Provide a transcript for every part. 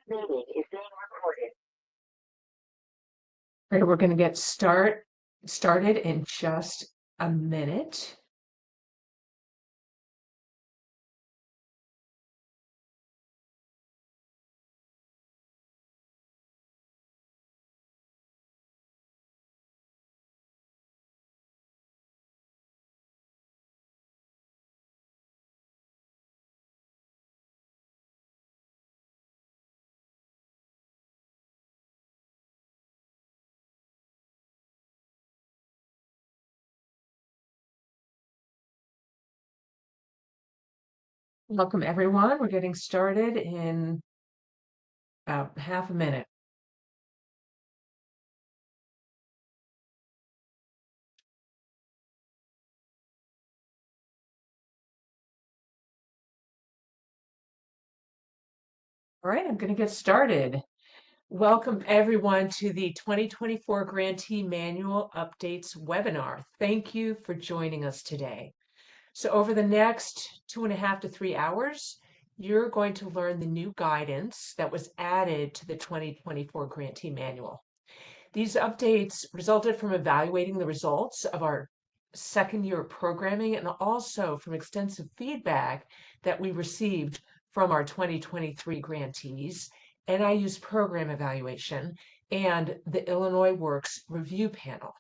meeting is being recorded. All right, we're going to get started in just a minute. Welcome, everyone. We're getting started in about half a minute. All right, I'm going to get started. Welcome, everyone, to the 2024 Grantee Manual Updates webinar. Thank you for joining us today. So over the next 2.5 to 3 hours, you're going to learn the new guidance that was added to the 2024 Grantee Manual. These updates resulted from evaluating the results of our second year of programming and also from extensive feedback that we received from our 2023 grantees, NIU's program evaluation, and the Illinois Works review panel.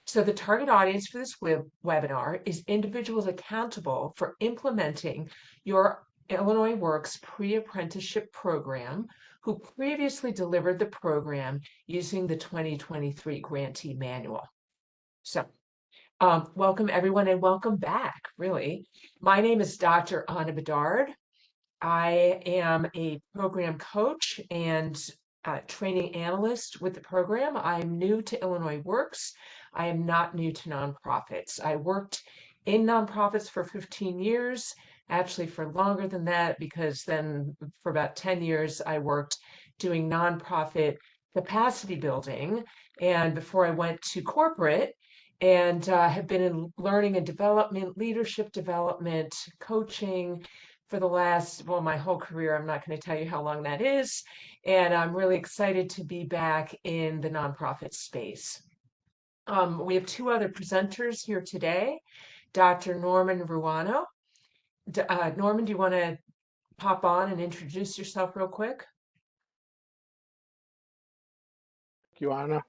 So the target audience for this webinar is individuals accountable for implementing your Illinois Works pre-apprenticeship program who previously delivered the program using the 2023 Grantee Manual. So welcome everyone and welcome back, really. My name is Dr. Anna Bedard. I am a program coach and training analyst with the program. I'm new to Illinois Works. I am not new to nonprofits. I worked in nonprofits for 15 years, actually for longer than that, because then for about 10 years, I worked doing nonprofit capacity building. And before I went to corporate, and have been in learning and development, leadership development, coaching, for the last, well, my whole career. I'm not going to tell you how long that is. And I'm really excited to be back in the nonprofit space. We have two other presenters here today, Dr. Norman Ruano. Norman, do you want to pop on and introduce yourself real quick? Thank you, Anna.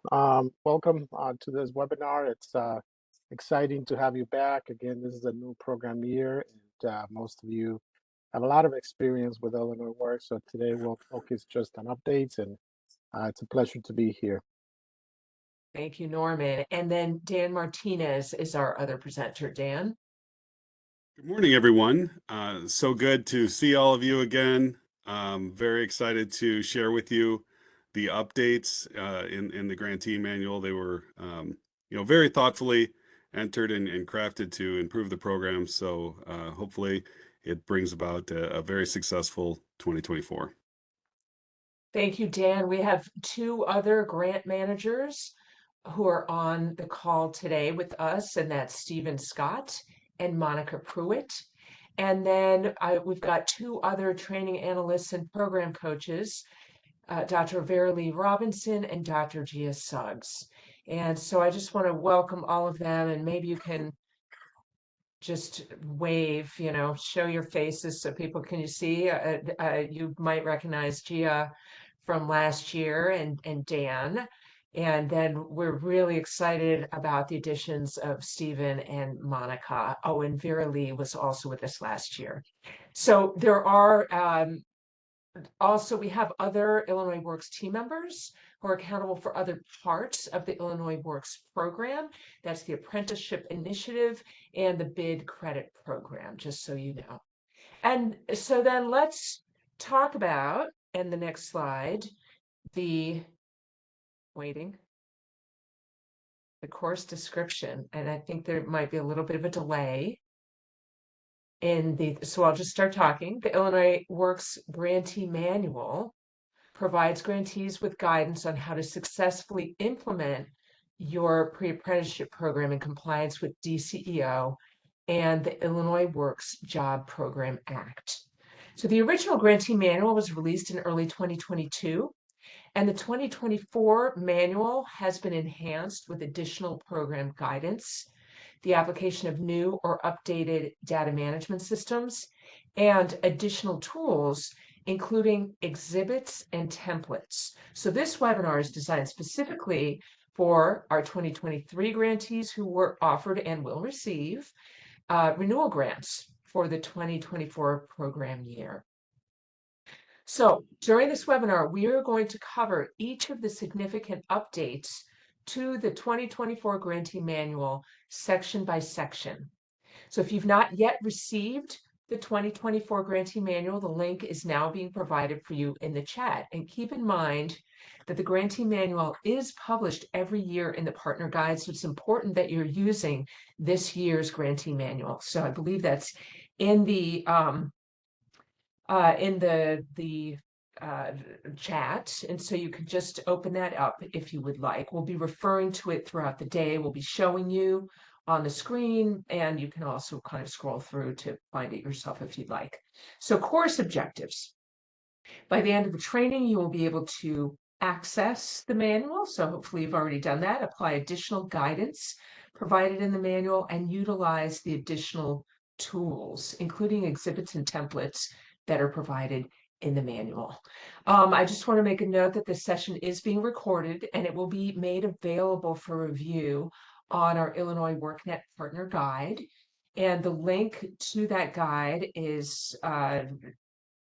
Welcome to this webinar. It's exciting to have you back. Again, this is a new program year, and most of you have a lot of experience with Illinois Works. So today we'll focus just on updates, and it's a pleasure to be here. Thank you, Norman. And then Dan Martinez is our other presenter. Dan? Good morning, everyone. So good to see all of you again. Very excited to share with you the updates in the Grantee Manual. They were, very thoughtfully entered and crafted to improve the program. So hopefully it brings about a very successful 2024. Thank you, Dan. We have two other grant managers who are on the call today with us, and that's Stephen Scott and Monica Pruitt. And then we've got two other training analysts and program coaches, Dr. Vera Lee Robinson and Dr. Gia Suggs. And so I just want to welcome all of them, and maybe you can just wave, show your faces so people can see. You might recognize Gia from last year and Dan. And then we're really excited about the additions of Stephen and Monica. Oh, and Vera Lee was also with us last year. So there are also, we have other Illinois Works team members who are accountable for other parts of the Illinois Works program. That's the Apprenticeship Initiative and the Bid Credit Program, just so you know. And so then let's talk about, in the next slide, the course description. And I think there might be a little bit of a delay so I'll just start talking. The Illinois Works Grantee Manual provides grantees with guidance on how to successfully implement your pre-apprenticeship program in compliance with DCEO and the Illinois Works Job Program Act. So the original grantee manual was released in early 2022, and the 2024 manual has been enhanced with additional program guidance, the application of new or updated data management systems, and additional tools, including exhibits and templates. So this webinar is designed specifically for our 2023 grantees who were offered and will receive renewal grants for the 2024 program year. So during this webinar, we are going to cover each of the significant updates to the 2024 Grantee Manual section by section. So if you've not yet received the 2024 Grantee Manual, the link is now being provided for you in the chat. And keep in mind that the Grantee Manual is published every year in the Partner Guide, so it's important that you're using this year's Grantee Manual. So I believe that's in the chat, and so you can just open that up if you would like. We'll be referring to it throughout the day. We'll be showing you on the screen, and you can also kind of scroll through to find it yourself if you'd like. So course objectives. By the end of the training, you will be able to access the manual. So hopefully you've already done that. Apply additional guidance provided in the manual and utilize the additional tools, including exhibits and templates that are provided in the manual. I just want to make a note that this session is being recorded and it will be made available for review on our Illinois WorkNet Partner Guide. And the link to that guide is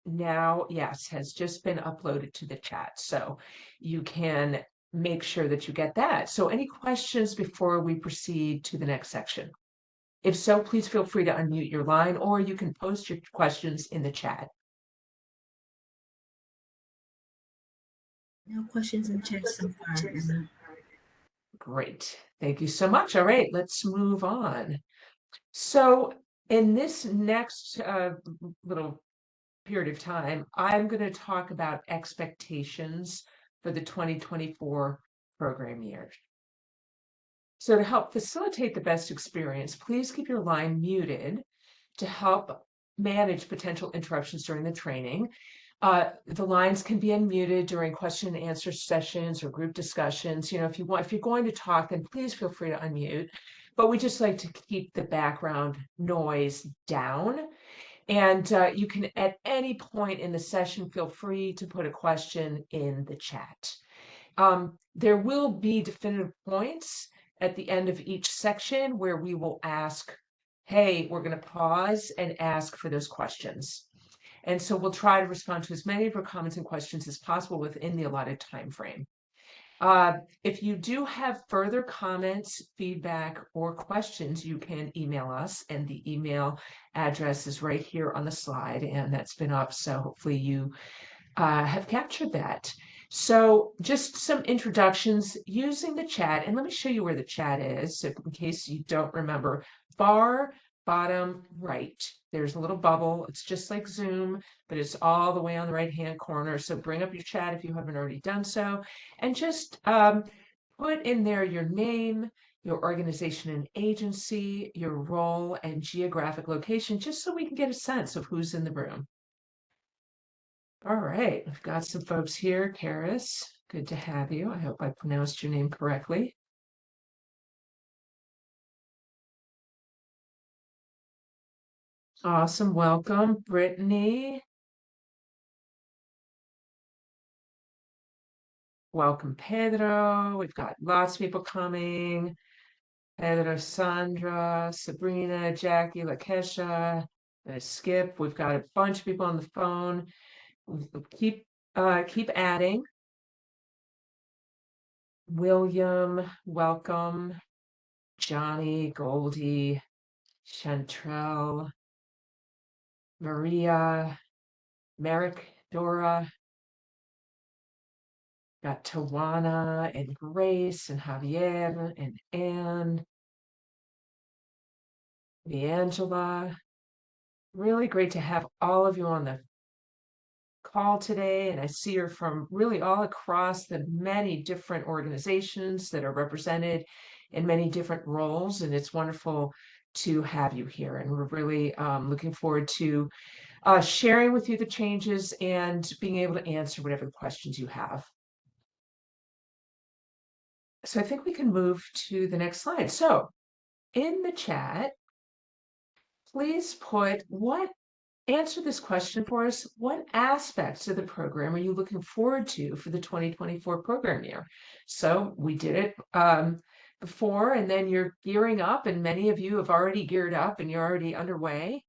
now, yes, has just been uploaded to the chat. So you can make sure that you get that. So any questions before we proceed to the next section? If so, please feel free to unmute your line or you can post your questions in the chat. No questions in chat so far, Emma. Great. Thank you so much. All right, let's move on. So in this next little period of time, I'm going to talk about expectations for the 2024 program year. So to help facilitate the best experience, please keep your line muted to help manage potential interruptions during the training. The lines can be unmuted during question and answer sessions or group discussions. You know, if you're going to talk, then please feel free to unmute. But we just like to keep the background noise down. And you can, at any point in the session, feel free to put a question in the chat. There will be definitive points at the end of each section where we will ask, hey, we're going to pause and ask for those questions. And so we'll try to respond to as many of your comments and questions as possible within the allotted time frame. If you do have further comments, feedback, or questions, you can email us, and the email address is right here on the slide, and that's been up, so hopefully you have captured that. So just some introductions using the chat, and let me show you where the chat is, in case you don't remember. Far bottom right, there's a little bubble. It's just like Zoom, but it's all the way on the right-hand corner. So bring up your chat if you haven't already done so, and just put in there your name, your organization and agency, your role, and geographic location, just so we can get a sense of who's in the room. All right, we've got some folks here. Karis, good to have you. I hope I pronounced your name correctly. Awesome, welcome, Brittany. Welcome, Pedro. We've got lots of people coming. Pedro, Sandra, Sabrina, Jackie, Lakesha, Skip. We've got a bunch of people on the phone. Keep adding. William, welcome. Johnny, Goldie, Chantrell, Maria, Merrick, Dora. Got Tawana and Grace and Javier and Anne, Angela. Really great to have all of you on the call today, and I see you're from really all across the many different organizations that are represented in many different roles, and it's wonderful to have you here, and we're really looking forward to sharing with you the changes and being able to answer whatever questions you have. So I think we can move to the next slide. So in the chat, please answer this question for us. What aspects of the program are you looking forward to for the 2024 program year? So we did it before, and then you're gearing up, and many of you have already geared up and you're already underway.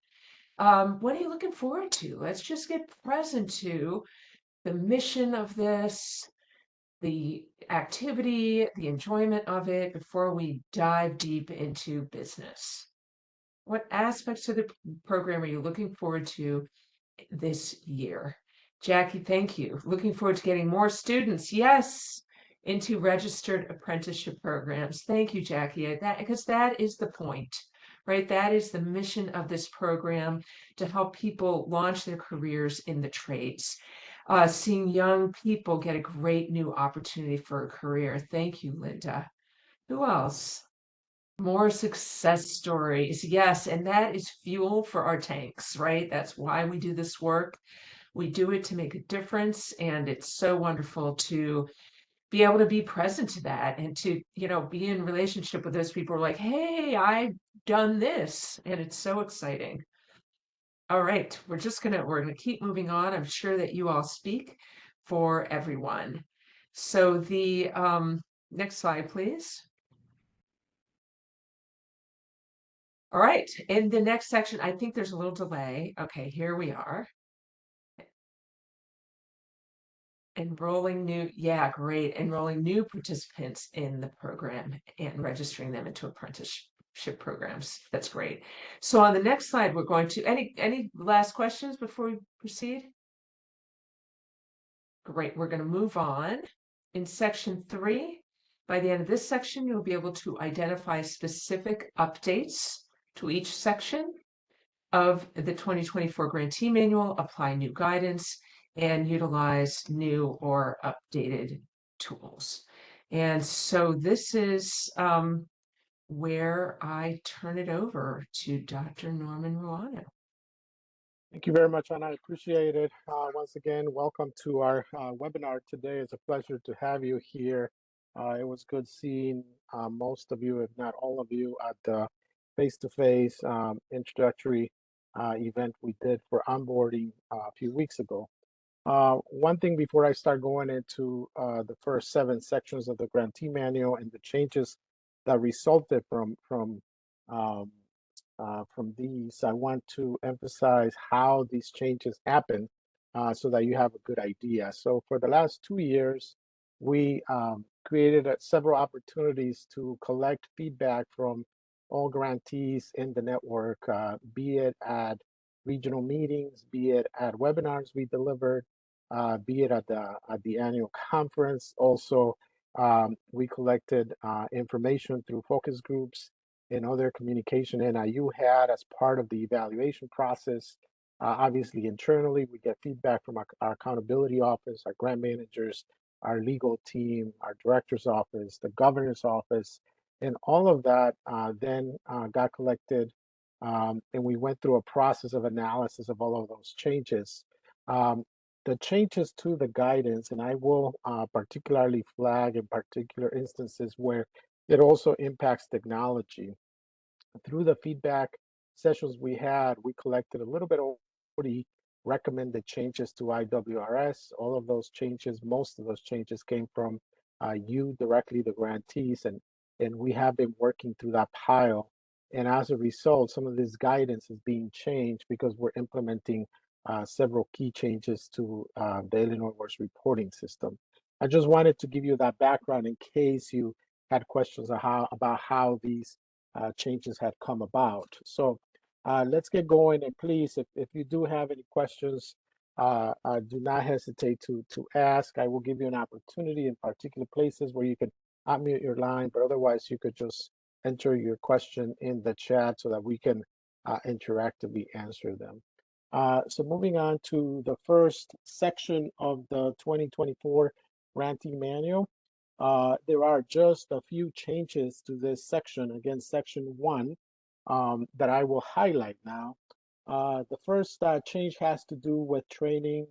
What are you looking forward to? Let's just get present to the mission of this, the activity, the enjoyment of it before we dive deep into business. What aspects of the program are you looking forward to this year? Jackie, thank you. Looking forward to getting more students, yes, into registered apprenticeship programs. Thank you, Jackie. Because that is the point, right? That is the mission of this program, to help people launch their careers in the trades. Seeing young people get a great new opportunity for a career. Thank you, Linda. Who else? More success stories. Yes, and that is fuel for our tanks, right? That's why we do this work. We do it to make a difference, and it's so wonderful to be able to be present to that and to, be in relationship with those people who are like, hey, I've done this, and it's so exciting. All right, we're gonna keep moving on. I'm sure that you all speak for everyone. So the next slide, please. All right, in the next section, I think there's a little delay. Okay, here we are. Enrolling new participants in the program and registering them into apprenticeship programs. That's great. So on the next slide, we're going to, any last questions before we proceed? Great, we're going to move on. In section 3, by the end of this section, you'll be able to identify specific updates to each section of the 2024 Grantee Manual, apply new guidance, and utilize new or updated tools. And so this is where I turn it over to Dr. Norman Ruano. Thank you very much, Anna. I appreciate it. Once again, welcome to our webinar today. It's a pleasure to have you here. It was good seeing most of you, if not all of you, at the face-to-face introductory event we did for onboarding a few weeks ago. One thing before I start going into the first 7 sections of the Grantee Manual and the changes that resulted from these, I want to emphasize how these changes happen so that you have a good idea. So for the last 2 years, we created several opportunities to collect feedback from all grantees in the network, be it at regional meetings, be it at webinars we delivered, be it at the annual conference. Also, we collected information through focus groups and other communication NIU had as part of the evaluation process. Obviously, internally, we get feedback from our accountability office, our grant managers, our legal team, our director's office, the governor's office, and all of that then got collected, and we went through a process of analysis of all of those changes. The changes to the guidance, and I will particularly flag in particular instances where it also impacts technology. Through the feedback sessions we had, we collected a little bit of 40 recommended changes to IWRS. All of those changes, most of those changes came from you directly, the grantees, and we have been working through that pile. And as a result, some of this guidance is being changed because we're implementing several key changes to the Illinois Works reporting system. I just wanted to give you that background in case you had questions about how these changes had come about. So let's get going, and please, if you do have any questions, do not hesitate to ask. I will give you an opportunity in particular places where you can unmute your line, but otherwise you could just enter your question in the chat so that we can interactively answer them. So moving on to the first section of the 2024 Grantee Manual. There are just a few changes to this section. Again, section 1 that I will highlight now. The first change has to do with training,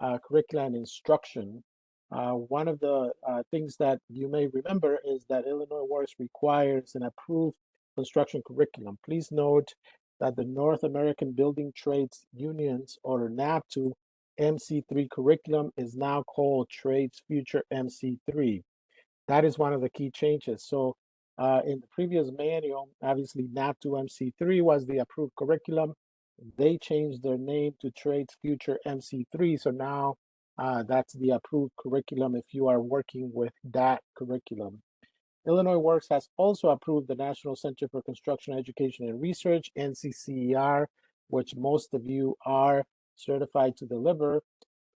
curriculum, and instruction. One of the things that you may remember is that Illinois Works requires an approved construction curriculum. Please note that the North American Building Trades Unions, or NABTU, MC3 curriculum is now called Trades Future MC3. That is one of the key changes. So in the previous manual, obviously NABTU MC3 was the approved curriculum. They changed their name to Trades Future MC3. So now that's the approved curriculum if you are working with that curriculum. Illinois Works has also approved the National Center for Construction Education and Research, NCCER, which most of you are certified to deliver.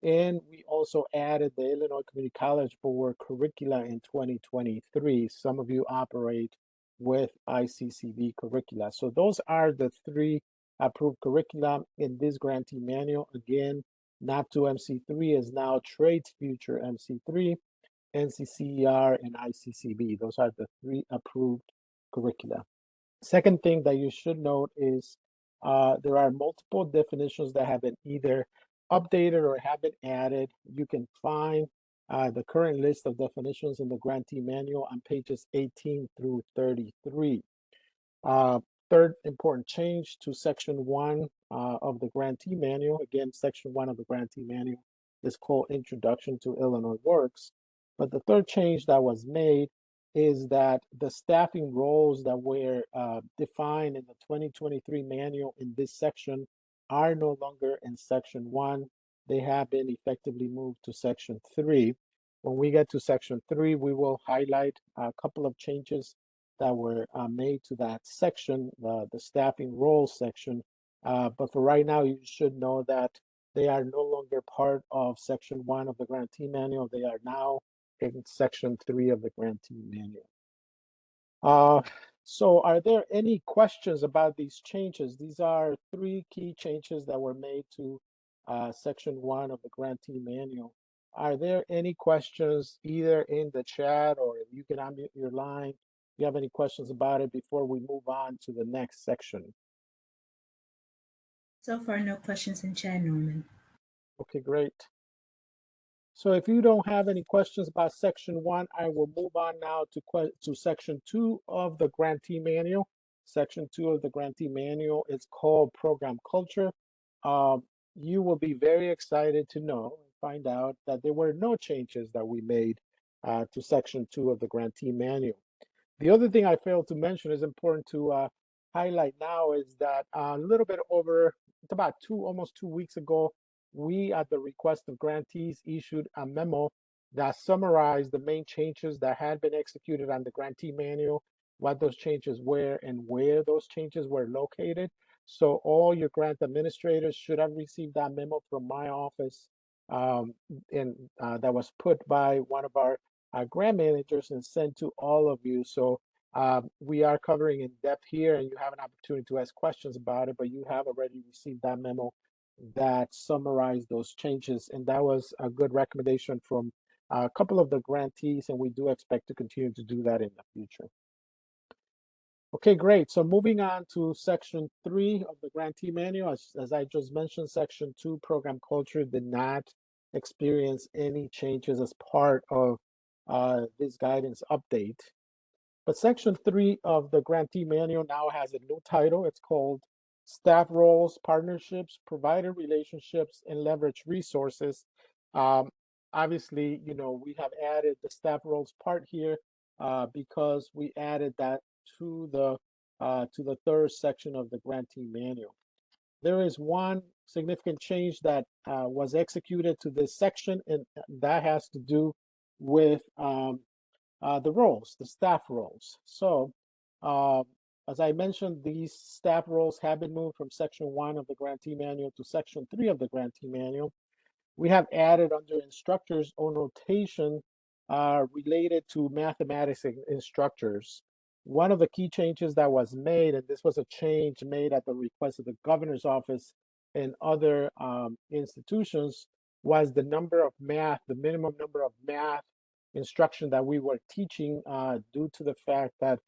And we also added the Illinois Community College Board curricula in 2023. Some of you operate with ICCB curricula. So those are the three approved curricula in this grantee manual. Again, NABTU MC3 is now Trades Future MC3, NCCER, and ICCB. Those are the three approved curricula. Second thing that you should note is there are multiple definitions that have been either updated or have been added. You can find the current list of definitions in the grantee manual on pages 18 through 33. Third important change to section 1 of the grantee manual. Again, section 1 of the grantee manual is called Introduction to Illinois Works. But the third change that was made is that the staffing roles that were defined in the 2023 manual in this section are no longer in section 1. They have been effectively moved to section 3. When we get to section 3, we will highlight a couple of changes that were made to that section, the staffing roles section. But for right now, you should know that they are no longer part of section 1 of the grantee manual. They are now in section 3 of the grantee manual. So are there any questions about these changes? These are three key changes that were made to section 1 of the grantee manual. Are there any questions either in the chat, or if you can unmute your line, if you have any questions about it before we move on to the next section? So far, no questions in chat, Norman. Okay, great. So if you don't have any questions about section 1, I will move on now to section 2 of the grantee manual. Section 2 of the grantee manual is called Program Culture. You will be very excited to know and find out that there were no changes that we made to section 2 of the grantee manual. The other thing I failed to mention is important to highlight now is that a little bit over, it's about almost 2 weeks ago, we, at the request of grantees, issued a memo that summarized the main changes that had been executed on the grantee manual, what those changes were, and where those changes were located. So all your grant administrators should have received that memo from my office, and that was put by one of our grant managers and sent to all of you. So we are covering in depth here, and you have an opportunity to ask questions about it, but you have already received that memo that summarized those changes. And that was a good recommendation from a couple of the grantees, and we do expect to continue to do that in the future. Okay, great. So moving on to section 3 of the grantee manual, as I just mentioned, section 2, Program Culture, did not experience any changes as part of this guidance update. But section 3 of the grantee manual now has a new title. It's called Staff Roles, Partnerships, Provider Relationships, and Leverage Resources. Obviously, you know, we have added the staff roles part here because we added that to the third section of the grantee manual. There is one significant change that was executed to this section, and that has to do with the roles, the staff roles. So as I mentioned, these staff roles have been moved from section 1 of the grantee manual to section 3 of the grantee manual. We have added under instructors or notation related to mathematics instructors. One of the key changes that was made, and this was a change made at the request of the governor's office and other institutions, was the number of math, the minimum number of math instruction that we were teaching due to the fact that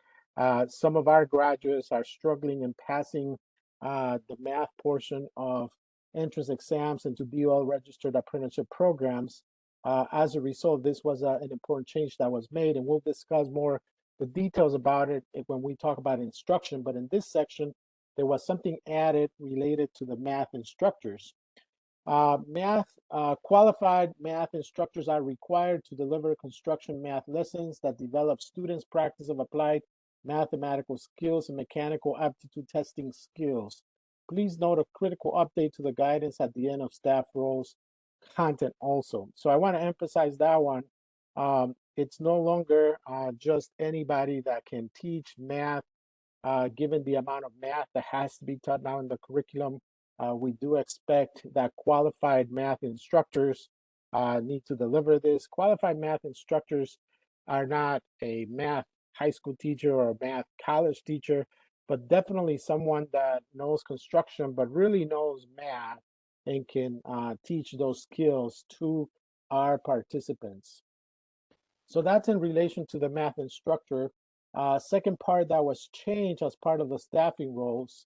Some of our graduates are struggling in passing the math portion of entrance exams into DOL registered apprenticeship programs. As a result, this was an important change that was made, and we'll discuss more the details about it when we talk about instruction. But in this section, there was something added related to the math instructors. Qualified math instructors are required to deliver construction math lessons that develop students' practice of applied mathematical skills and mechanical aptitude testing skills. Please note a critical update to the guidance at the end of staff roles content also. So I want to emphasize that one. It's no longer just anybody that can teach math, given the amount of math that has to be taught now in the curriculum. We do expect that qualified math instructors need to deliver this. Qualified math instructors are not a math high school teacher or a math college teacher, but definitely someone that knows construction, but really knows math and can teach those skills to our participants. So that's in relation to the math instructor. Second part that was changed as part of the staffing roles.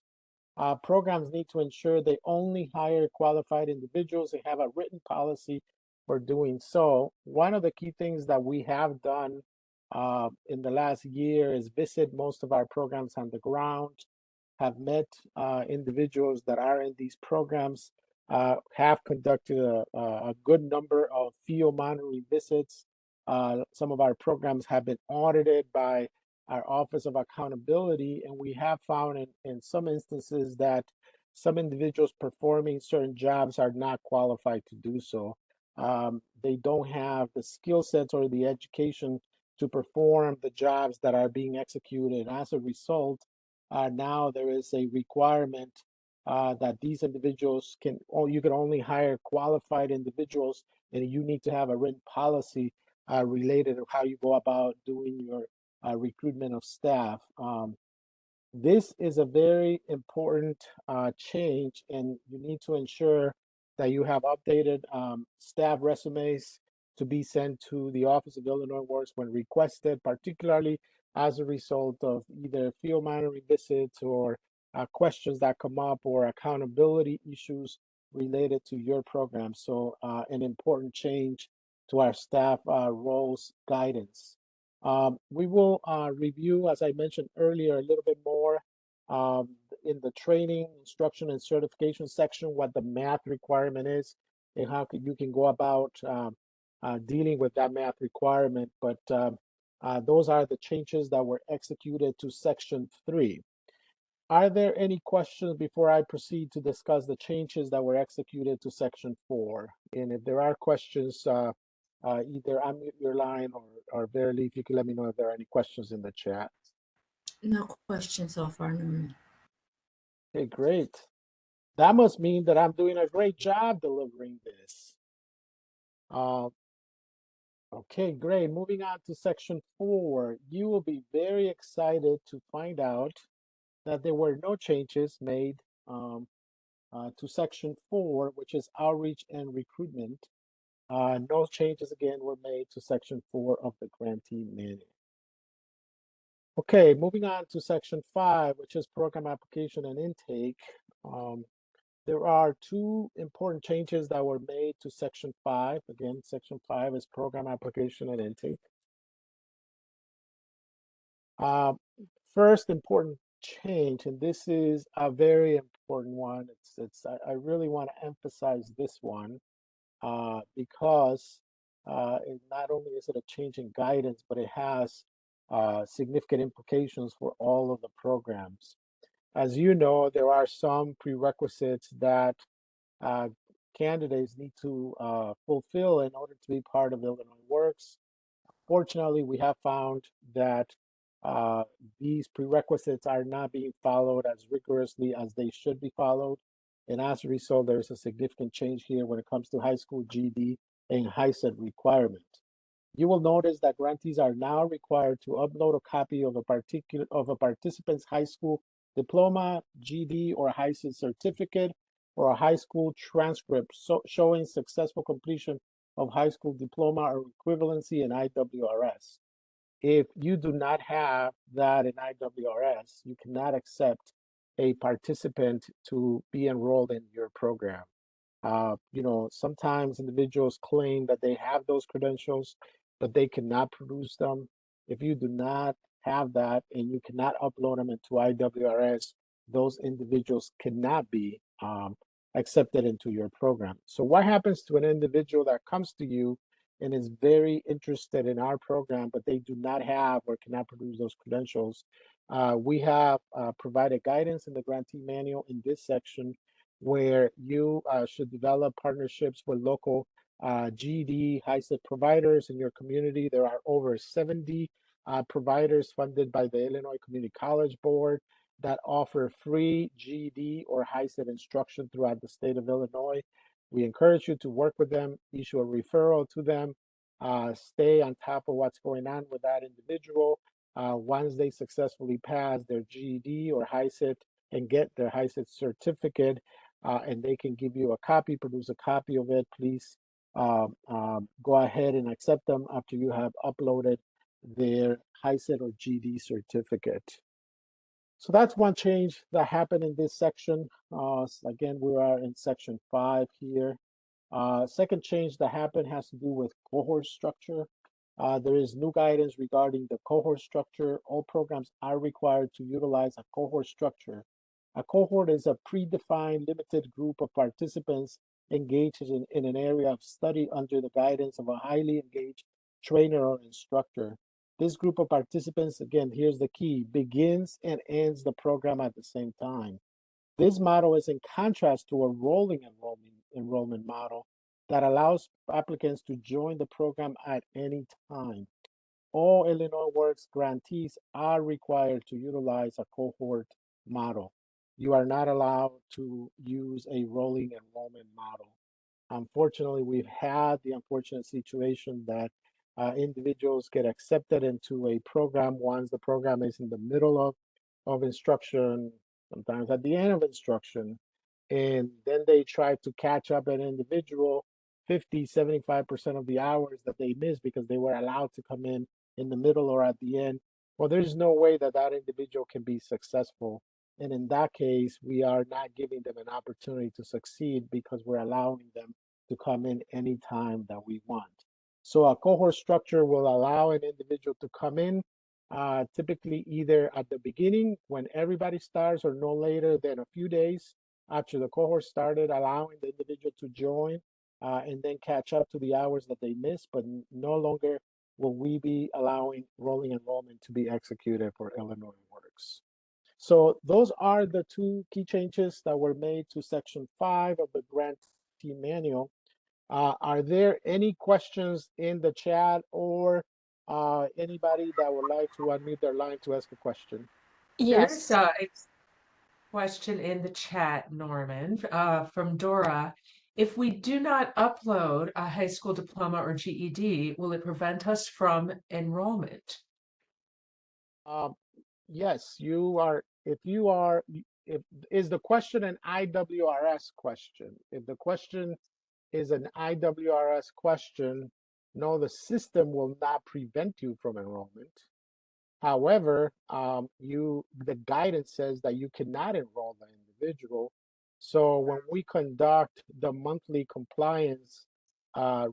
Programs need to ensure they only hire qualified individuals and have a written policy for doing so. One of the key things that we have done in the last year is visit most of our programs on the ground, have met individuals that are in these programs, have conducted a good number of field monitoring visits. Some of our programs have been audited by our Office of Accountability, and we have found in some instances that some individuals performing certain jobs are not qualified to do so. They don't have the skill sets or the education to perform the jobs that are being executed. As a result, now there is a requirement that these individuals you can only hire qualified individuals, and you need to have a written policy related to how you go about doing your recruitment of staff. This is a very important change, and you need to ensure that you have updated staff resumes to be sent to the Office of Illinois Works when requested, particularly as a result of either field monitoring visits or questions that come up or accountability issues related to your program. So an important change to our staff roles guidance. We will review, as I mentioned earlier, a little bit more in the training, instruction, and certification section, what the math requirement is and how you can go about dealing with that math requirement. But those are the changes that were executed to Section 3. Are there any questions before I proceed to discuss the changes that were executed to Section 4? And if there are questions, either unmute your line or Verily, if you could let me know if there are any questions in the chat. No questions so far, Norman. Okay, great. That must mean that I'm doing a great job delivering this. Okay, great. Moving on to Section 4, you will be very excited to find out that there were no changes made to Section 4, which is outreach and recruitment. No changes again were made to Section 4 of the Grantee Manual. Okay, moving on to Section 5, which is program application and intake. There are two important changes that were made to Section 5. Again, Section 5 is program application and intake. First important change, and this is a very important one. I really want to emphasize this one because not only is it a change in guidance, but it has significant implications for all of the programs. As you know, there are some prerequisites that candidates need to fulfill in order to be part of Illinois Works. Fortunately, we have found that these prerequisites are not being followed as rigorously as they should be followed. And as a result, there's a significant change here when it comes to high school GD and HiSET requirement. You will notice that grantees are now required to upload a copy of a participant's high school diploma, GD, or HiSET certificate, or a high school transcript showing successful completion of high school diploma or equivalency in IWRS. if you do not have that in IWRS, you cannot accept a participant to be enrolled in your program. Sometimes individuals claim that they have those credentials, but they cannot produce them. If you do not have that and you cannot upload them into IWRS, those individuals cannot be accepted into your program. So what happens to an individual that comes to you and is very interested in our program, but they do not have or cannot produce those credentials? We have provided guidance in the grantee manual in this section where you should develop partnerships with local GED HiSET providers in your community. There are over 70 providers funded by the Illinois Community College Board that offer free GED or HiSET instruction throughout the state of Illinois. We encourage you to work with them, issue a referral to them, stay on top of what's going on with that individual. Once they successfully pass their GED or HiSET and get their HiSET certificate, and they can give you a copy, produce a copy of it, please go ahead and accept them after you have uploaded their HiSET or GED certificate. So that's one change that happened in this section. Again, we are in section 5 here. Second change that happened has to do with cohort structure. There is new guidance regarding the cohort structure. All programs are required to utilize a cohort structure. A cohort is a predefined limited group of participants engaged in an area of study under the guidance of a highly engaged trainer or instructor. This group of participants, again, here's the key, begins and ends the program at the same time. This model is in contrast to a rolling enrollment model that allows applicants to join the program at any time. All Illinois Works grantees are required to utilize a cohort model. You are not allowed to use a rolling enrollment model. Unfortunately, we've had the unfortunate situation that individuals get accepted into a program once the program is in the middle of instruction, sometimes at the end of instruction, and then they try to catch up an individual 50, 75% of the hours that they missed because they were allowed to come in the middle or at the end. Well, there's no way that that individual can be successful. And in that case, we are not giving them an opportunity to succeed because we're allowing them to come in anytime that we want. So a cohort structure will allow an individual to come in typically either at the beginning when everybody starts or no later than a few days after the cohort started, allowing the individual to join and then catch up to the hours that they missed, but no longer will we be allowing rolling enrollment to be executed for Illinois Works. So those are the two key changes that were made to section 5 of the grantee manual. Are there any questions in the chat or anybody that would like to unmute their line to ask a question? There's Yes. a question in the chat, Norman, from Dora. If we do not upload a high school diploma or GED, will it prevent us from enrollment? Yes, you are. If you are, if is the question an IWRS question? If the question is an IWRS question, no, the system will not prevent you from enrollment. However, the guidance says that you cannot enroll the individual. So when we conduct the monthly compliance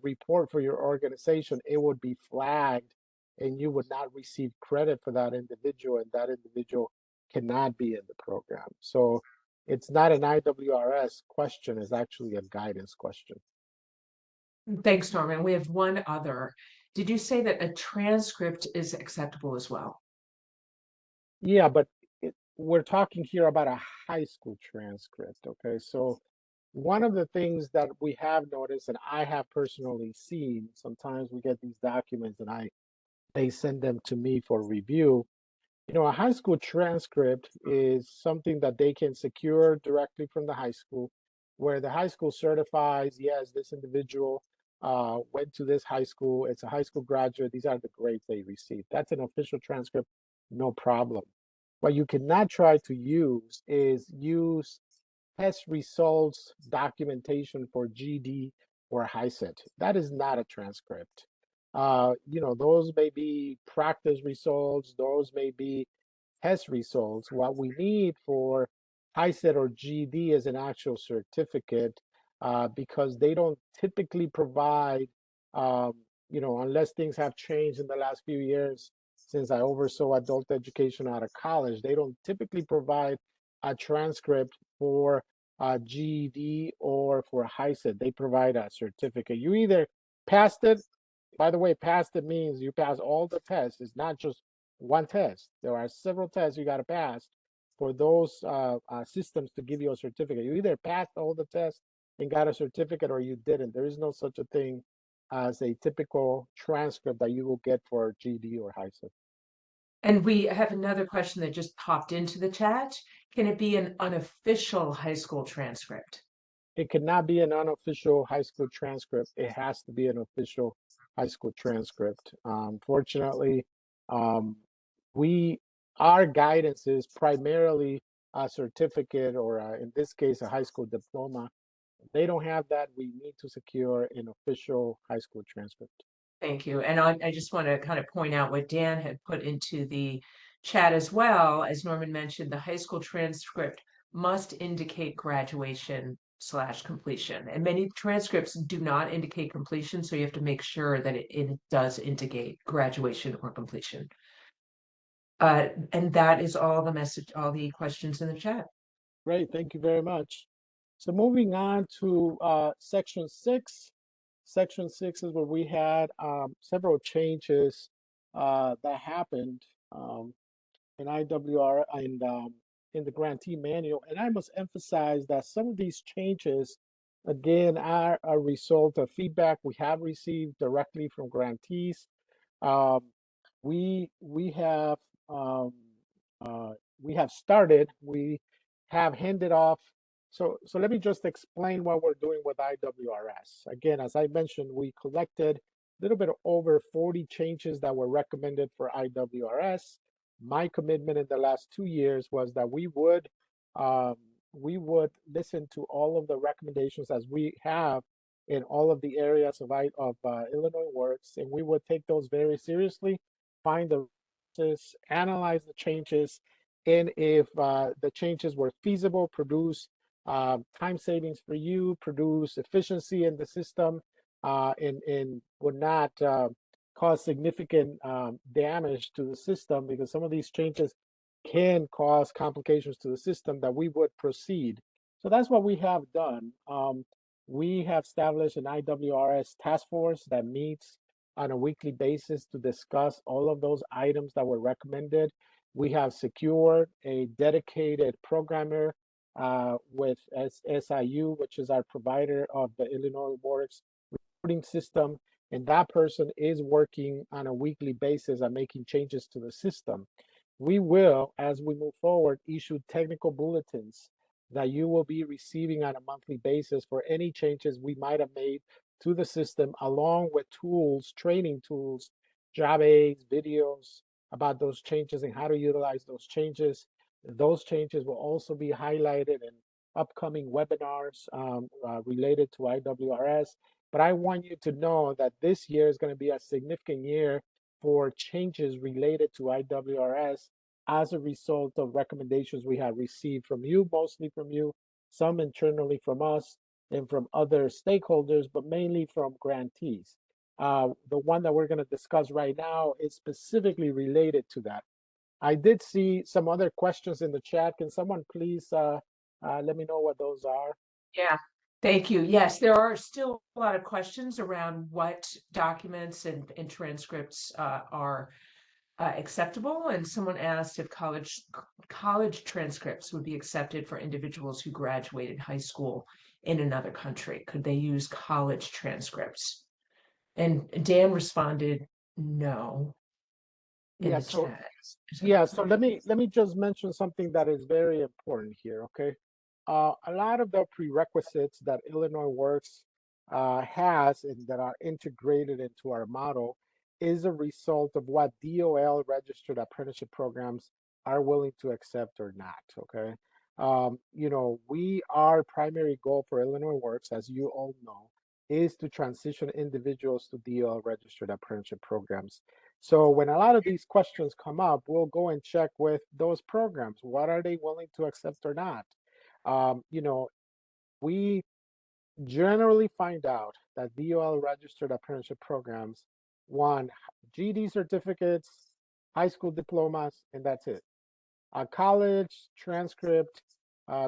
report for your organization, it would be flagged and you would not receive credit for that individual, and that individual cannot be in the program. So it's not an IWRS question, it's actually a guidance question. Thanks, Norman. We have one other. Did you say that a transcript is acceptable as well? Yeah, but we're talking here about a high school transcript, okay? So one of the things that we have noticed, and I have personally seen, sometimes we get these documents and they send them to me for review. You know, a high school transcript is something that they can secure directly from the high school, where the high school certifies, yes, this individual went to this high school, it's a high school graduate, these are the grades they received. That's an official transcript, no problem. What you cannot try to use is use test results documentation for GD or HiSET. That is not a transcript. those may be practice results, those may be test results. What we need for HiSET or GED is an actual certificate, because they don't typically provide, um, unless things have changed in the last few years since I oversaw adult education out of college, they don't typically provide a transcript for GED or for HiSET. They provide a certificate. You either passed it. By the way, passed it means you pass all the tests. It's not just one test. There are several tests you got to pass for those systems to give you a certificate. You either passed all the tests and got a certificate, or you didn't. There is no such a thing as a typical transcript that you will get for GD or HiSET. And we have another question that just popped into the chat. Can it be an unofficial high school transcript? It cannot be an unofficial high school transcript. It has to be an official high school transcript. Fortunately, um, our guidance is primarily a certificate, or in this case, a high school diploma. If they don't have that, we need to secure an official high school transcript. Thank you. And I just want to kind of point out what Dan had put into the chat as well. As Norman mentioned, the high school transcript must indicate graduation/completion. And many transcripts do not indicate completion, so you have to make sure that it does indicate graduation or completion. And that is all the message, all the questions in the chat. Great, thank you very much. So moving on to section 6. Section 6 is where we had several changes that happened in IWR and in the grantee manual. And I must emphasize that some of these changes, again, are a result of feedback we have received directly from grantees. Um, we have um, we have started. We have handed off. So let me just explain what we're doing with IWRS. Again, as I mentioned, we collected a little bit over 40 changes that were recommended for IWRS. My commitment in the last 2 years was that um, we would listen to all of the recommendations as we have in all of the areas of Illinois Works, and we would take those very seriously, find the analyze the changes, and if the changes were feasible, produce time savings for you, produce efficiency in the system, and would not cause significant damage to the system, because some of these changes can cause complications to the system, that we would proceed. So that's what we have done. We have established an IWRS task force that meets on a weekly basis to discuss all of those items that were recommended. We have secured a dedicated programmer with SIU, which is our provider of the Illinois Works reporting system. And that person is working on a weekly basis on making changes to the system. We will, as we move forward, issue technical bulletins that you will be receiving on a monthly basis for any changes we might have made to the system, along with tools, training tools, job aids, videos about those changes and how to utilize those changes. Those changes will also be highlighted in upcoming webinars related to IWRS. But I want you to know that this year is going to be a significant year for changes related to IWRS as a result of recommendations we have received from you, mostly from you, some internally from us, and from other stakeholders, but mainly from grantees. The one that we're going to discuss right now is specifically related to that. I did see some other questions in the chat. Can someone please let me know what those are? Yeah, thank you. Yes, there are still a lot of questions around what documents and transcripts are acceptable. And someone asked if college transcripts would be accepted for individuals who graduated high school in another country. Could they use college transcripts? And Dan responded, no, in Yeah, the so chat. yeah, so let me just mention something that is very important here, okay? A lot of the prerequisites that Illinois Works has and that are integrated into our model is a result of what DOL registered apprenticeship programs are willing to accept or not, okay? Our primary goal for Illinois Works, as you all know, is to transition individuals to DL registered apprenticeship programs. So when a lot of these questions come up, we'll go and check with those programs. What are they willing to accept or not? We generally find out that DOL registered apprenticeship programs want GED certificates, high school diplomas, and that's it. A college transcript,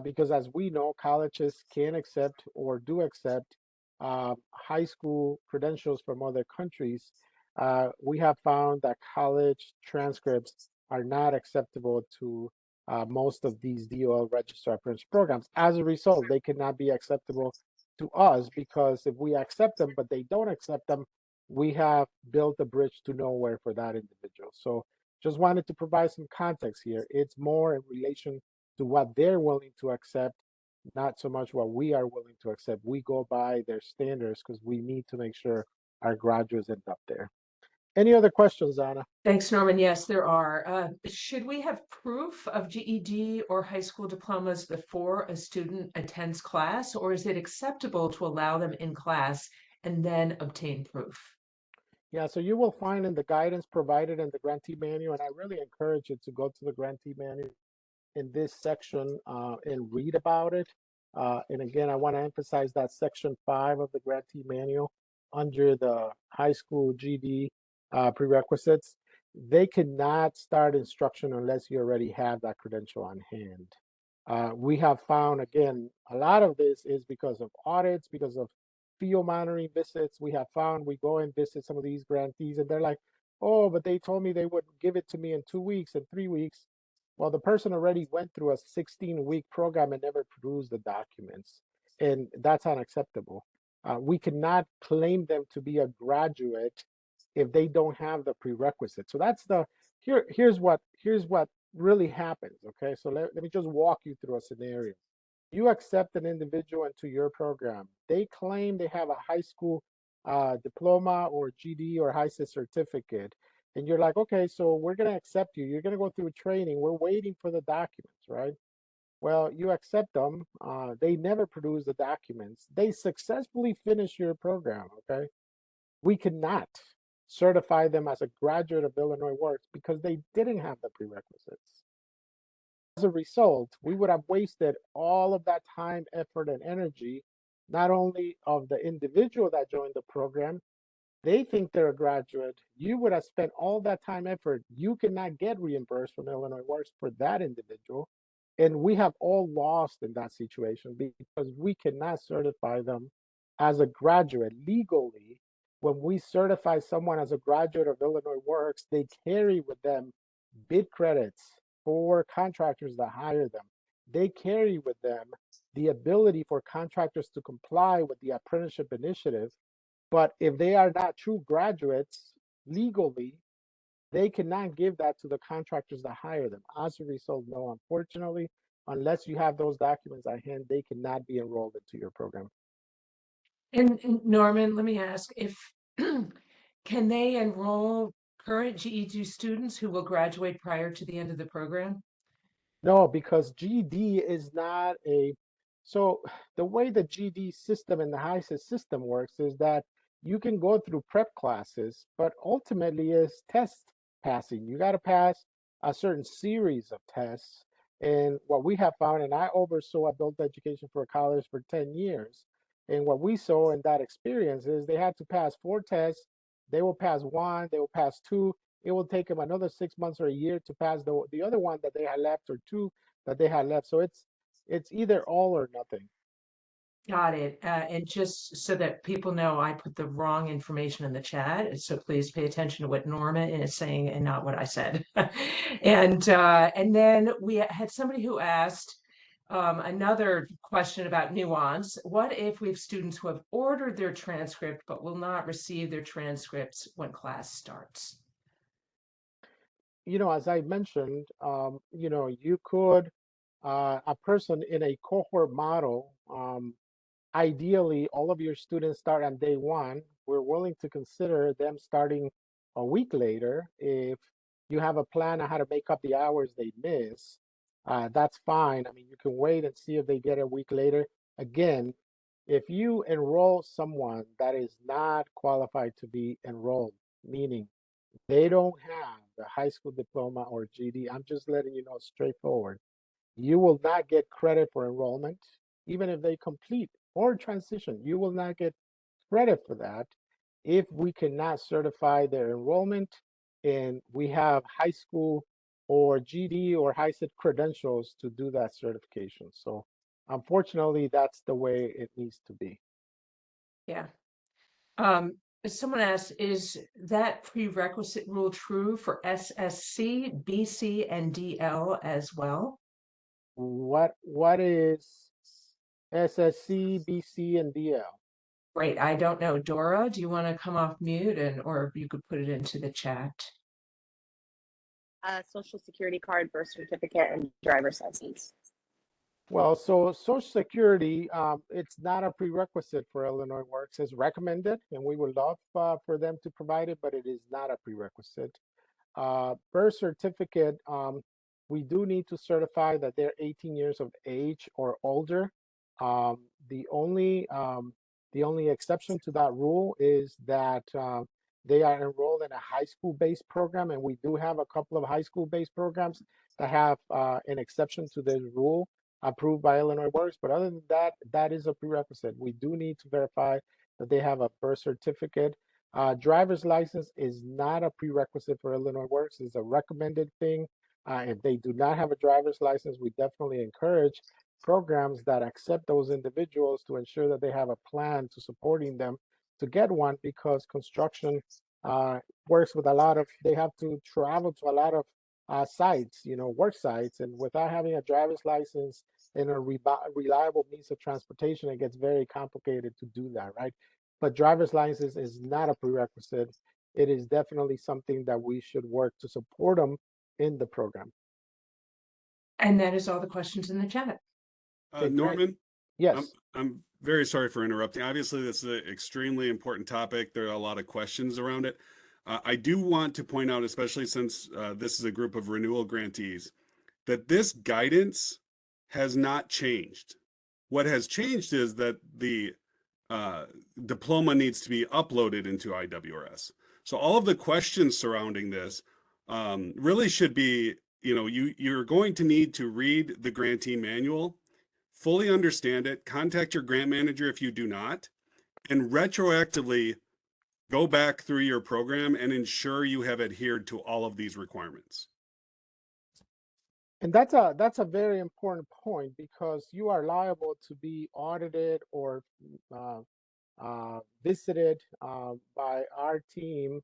because as we know, colleges can accept or do accept high school credentials from other countries. We have found that college transcripts are not acceptable to most of these DOL registered apprenticeship programs. As a result, they cannot be acceptable to us because if we accept them, but they don't accept them, we have built a bridge to nowhere for that individual. So just wanted to provide some context here. It's more in relation to what they're willing to accept, not so much what we are willing to accept. We go by their standards because we need to make sure our graduates end up there. Any other questions, Anna? Thanks, Norman. Yes, there are. Should we have proof of GED or high school diplomas before a student attends class, or is it acceptable to allow them in class and then obtain proof? Yeah, so you will find in the guidance provided in the grantee manual, and I really encourage you to go to the grantee manual in this section and read about it. And again, I want to emphasize that section 5 of the grantee manual under the high school GED prerequisites, they cannot start instruction unless you already have that credential on hand. We have found, again, a lot of this is because of audits, because of field monitoring visits. We have found we go and visit some of these grantees and they're like, oh, but they told me they would give it to me in 2 weeks and 3 weeks. Well, the person already went through a 16-week program and never produced the documents, and that's unacceptable. We cannot claim them to be a graduate if they don't have the prerequisite. So that's here's what really happens. Okay, so let me just walk you through a scenario. You accept an individual into your program. They claim they have a high school diploma or GD or high school certificate. And you're like, okay, so we're going to accept you. You're going to go through training. We're waiting for the documents, right? Well, you accept them. They never produce the documents. They successfully finish your program, okay? We cannot certify them as a graduate of Illinois Works because they didn't have the prerequisites. As a result, we would have wasted all of that time, effort, and energy, not only of the individual that joined the program, they think they're a graduate. You would have spent all that time, effort. You cannot get reimbursed from Illinois Works for that individual. And we have all lost in that situation because we cannot certify them as a graduate legally. When we certify someone as a graduate of Illinois Works, they carry with them bid credits for contractors that hire them. They carry with them the ability for contractors to comply with the apprenticeship initiative. But if they are not true graduates legally, they cannot give that to the contractors that hire them. As a result, no, unfortunately, unless you have those documents at hand, they cannot be enrolled into your program. And Norman, let me ask if can they enroll current GED students who will graduate prior to the end of the program? No, because GED is not so the way the GED system and the HISA system works is that you can go through prep classes, but ultimately is test passing. You got to pass a certain series of tests. And what we have found, and I oversaw adult education for a college for 10 years. And what we saw in that experience is they had to pass 4 tests. They will pass 1, they will pass 2, it will take them another 6 months or a year to pass the other one that they had left or 2 that they had left. So it's either all or nothing. Got it. And just so that people know, I put the wrong information in the chat. So please pay attention to what Norma is saying and not what I said. And then we had somebody who asked another question about nuance. What if we have students who have ordered their transcript but will not receive their transcripts when class starts? As I mentioned, you could, a person in a cohort model, ideally, all of your students start on day 1. We're willing to consider them starting a week later. If you have a plan on how to make up the hours they miss, that's fine. I mean, you can wait and see if they get a week later. Again, If you enroll someone that is not qualified to be enrolled, meaning they don't have the high school diploma or GED, I'm just letting you know straightforward, you will not get credit for enrollment, even if they complete or transition. You will not get credit for that if we cannot certify their enrollment and we have high school or GD or HiSET credentials to do that certification. So unfortunately, that's the way it needs to be. Yeah. Um, Someone asked, is that prerequisite rule true for SSC, BC, and DL as well? What is SSC, BC, and DL? Great. I don't know. Dora, do you want to come off mute or you could put it into the chat? Social security card, birth certificate, and driver's license. Well, so Social Security, it's not a prerequisite for Illinois Works. It's recommended, and we would love for them to provide it, but it is not a prerequisite. Birth certificate, we do need to certify that they're 18 years of age or older. Um, the only exception to that rule is that they are enrolled in a high school-based program, and we do have a couple of high school-based programs that have an exception to this rule approved by Illinois Works. But other than that, that is a prerequisite. We do need to verify that they have a birth certificate. Driver's license is not a prerequisite for Illinois Works. It's a recommended thing. If they do not have a driver's license, we definitely encourage programs that accept those individuals to ensure that they have a plan to supporting them to get one, because construction works with a lot of, they have to travel to a lot of sites, work sites, and without having a driver's license and a reliable means of transportation, it gets very complicated to do that, right? But driver's license is not a prerequisite. It is definitely something that we should work to support them in the program. And that is all the questions in the chat. Okay, great. Norman, Yes. I'm very sorry for interrupting. Obviously, this is an extremely important topic. There are a lot of questions around it. I do want to point out, especially since this is a group of renewal grantees, that this guidance has not changed. What has changed is that the diploma needs to be uploaded into IWRS. So all of the questions surrounding this really should be, you're going to need to read the grantee manual, fully understand it, contact your grant manager if you do not, and retroactively go back through your program and ensure you have adhered to all of these requirements. And that's a very important point, because you are liable to be audited or visited by our team.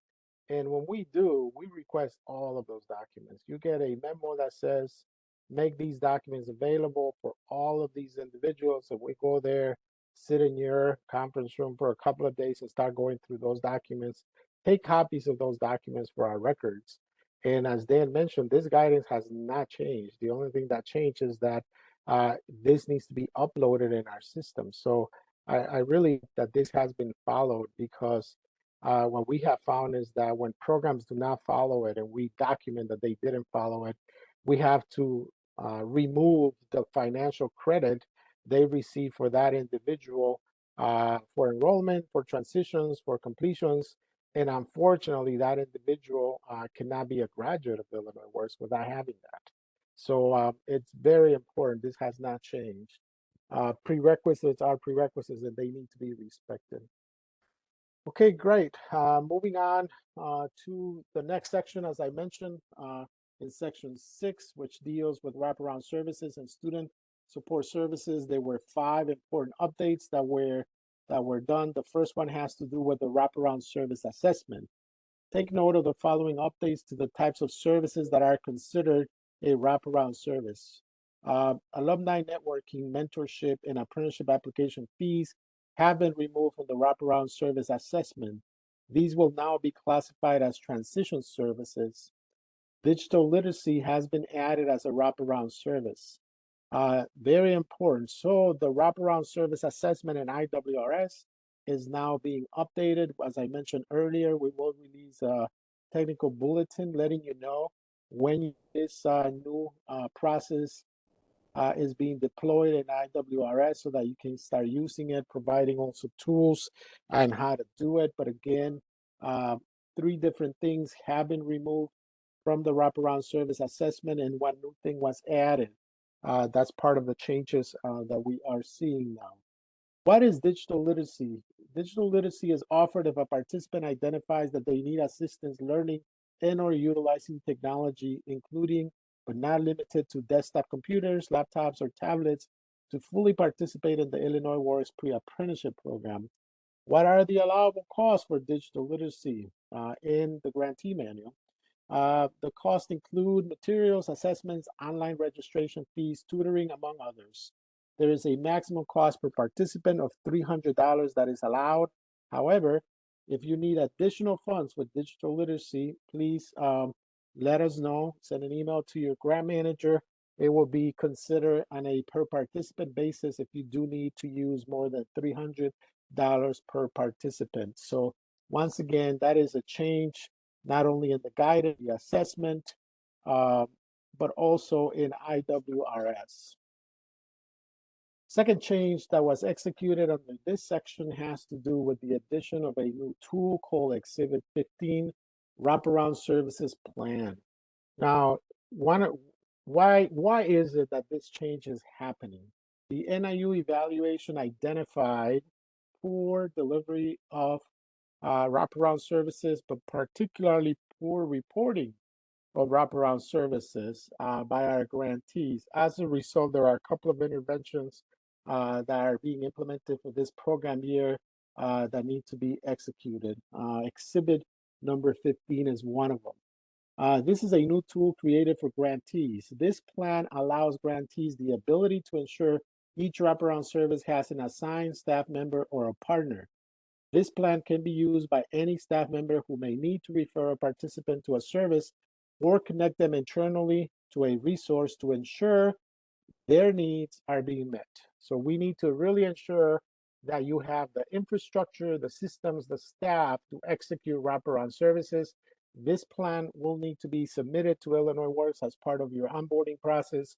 And when we do, we request all of those documents. You get a memo that says, make these documents available for all of these individuals. And we go there, sit in your conference room for a couple of days and start going through those documents, take copies of those documents for our records. And as Dan mentioned, this guidance has not changed. The only thing that changed is that this needs to be uploaded in our system. So I really that this has been followed, because what we have found is that when programs do not follow it and we document that they didn't follow it, we have to remove the financial credit they receive for that individual for enrollment, for transitions, for completions. And unfortunately, that individual cannot be a graduate of Illinois Works without having that. So it's very important. This has not changed. Prerequisites are prerequisites, and they need to be respected. Okay, great. Moving on to the next section, as I mentioned, in section 6, which deals with wraparound services and student support services. There were 5 important updates that were done. The first one has to do with the wraparound service assessment. Take note of the following updates to the types of services that are considered a wraparound service. Alumni networking, mentorship, and apprenticeship application fees have been removed from the wraparound service assessment. These will now be classified as transition services. Digital literacy has been added as a wraparound service. Very important. So the wraparound service assessment in IWRS is now being updated. As I mentioned earlier, we will release a technical bulletin letting you know when this new process is being deployed in IWRS so that you can start using it, providing also tools and how to do it. But again, 3 different things have been removed from the wraparound service assessment, and 1 new thing was added. That's part of the changes that we are seeing now. What is digital literacy? Digital literacy is offered if a participant identifies that they need assistance learning and or utilizing technology, including but not limited to desktop computers, laptops, or tablets, to fully participate in the Illinois Works Pre-Apprenticeship Program. What are the allowable costs for digital literacy in the grantee manual? The costs include materials, assessments, online registration fees, tutoring, among others. There is a maximum cost per participant of $300 that is allowed. However, if you need additional funds with digital literacy, please let us know. Send an email to your grant manager. It will be considered on a per participant basis if you do need to use more than $300 per participant. So once again, that is a change not only in the guidance, the assessment, but also in IWRS. Second change that was executed under this section has to do with the addition of a new tool called Exhibit 15, Wraparound Services Plan. Now, why is it that this change is happening? The NIU evaluation identified poor delivery of wraparound services, but particularly poor reporting of wraparound services by our grantees. As a result, there are a couple of interventions that are being implemented for this program year that need to be executed. Exhibit number 15 is one of them. This is a new tool created for grantees. This plan allows grantees the ability to ensure each wraparound service has an assigned staff member or a partner. This plan can be used by any staff member who may need to refer a participant to a service or connect them internally to a resource to ensure their needs are being met. So we need to really ensure that you have the infrastructure, the systems, the staff to execute wraparound services. This plan will need to be submitted to Illinois Works as part of your onboarding process.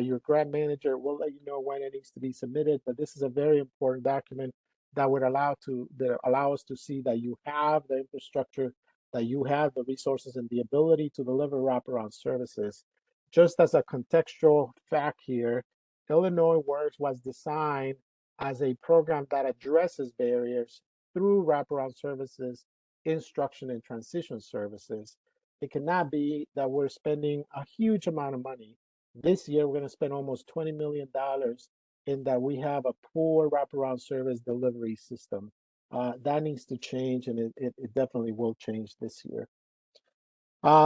Your grant manager will let you know when it needs to be submitted, but this is a very important document that would allow us to see that you have the infrastructure, that you have the resources and the ability to deliver wraparound services. Just as a contextual fact here, Illinois Works was designed as a program that addresses barriers through wraparound services, instruction, and transition services. It cannot be that we're spending a huge amount of money. This year, we're going to spend almost $20 million in that we have a poor wraparound service delivery system. That needs to change, and it definitely will change this year.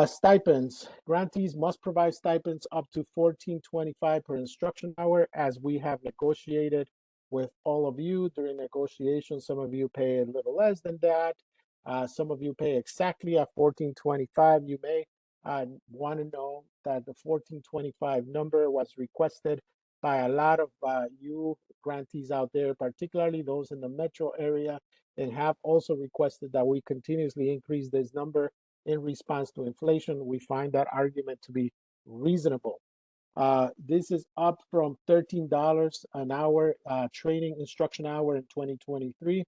Stipends. Grantees must provide stipends up to $14.25 per instruction hour, as we have negotiated with all of you during negotiations. Some of you pay a little less than that. Some of you pay exactly at $14.25. You may want to know that the $14.25 number was requested by a lot of you grantees out there, particularly those in the metro area, and have also requested that we continuously increase this number in response to inflation. We find that argument to be reasonable. This is up from $13 an hour training instruction hour in 2023.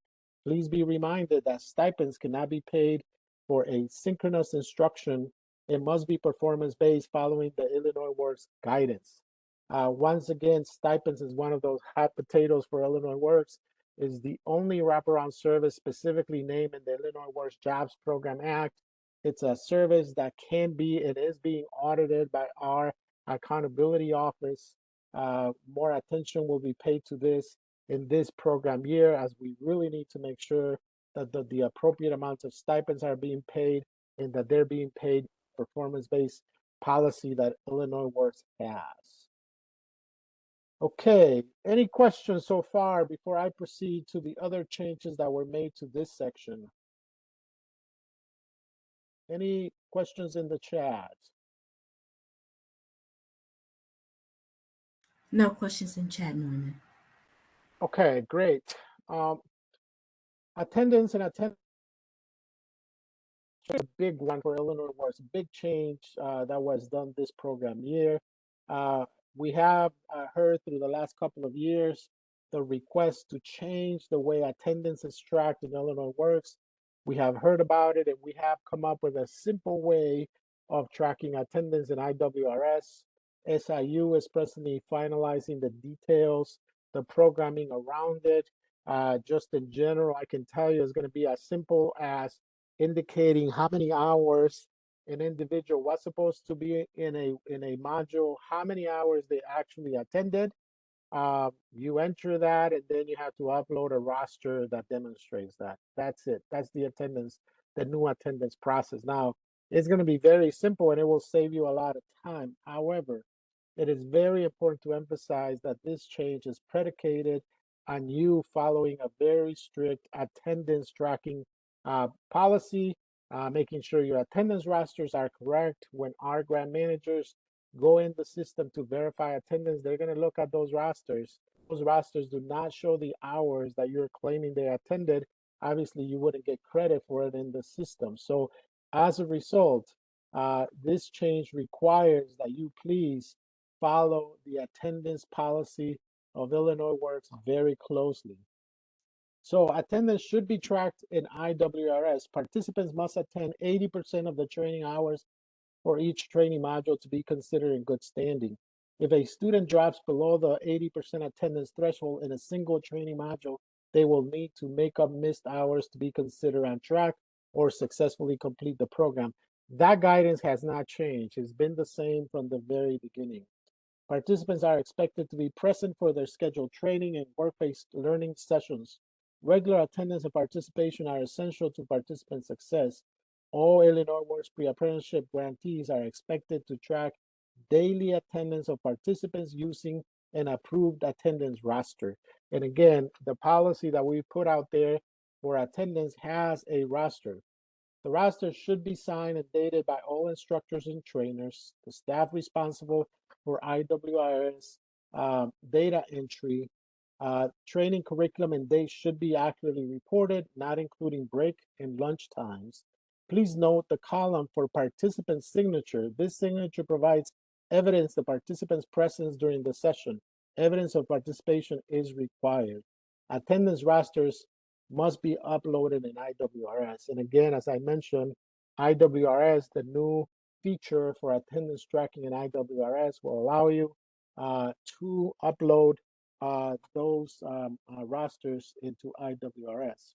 Please be reminded that stipends cannot be paid for a synchronous instruction. It must be performance-based following the Illinois Works guidance. Once again, stipends is one of those hot potatoes for Illinois Works. Is the only wraparound service specifically named in the Illinois Works Jobs Program Act. It's a service that it is being audited by our accountability office. More attention will be paid to this in this program year, as we really need to make sure that the appropriate amounts of stipends are being paid and that they're being paid performance-based policy that Illinois Works has. Okay, any questions so far before I proceed to the other changes that were made to this section? Any questions in the chat? No questions in chat, Norman. Okay, great. Attendance and attendance, a big one for Illinois Works, big change that was done this program year. We have heard through the last couple of years the request to change the way attendance is tracked in Illinois Works. We have heard about it, and we have come up with a simple way of tracking attendance in IWRS. SIU is presently finalizing the details, the programming around it. Just in general, I can tell you it's going to be as simple as indicating how many hours an individual was supposed to be in a module, how many hours they actually attended. You enter that, and then you have to upload a roster that demonstrates that. That's it. That's the attendance, the new attendance process. Now, it's going to be very simple, and it will save you a lot of time. However, it is very important to emphasize that this change is predicated on you following a very strict attendance tracking policy, making sure your attendance rosters are correct. When our grant managers go in the system to verify attendance, they're going to look at those rosters. Those rosters do not show the hours that you're claiming they attended. Obviously, you wouldn't get credit for it in the system. So as a result, this change requires that you please follow the attendance policy of Illinois Works very closely. So attendance should be tracked in IWRS. Participants must attend 80% of the training hours for each training module to be considered in good standing. If a student drops below the 80% attendance threshold in a single training module, they will need to make up missed hours to be considered on track or successfully complete the program. That guidance has not changed. It's been the same from the very beginning. Participants are expected to be present for their scheduled training and work-based learning sessions. Regular attendance and participation are essential to participant success. All Illinois Works pre-apprenticeship grantees are expected to track daily attendance of participants using an approved attendance roster. And again, the policy that we put out there for attendance has a roster. The roster should be signed and dated by all instructors and trainers, the staff responsible for IWRS data entry. Training curriculum and dates should be accurately reported, not including break and lunch times. Please note the column for participant signature. This signature provides evidence the participant's presence during the session. Evidence of participation is required. Attendance rosters must be uploaded in IWRS. And again, as I mentioned, IWRS, the new feature for attendance tracking in IWRS, will allow you to upload those rosters into IWRS.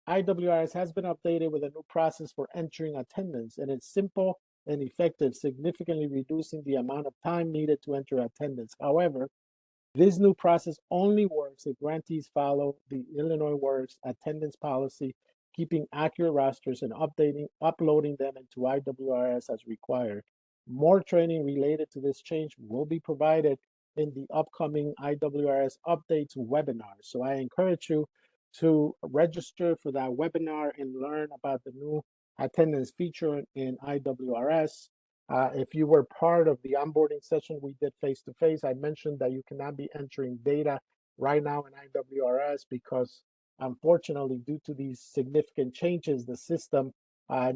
IWRS has been updated with a new process for entering attendance, and it's simple and effective, significantly reducing the amount of time needed to enter attendance. However, this new process only works if grantees follow the Illinois Works attendance policy, keeping accurate rosters and uploading them into IWRS as required. More training related to this change will be provided in the upcoming IWRS updates webinar. So I encourage you to register for that webinar and learn about the new attendance feature in IWRS. If you were part of the onboarding session we did face-to-face, I mentioned that you cannot be entering data right now in IWRS because unfortunately, due to these significant changes, the system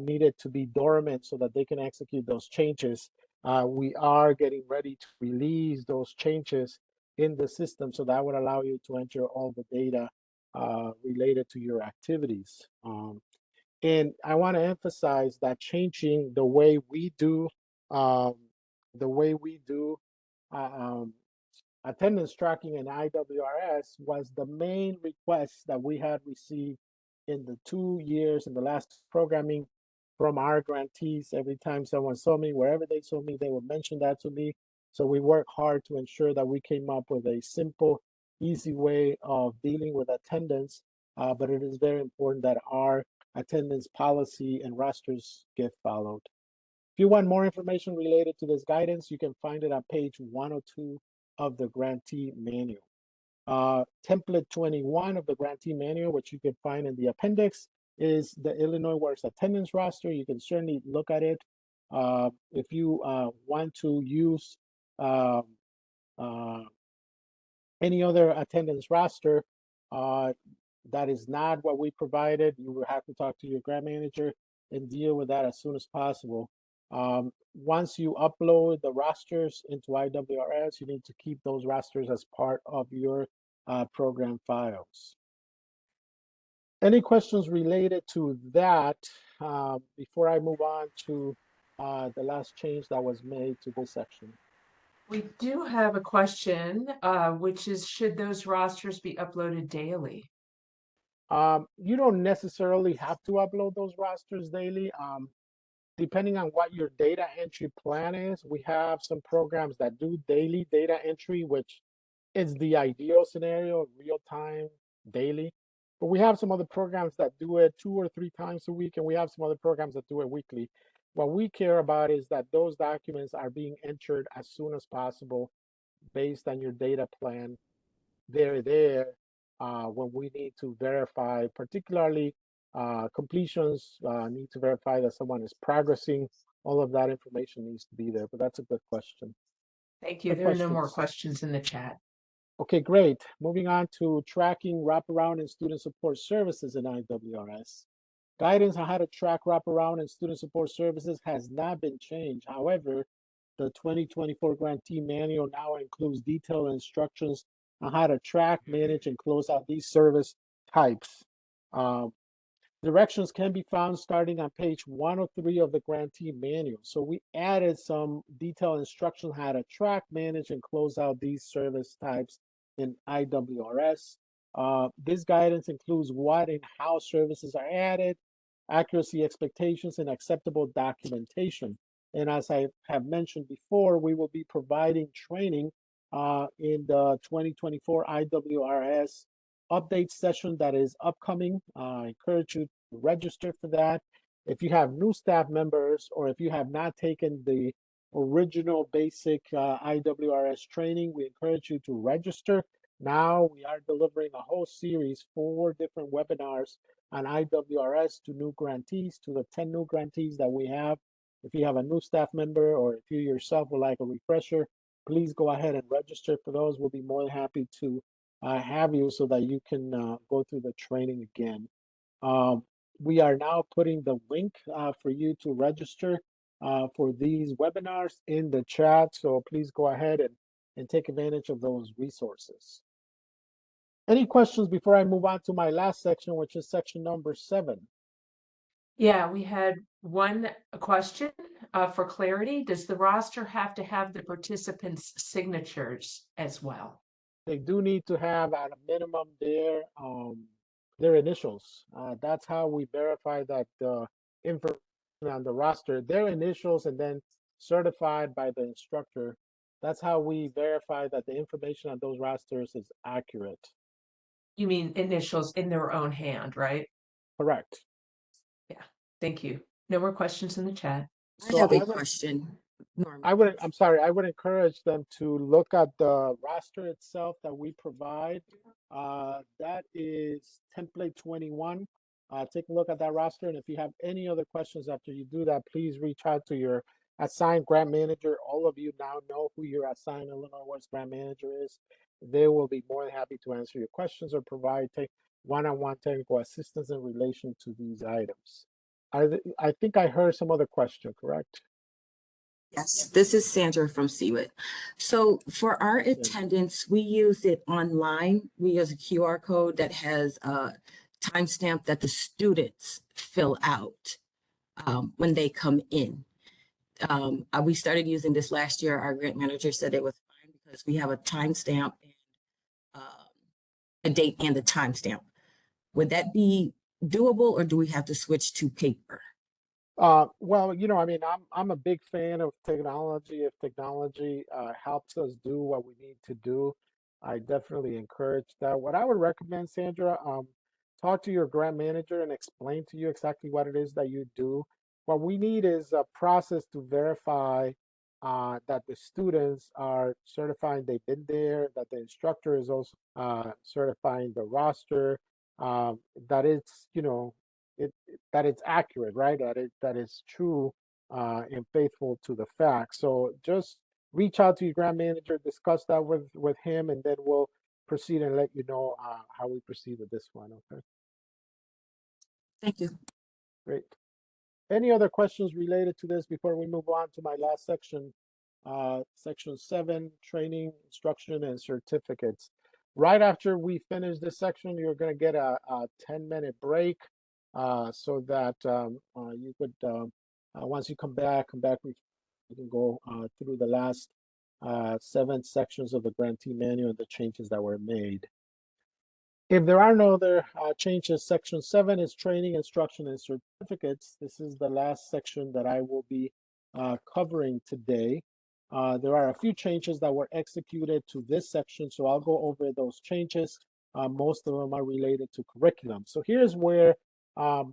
needed to be dormant so that they can execute those changes. We are getting ready to release those changes in the system, so that would allow you to enter all the data related to your activities. And I want to emphasize that changing the way we do um, attendance tracking in IWRS was the main request that we had received in the 2 years in the last programming from our grantees. Every time someone saw me, wherever they saw me, they would mention that to me. So we worked hard to ensure that we came up with a simple, easy way of dealing with attendance. But it is very important that our attendance policy and rosters get followed. If you want more information related to this guidance, you can find it on page 102 of the grantee manual. Template 21 of the grantee manual, which you can find in the appendix, is the Illinois Works attendance roster. You can certainly look at it. If you want to use any other attendance roster that is not what we provided, you will have to talk to your grant manager and deal with that as soon as possible. Once you upload the rosters into IWRS, you need to keep those rosters as part of your program files. Any questions related to that before I move on to the last change that was made to this section? We do have a question, which is, should those rosters be uploaded daily? You don't necessarily have to upload those rosters daily. Depending on what your data entry plan is, we have some programs that do daily data entry, which is the ideal scenario, real time, daily. But we have some other programs that do it 2 or 3 times a week, and we have some other programs that do it weekly. What we care about is that those documents are being entered as soon as possible based on your data plan. They're there when we need to verify, particularly completions, need to verify that someone is progressing. All of that information needs to be there, but that's a good question. Thank you. Good There are no more questions. questions in the chat. Okay, great. Moving on to tracking wraparound and student support services in IWRS. Guidance on how to track wraparound and student support services has not been changed. However, the 2024 Grantee Manual now includes detailed instructions on how to track, manage, and close out these service types. Directions can be found starting on page 103 of the Grantee Manual. So we added some detailed instructions how to track, manage, and close out these service types in IWRS. This guidance includes what and how services are added, accuracy expectations, and acceptable documentation. And as I have mentioned before, we will be providing training in the 2024 IWRS update session that is upcoming. I encourage you to register for that. If you have new staff members or if you have not taken the original basic IWRS training, we encourage you to register. Now we are delivering a whole series, 4 different webinars on IWRS to new grantees, to the 10 new grantees that we have. If you have a new staff member or if you yourself would like a refresher, please go ahead and register for those. We'll be more than happy to have you so that you can go through the training again. We are now putting the link for you to register for these webinars in the chat. So please go ahead and take advantage of those resources. Any questions before I move on to my last section, which is section number 7? Yeah, we had one question for clarity. Does the roster have to have the participants' signatures as well? They do need to have at a minimum their initials. That's how we verify that the information on the roster, their initials, and then certified by the instructor. That's how we verify that the information on those rosters is accurate. You mean initials in their own hand, right? Correct. Yeah, thank you. No more questions in the chat. I have a question, Norman. I'm sorry, I would encourage them to look at the roster itself that we provide. That is template 21. Take a look at that roster. And if you have any other questions after you do that, please reach out to your assigned grant manager. All of you now know who your assigned Illinois Works grant manager is. They will be more than happy to answer your questions or provide one-on-one technical assistance in relation to these items. I think I heard some other question, correct? Yes, this is Sandra from CWIT. So for our attendance, we use it online. We use a QR code that has a timestamp that the students fill out when they come in. We started using this last year. Our grant manager said it was fine because we have a timestamp, a date and the timestamp. Would that be doable, or do we have to switch to paper? Well, you know, I mean, I'm a big fan of technology. If technology helps us do what we need to do, I definitely encourage that. What I would recommend, Sandra, talk to your grant manager and explain to you exactly what it is that you do. What we need is a process to verify that the students are certifying they've been there, that the instructor is also certifying the roster, that it's, you know, that it's accurate, right? That it's true and faithful to the facts. So just reach out to your grant manager, discuss that with him, and then we'll proceed and let you know how we proceed with this one. Okay. Thank you. Great. Any other questions related to this before we move on to my last section? Section 7, training, instruction, and certificates. Right after we finish this section, you're going to get a 10-minute break so that you could, once you come back, we can go through the last 7 sections of the grantee manual and the changes that were made. If there are no other changes, section 7 is training, instruction, and certificates. This is the last section that I will be covering today. There are a few changes that were executed to this section, so I'll go over those changes. Most of them are related to curriculum. So here's where I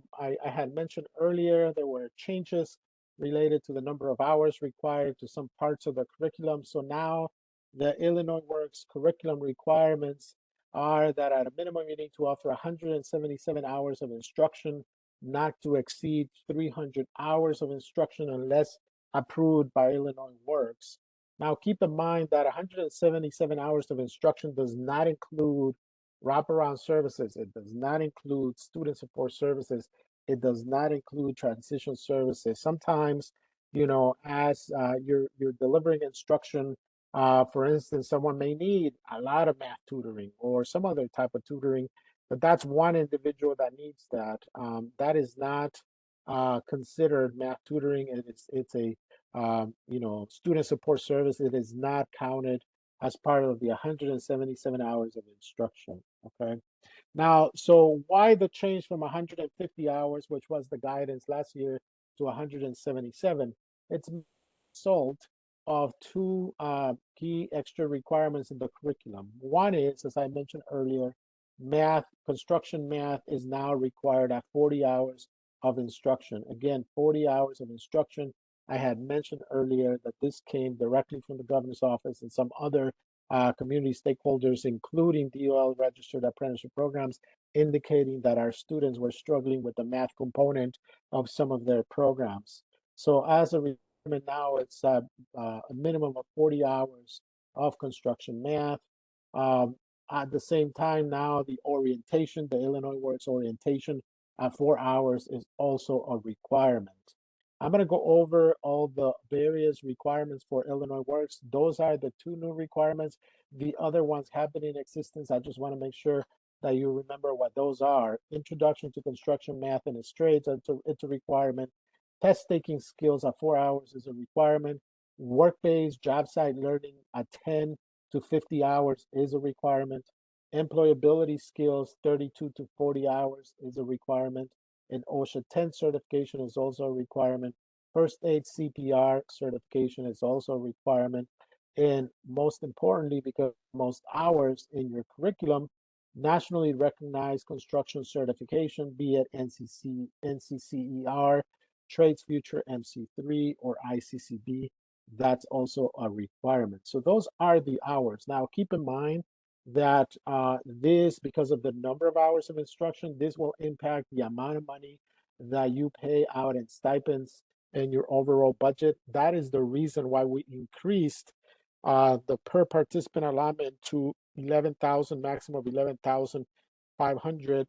had mentioned earlier there were changes related to the number of hours required to some parts of the curriculum. So now the Illinois Works curriculum requirements are that at a minimum you need to offer 177 hours of instruction, not to exceed 300 hours of instruction unless approved by Illinois Works. Now keep in mind that 177 hours of instruction does not include wraparound services. It does not include student support services. It does not include transition services. Sometimes, you know, as you're delivering instruction, for instance, someone may need a lot of math tutoring or some other type of tutoring, but that's one individual that needs that. That is not considered math tutoring, and it's a you know, student support service. It is not counted as part of the 177 hours of instruction. Okay. Now, so why the change from 150 hours, which was the guidance last year, to 177? It's a result of 2 key extra requirements in the curriculum. One is, as I mentioned earlier, math, construction math is now required at 40 hours of instruction. Again, 40 hours of instruction. I had mentioned earlier that this came directly from the governor's office and some other community stakeholders, including DOL registered apprenticeship programs, indicating that our students were struggling with the math component of some of their programs. So as a requirement now, it's a minimum of 40 hours of construction math. At the same time now, the orientation, the Illinois Works orientation at 4 hours is also a requirement. I'm going to go over all the various requirements for Illinois Works. Those are the 2 new requirements. The other ones have been in existence. I just want to make sure that you remember what those are. Introduction to construction math and its trades, it's a requirement. Test taking skills at 4 hours is a requirement. Work-based job site learning at 10 to 50 hours is a requirement. Employability skills, 32 to 40 hours is a requirement. And OSHA 10 certification is also a requirement. First aid CPR certification is also a requirement. And most importantly, because most hours in your curriculum, nationally recognized construction certification, be it NCCER, Trades Future MC3, or ICCB, that's also a requirement. So those are the hours. Now keep in mind that this, because of the number of hours of instruction, this will impact the amount of money that you pay out in stipends and your overall budget. That is the reason why we increased the per participant allotment to 11,000, maximum of 11,500,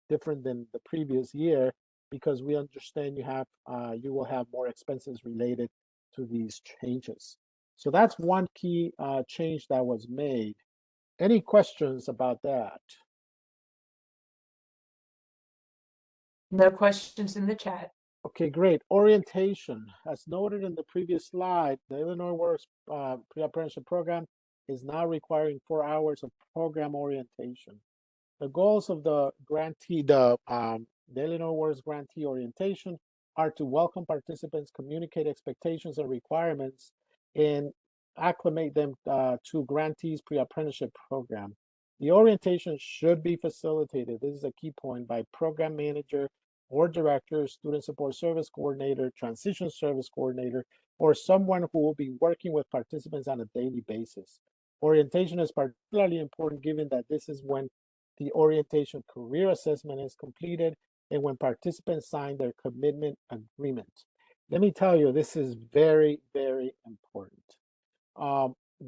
different than the previous year, because we understand you will have more expenses related to these changes. So that's one key change that was made. Any questions about that? No questions in the chat. Okay, great. Orientation. As noted in the previous slide, the Illinois Works pre-apprenticeship program is now requiring 4 hours of program orientation. The goals of the grantee, the Illinois Works grantee orientation, are to welcome participants, communicate expectations and requirements, and acclimate them to grantees pre-apprenticeship program. The orientation should be facilitated, this is a key point, by program manager or director, student support service coordinator, transition service coordinator, or someone who will be working with participants on a daily basis. Orientation is particularly important given that this is when the orientation career assessment is completed and when participants sign their commitment agreement. Let me tell you, this is very, very important.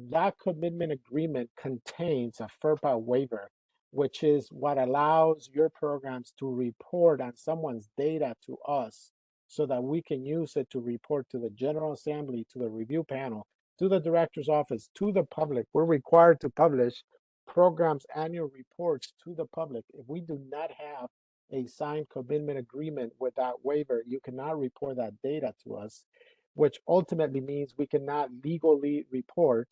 That commitment agreement contains a FERPA waiver which is what allows your programs to report on someone's data to us so that we can use it to report to the General Assembly, to the review panel, to the director's office, to the public. We're required to publish programs' annual reports to the public. If we do not have a signed commitment agreement with that waiver, you cannot report that data to us, which ultimately means we cannot legally report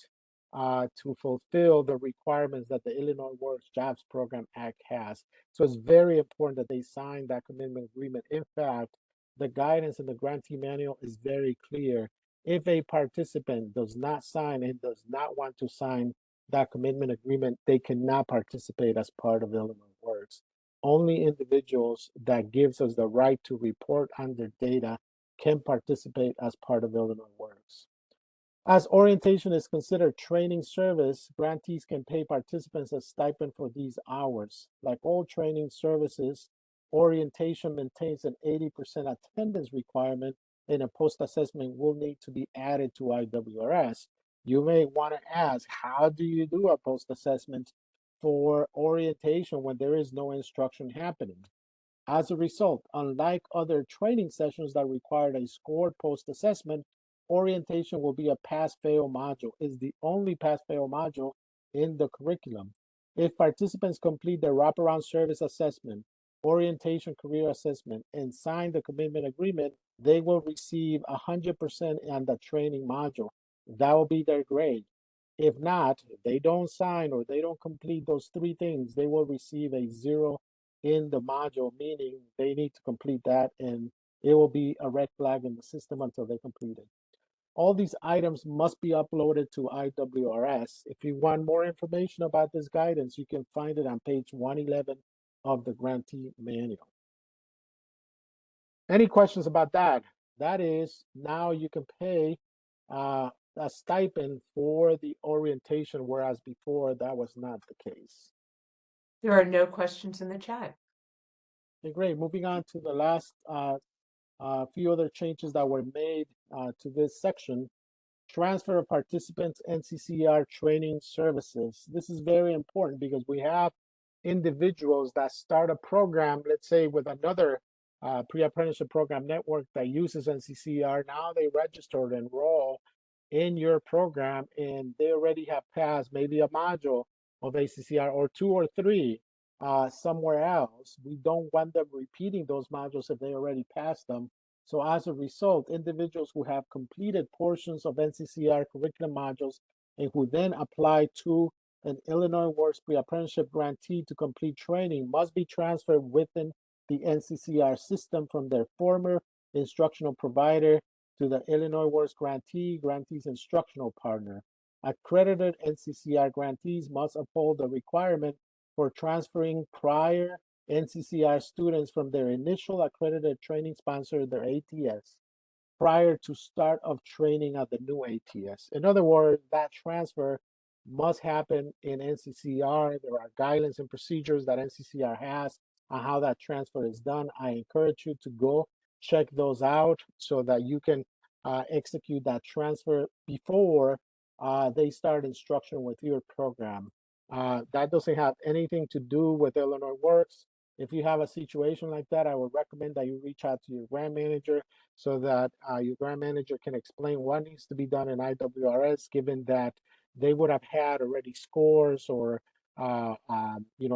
to fulfill the requirements that the Illinois Works Jobs Program Act has. So it's very important that they sign that commitment agreement. In fact, the guidance in the grantee manual is very clear. If a participant does not sign and does not want to sign that commitment agreement, they cannot participate as part of Illinois Works. Only individuals that gives us the right to report on their data can participate as part of Illinois Works. As orientation is considered training service, grantees can pay participants a stipend for these hours. Like all training services, orientation maintains an 80% attendance requirement, and a post-assessment will need to be added to IWRS. You may want to ask, how do you do a post-assessment for orientation when there is no instruction happening? As a result, unlike other training sessions that required a scored post-assessment, orientation will be a pass-fail module. It's the only pass-fail module in the curriculum. If participants complete their wraparound service assessment, orientation career assessment, and sign the commitment agreement, they will receive 100% on the training module. That will be their grade. If not, if they don't sign or they don't complete those three things, they will receive a 0 in the module, meaning they need to complete that, and it will be a red flag in the system until they complete it. All these items must be uploaded to IWRS. If you want more information about this guidance, you can find it on page 111 of the grantee manual. Any questions about that? That is, now you can pay a stipend for the orientation, whereas before that was not the case. There are no questions in the chat. Okay, great. Moving on to the last few other changes that were made to this section. Transfer of participants NCCR training services. This is very important because we have individuals that start a program, let's say with another pre-apprenticeship program network that uses NCCR. Now they register and enroll in your program, and they already have passed maybe a module of ACCR or 2 or 3 somewhere else. We don't want them repeating those modules if they already passed them. So as a result, individuals who have completed portions of NCCR curriculum modules and who then apply to an Illinois Works Pre-Apprenticeship grantee to complete training must be transferred within the NCCR system from their former instructional provider to the Illinois Works grantee's instructional partner. Accredited NCCR grantees must uphold the requirement for transferring prior NCCR students from their initial accredited training sponsor, their ATS, prior to start of training at the new ATS. In other words, that transfer must happen in NCCR. There are guidelines and procedures that NCCR has on how that transfer is done. I encourage you to go check those out so that you can execute that transfer before they start instruction with your program. That doesn't have anything to do with Illinois Works. If you have a situation like that, I would recommend that you reach out to your grant manager so that your grant manager can explain what needs to be done in IWRS, given that they would have had already scores or a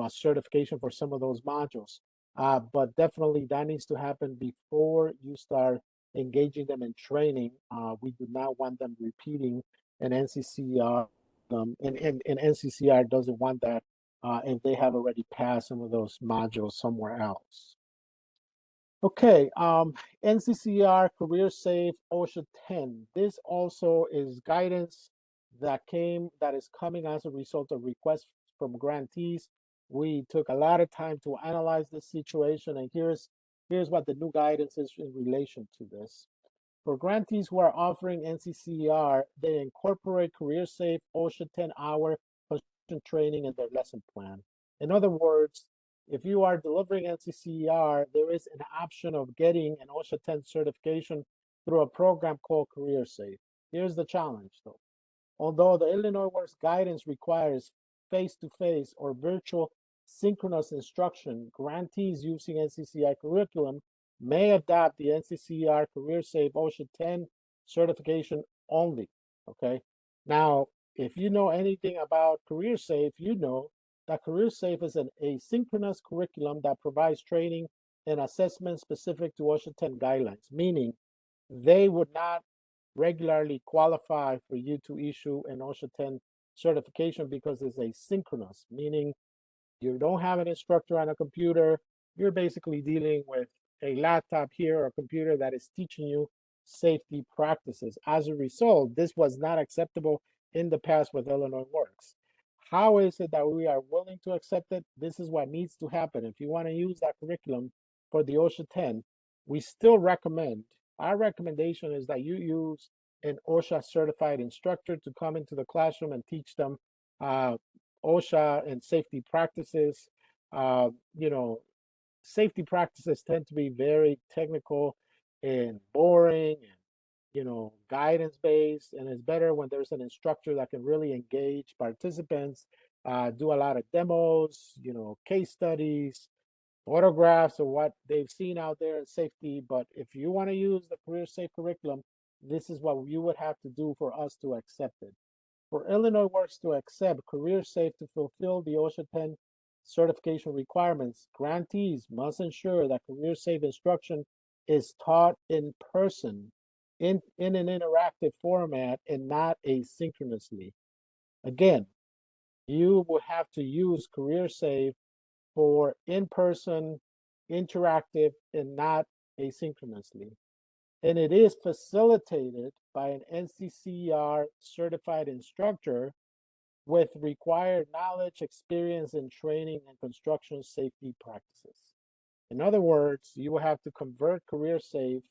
certification for some of those modules. But definitely that needs to happen before you start engaging them in training. We do not want them repeating an NCCR, and NCCR doesn't want that if they have already passed some of those modules somewhere else. Okay, NCCR Career Safe OSHA 10. This also is guidance that is coming as a result of requests from grantees. We took a lot of time to analyze this situation, and here's what the new guidance is in relation to this. For grantees who are offering NCCR, they incorporate Career Safe OSHA 10-hour training in their lesson plan. In other words, if you are delivering NCCR, there is an option of getting an OSHA 10 certification through a program called Career Safe. Here's the challenge though. Although the Illinois Works guidance requires face-to-face or virtual synchronous instruction, grantees using NCCI curriculum may adopt the NCCR Career Safe OSHA 10 certification only, okay? Now, if you know anything about Career Safe, you know that Career Safe is an asynchronous curriculum that provides training and assessment specific to OSHA 10 guidelines, meaning they would not regularly qualify for you to issue an OSHA 10 certification because it's asynchronous, meaning you don't have an instructor on a computer. You're basically dealing with a laptop here or a computer that is teaching you safety practices. As a result, this was not acceptable in the past with Illinois Works. How is it that we are willing to accept it? This is what needs to happen. If you want to use that curriculum for the OSHA 10, we still recommend, our recommendation is that you use an OSHA certified instructor to come into the classroom and teach them OSHA and safety practices. You know, safety practices tend to be very technical and boring and, you know, guidance based, and it's better when there's an instructor that can really engage participants, do a lot of demos, you know, case studies, photographs of what they've seen out there in safety. But if you want to use the Career Safe curriculum, this is what you would have to do for us to accept it. For Illinois Works to accept Career Safe to fulfill the OSHA 10 certification requirements, grantees must ensure that Career Safe instruction is taught in person in an interactive format and not asynchronously. Again, you will have to use Career Safe for in-person, interactive, and not asynchronously. And it is facilitated by an NCCR certified instructor with required knowledge, experience, and training in construction safety practices. In other words, you will have to convert Career Safe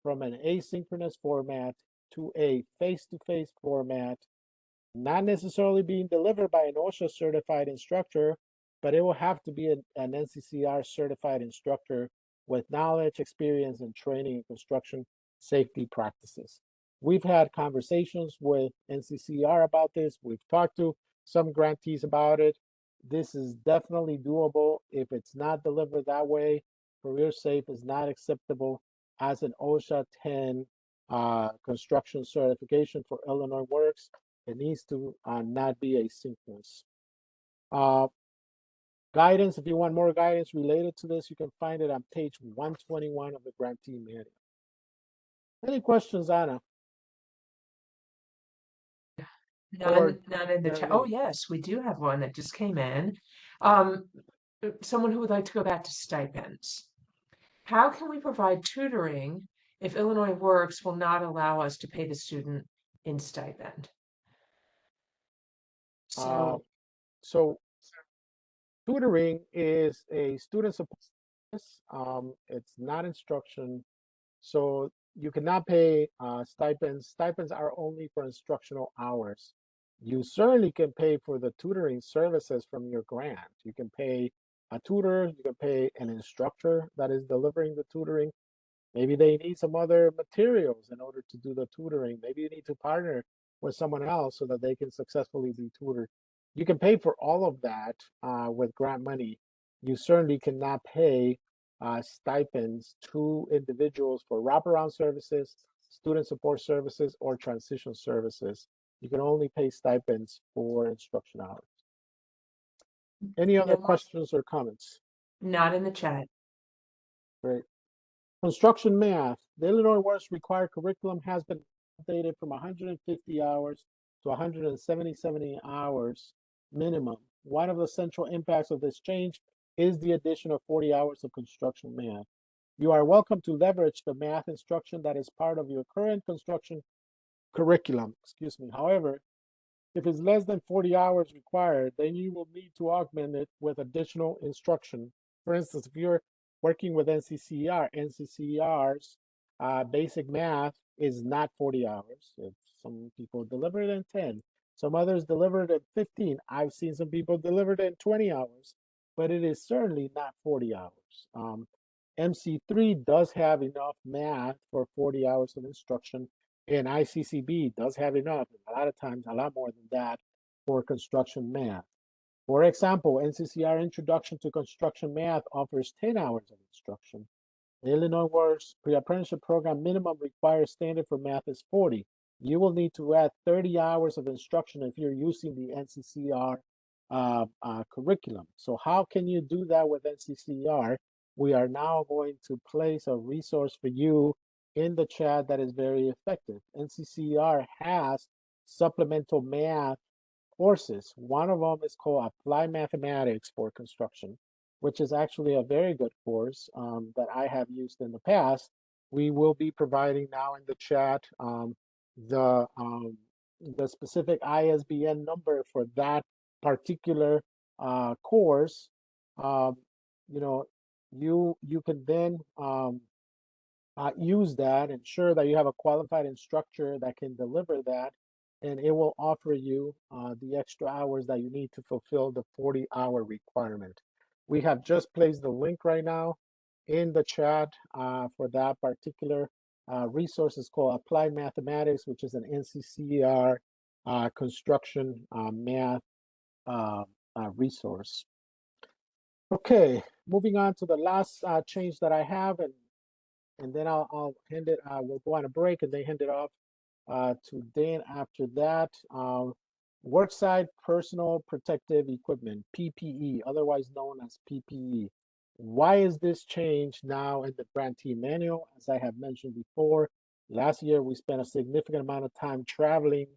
from an asynchronous format to a face-to-face format, not necessarily being delivered by an OSHA certified instructor, but it will have to be an NCCR certified instructor with knowledge, experience, and training in construction safety practices. We've had conversations with NCCR about this. We've talked to some grantees about it. This is definitely doable. If it's not delivered that way, Career Safe is not acceptable as an OSHA 10 construction certification for Illinois Works. It needs to not be asynchronous. Guidance, if you want more guidance related to this, you can find it on page 121 of the grantee manual. Any questions, Anna? None in the chat. Oh, yes, we do have one that just came in. Someone who would like to go back to stipends. How can we provide tutoring if Illinois Works will not allow us to pay the student in stipend? So Tutoring is a student support. It's not instruction. So you cannot pay stipends. Stipends are only for instructional hours. You certainly can pay for the tutoring services from your grant. You can pay a tutor, you can pay an instructor that is delivering the tutoring. Maybe they need some other materials in order to do the tutoring. Maybe you need to partner with someone else so that they can successfully be tutored. You can pay for all of that with grant money. You certainly cannot pay stipends to individuals for wraparound services, student support services, or transition services. You can only pay stipends for instruction hours. Any other questions or comments? Not in the chat. Great. Construction math. The Illinois Works required curriculum has been updated from 150 hours to 170 hours minimum. One of the central impacts of this change is the addition of 40 hours of construction math. You are welcome to leverage the math instruction that is part of your current construction curriculum. However, if it's less than 40 hours required, then you will need to augment it with additional instruction. For instance, if you're working with NCCR's basic math is not 40 hours. Some people deliver it in 10. Some others deliver it in 15. I've seen some people deliver it in 20 hours, but it is certainly not 40 hours. MC3 does have enough math for 40 hours of instruction, and ICCB does have enough, a lot of times, a lot more than that for construction math. For example, NCCR Introduction to Construction Math offers 10 hours of instruction. The Illinois Works Pre-Apprenticeship Program minimum required standard for math is 40. You will need to add 30 hours of instruction if you're using the NCCR curriculum. So how can you do that with NCCR? We are now going to place a resource for you in the chat that is very effective. NCCR has supplemental math courses. One of them is called Applied Mathematics for Construction, which is actually a very good course that I have used in the past. We will be providing now in the chat the specific ISBN number for that particular course. You know, you can then use that, ensure that you have a qualified instructor that can deliver that, and it will offer you the extra hours that you need to fulfill the 40-hour requirement. We have just placed the link right now in the chat for that particular resource. It's called Applied Mathematics, which is an NCCR construction math resource. Okay, moving on to the last change that I have, and then I'll hand it, we'll go on a break and then hand it off to Dan after that. Worksite personal protective equipment, PPE, otherwise known as PPE. Why is this change now in the grantee manual? As I have mentioned before, last year we spent a significant amount of time traveling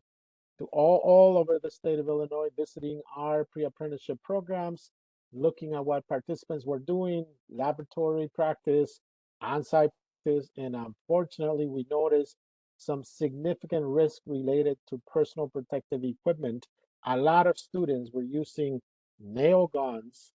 to all over the state of Illinois, visiting our pre-apprenticeship programs, looking at what participants were doing, laboratory practice, on-site practice, and unfortunately we noticed some significant risk related to personal protective equipment. A lot of students were using nail guns,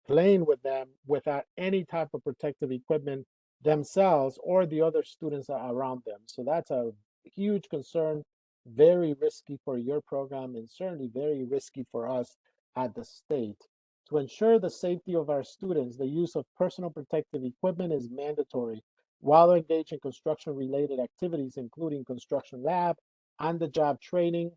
playing with them without any type of protective equipment themselves or the other students around them. So that's a huge concern, very risky for your program, and certainly very risky for us at the state. To ensure the safety of our students, the use of personal protective equipment is mandatory while engaged in construction-related activities, including construction lab, on-the-job training,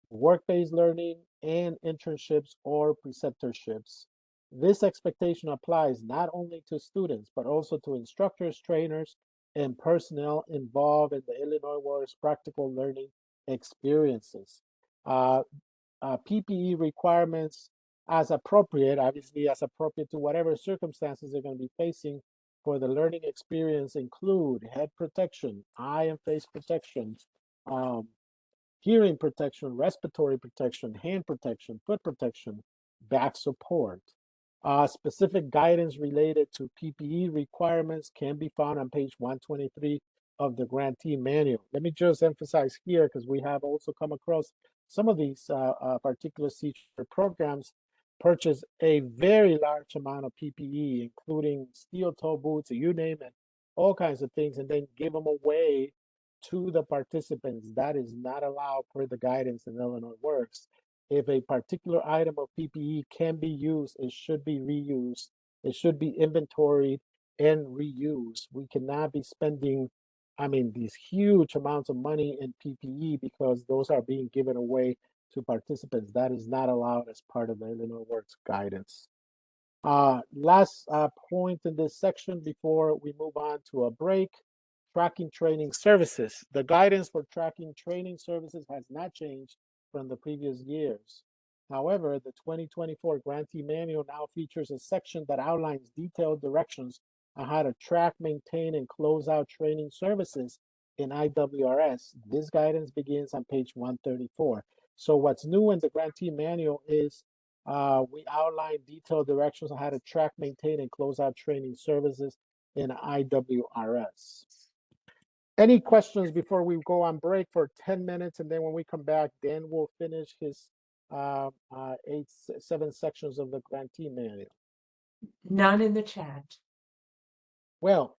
work-based learning, and internships or preceptorships. This expectation applies not only to students, but also to instructors, trainers, and personnel involved in the Illinois Works practical learning experiences. PPE requirements as appropriate, obviously as appropriate to whatever circumstances they're going to be facing for the learning experience, include head protection, eye and face protection, hearing protection, respiratory protection, hand protection, foot protection, back support. Specific guidance related to PPE requirements can be found on page 123 of the grantee manual. Let me just emphasize here, because we have also come across some of these particular teacher programs purchase a very large amount of PPE, including steel toe boots, you name it, all kinds of things, and then give them away to the participants. That is not allowed per the guidance in Illinois Works. If a particular item of PPE can be used, it should be reused. It should be inventoried and reused. We cannot be spending, these huge amounts of money in PPE because those are being given away to participants. That is not allowed as part of the Illinois Works guidance. Last point in this section before we move on to a break, tracking training services. The guidance for tracking training services has not changed from the previous years. However, the 2024 Grantee Manual now features a section that outlines detailed directions on how to track, maintain, and close out training services in IWRS. This guidance begins on page 134. So what's new in the Grantee Manual is we outline detailed directions on how to track, maintain, and close out training services in IWRS. Any questions before we go on break for 10 minutes, and then when we come back, Dan will finish his 7 sections of the Grantee Manual. None in the chat. Well,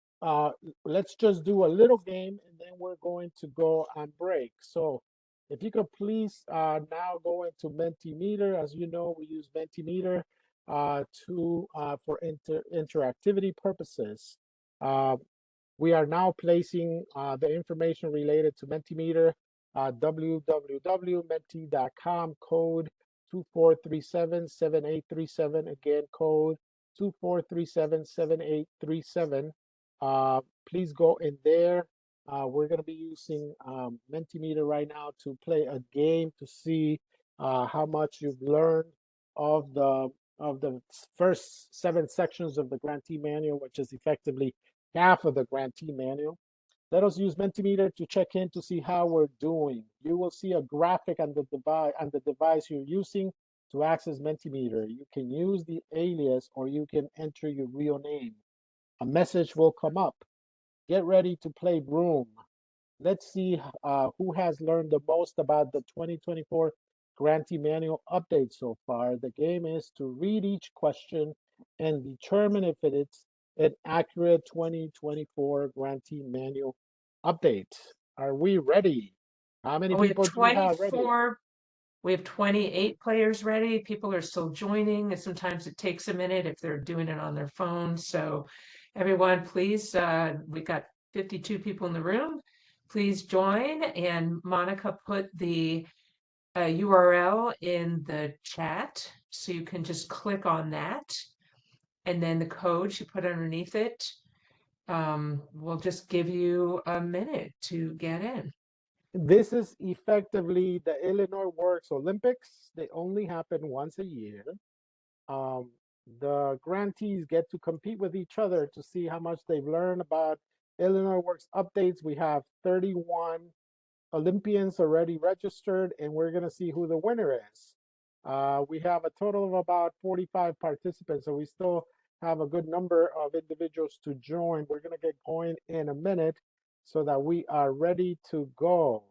let's just do a little game, and then we're going to go on break. So if you could please now go into Mentimeter. As you know, we use Mentimeter for interactivity purposes. We are now placing the information related to Mentimeter, www.menti.com, code 2437-7837. Again, code 2437-7837. Please go in there. We're going to be using Mentimeter right now to play a game to see how much you've learned of the first 7 sections of the Grantee Manual, which is effectively half of the Grantee Manual. Let us use Mentimeter to check in to see how we're doing. You will see a graphic on the device you're using to access Mentimeter. You can use the alias or you can enter your real name. A message will come up. Get ready to play Broom. Let's see who has learned the most about the 2024 Grantee Manual update so far. The game is to read each question and determine if it's an accurate 2024 Grantee Manual update. Are we ready? How many We have people do we have ready? 24, we have 28 players ready. People are still joining, and sometimes it takes a minute if they're doing it on their phone. So everyone, please, we got 52 people in the room. Please join. And Monica put the URL in the chat, so you can just click on that. And then the code she put underneath it. We'll just give you a minute to get in. This is effectively the Illinois Works Olympics. They only happen once a year. The grantees get to compete with each other to see how much they've learned about Illinois Works updates. We have 31 Olympians already registered, and we're going to see who the winner is. We have a total of about 45 participants, so we still have a good number of individuals to join. We're going to get going in a minute so that we are ready to go.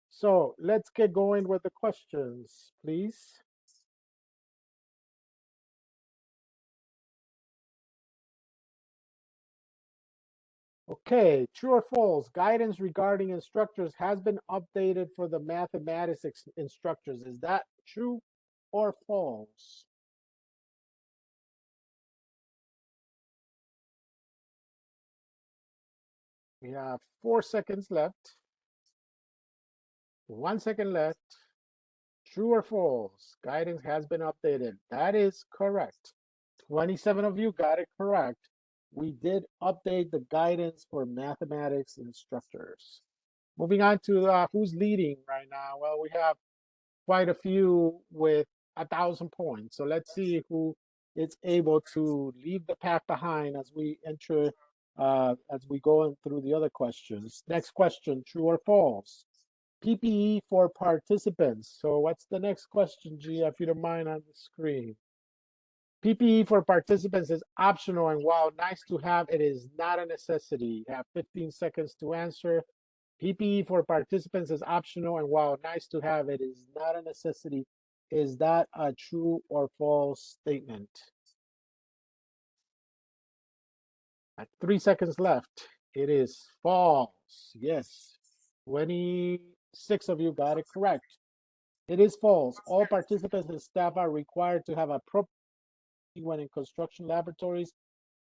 So let's get going with the questions, please. Okay, true or false? Guidance regarding instructors has been updated for the mathematics instructors. Is that true or false? We have 4 seconds left. 1 second left. True or false? Guidance has been updated. That is correct. 27 of you got it correct. We did update the guidance for mathematics instructors. Moving on to who's leading right now. Well, we have quite a few with 1,000 points. So let's see who is able to leave the pack behind as we enter, as we go through the other questions. Next question, true or false? PPE for participants. So what's the next question, Gia, if you don't mind on the screen? PPE for participants is optional, and while nice to have, it is not a necessity. You have 15 seconds to answer. PPE for participants is optional, and while nice to have, it is not a necessity. Is that a true or false statement? At 3 seconds left, it is false. Yes, 26 of you got it correct. It is false. All participants and staff are required to have appropriate when in construction laboratories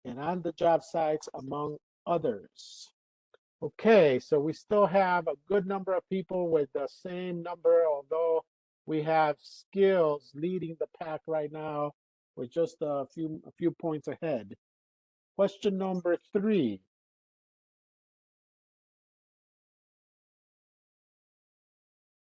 and on the job sites, among others. Okay, so we still have a good number of people with the same number, although we have skills leading the pack right now with just a few points ahead. Question number 3.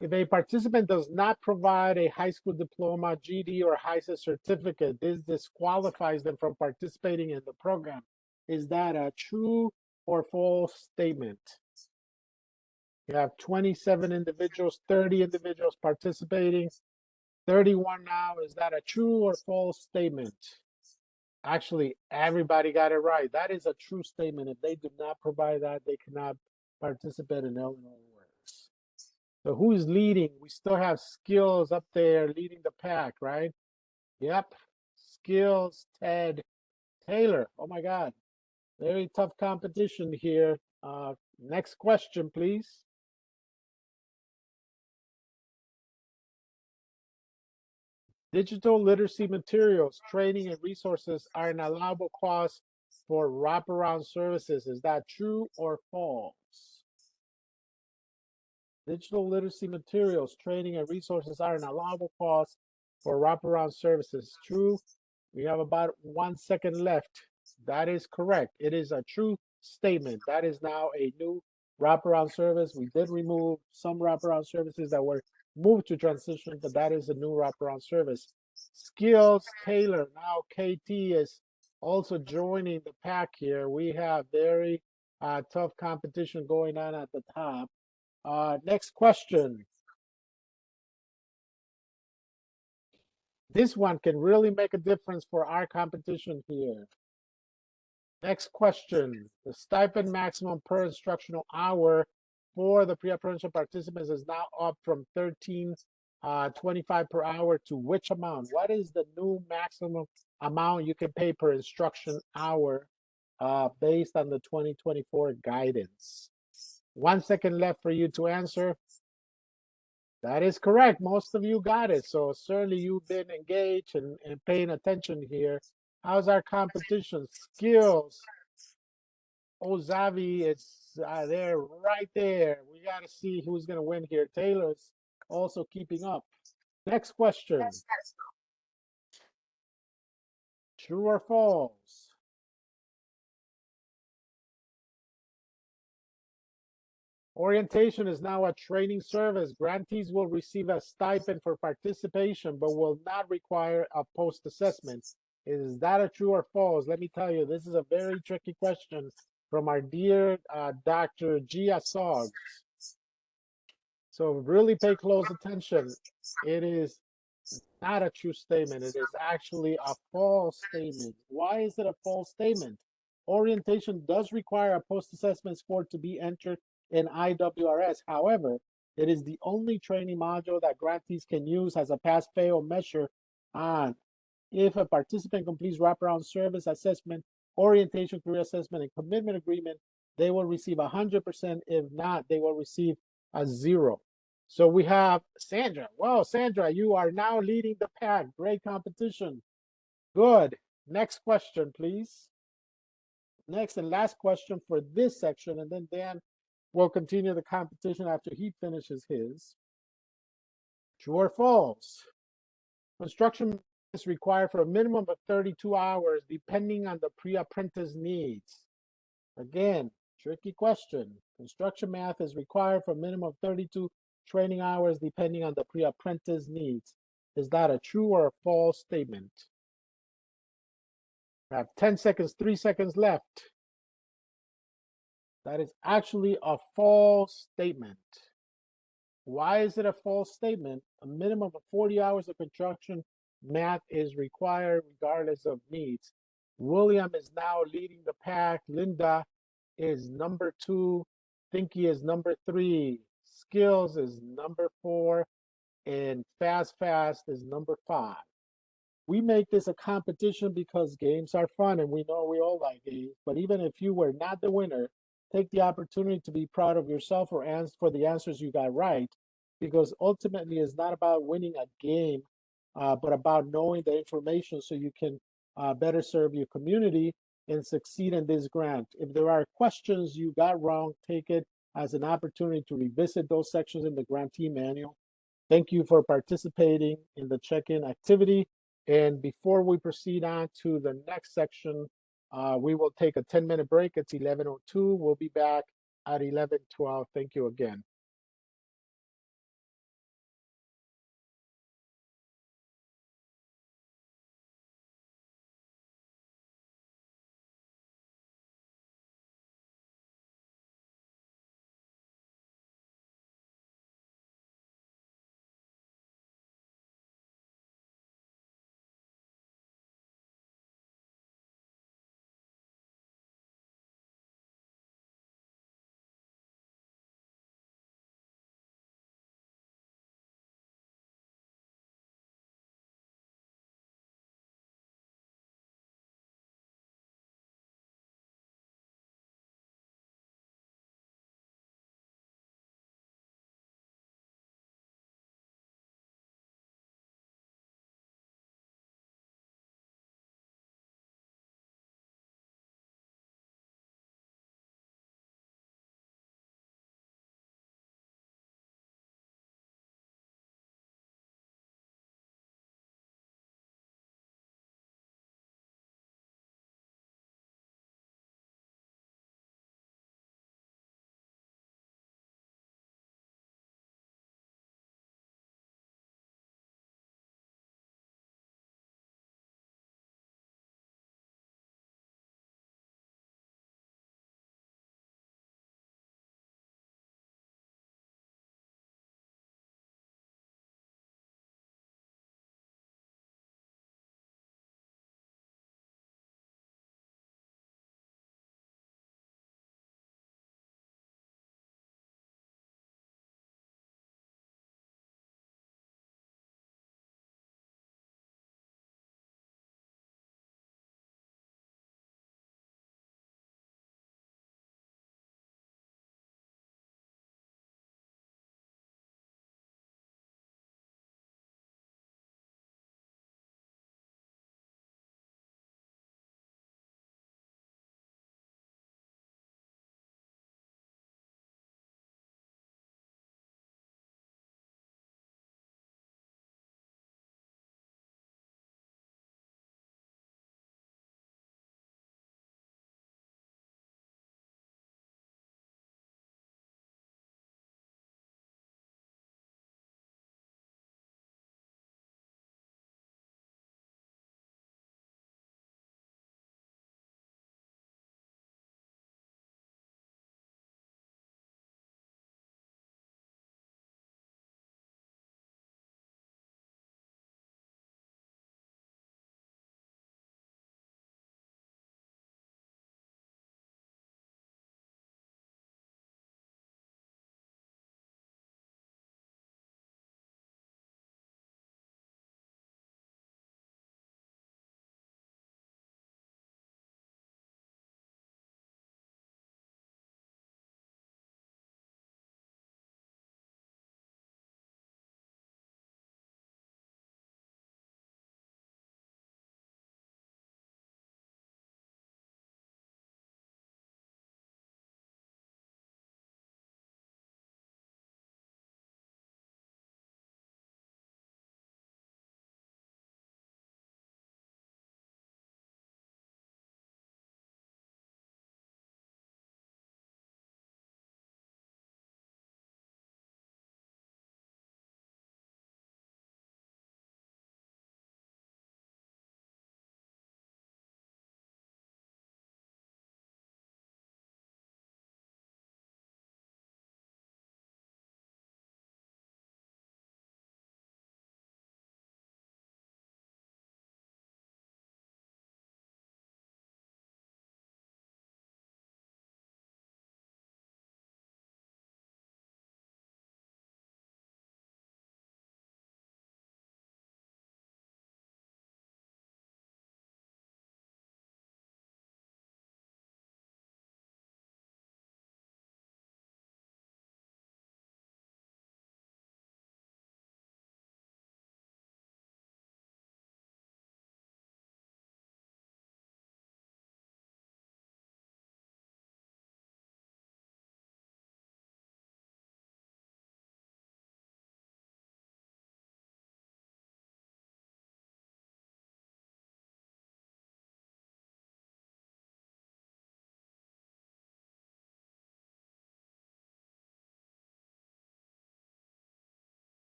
If a participant does not provide a high school diploma, GED, or HISA certificate, this disqualifies them from participating in the program. Is that a true or false statement? You have 27 individuals, 30 individuals participating, 31 now. Is that a true or false statement? Actually, everybody got it right. That is a true statement. If they do not provide that, they cannot participate in Illinois Works. So who is leading? We still have skills up there leading the pack, right? Yep. Skills, Ted Taylor. Oh my God. Very tough competition here. Next question, please. Digital literacy materials, training, and resources are an allowable cost for wraparound services. Is that true or false? Digital literacy materials, training, and resources are an allowable cost for wraparound services. True. We have about 1 second left. That is correct. It is a true statement. That is now a new wraparound service. We did remove some wraparound services that were moved to transition, but that is a new wraparound service. Skills Taylor. Now KT is also joining the pack here. We have very tough competition going on at the top. Next question. This one can really make a difference for our competition here. Next question. The stipend maximum per instructional hour for the pre-apprenticeship participants is now up from 13.25 per hour to which amount? What is the new maximum amount you can pay per instruction hour based on the 2024 guidance? 1 second left for you to answer. That is correct. Most of you got it. So certainly you've been engaged and paying attention here. How's our competition? Skills. Oh, Zavi, it's there, right there. We got to see who's going to win here. Taylor's also keeping up. Next question. True or false? Orientation is now a training service. Grantees will receive a stipend for participation, but will not require a post-assessment. Is that a true or false? Let me tell you, this is a very tricky question from our dear Dr. Gia Soggs. So really pay close attention. It is not a true statement. It is actually a false statement. Why is it a false statement? Orientation does require a post-assessment score to be entered in IWRS. However, it is the only training module that grantees can use as a pass-fail measure on. If a participant completes wraparound service assessment, orientation, career assessment, and commitment agreement, they will receive 100%. If not, they will receive a 0. So we have Sandra. Well, Sandra, you are now leading the pack. Great competition. Good. Next question, please. Next and last question for this section, and then Dan will continue the competition after he finishes his. True or false? Construction is required for a minimum of 32 hours, depending on the pre-apprentice needs. Again, tricky question. Construction math is required for a minimum of 32 training hours, depending on the pre-apprentice needs. Is that a true or a false statement? I have 10 seconds, 3 seconds left. That is actually a false statement. Why is it a false statement? A minimum of 40 hours of construction math is required regardless of needs. William is now leading the pack. Linda is number 2. Thinky is number 3. Skills is number 4. And Fast is number 5. We make this a competition because games are fun and we know we all like games. But even if you were not the winner, take the opportunity to be proud of yourself for the answers you got right, because ultimately it's not about winning a game, but about knowing the information so you can better serve your community and succeed in this grant. If there are questions you got wrong, take it as an opportunity to revisit those sections in the grantee manual. Thank you for participating in the check-in activity. And before we proceed on to the next section, we will take a 10-minute break. It's 11:02. We'll be back at 11:12. Thank you again.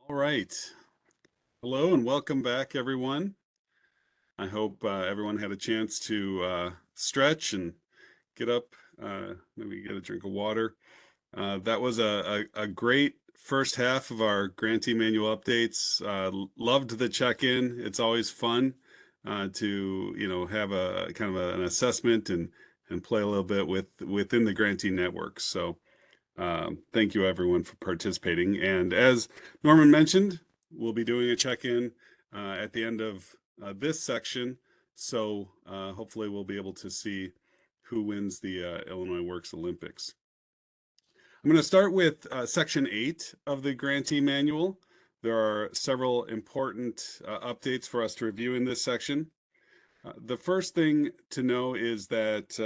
All right. Hello and welcome back, everyone. I hope everyone had a chance to stretch and get up, maybe get a drink of water. That was a great first half of our Grantee manual updates. Loved the check-in. It's always fun to have a kind of an assessment and play a little bit within the Grantee network. So thank you everyone for participating. And as Norman mentioned, we'll be doing a check-in at the end of this section. So hopefully we'll be able to see who wins the Illinois Works Olympics. I'm going to start with Section 8 of the Grantee Manual. There are several important updates for us to review in this section. The first thing to know is that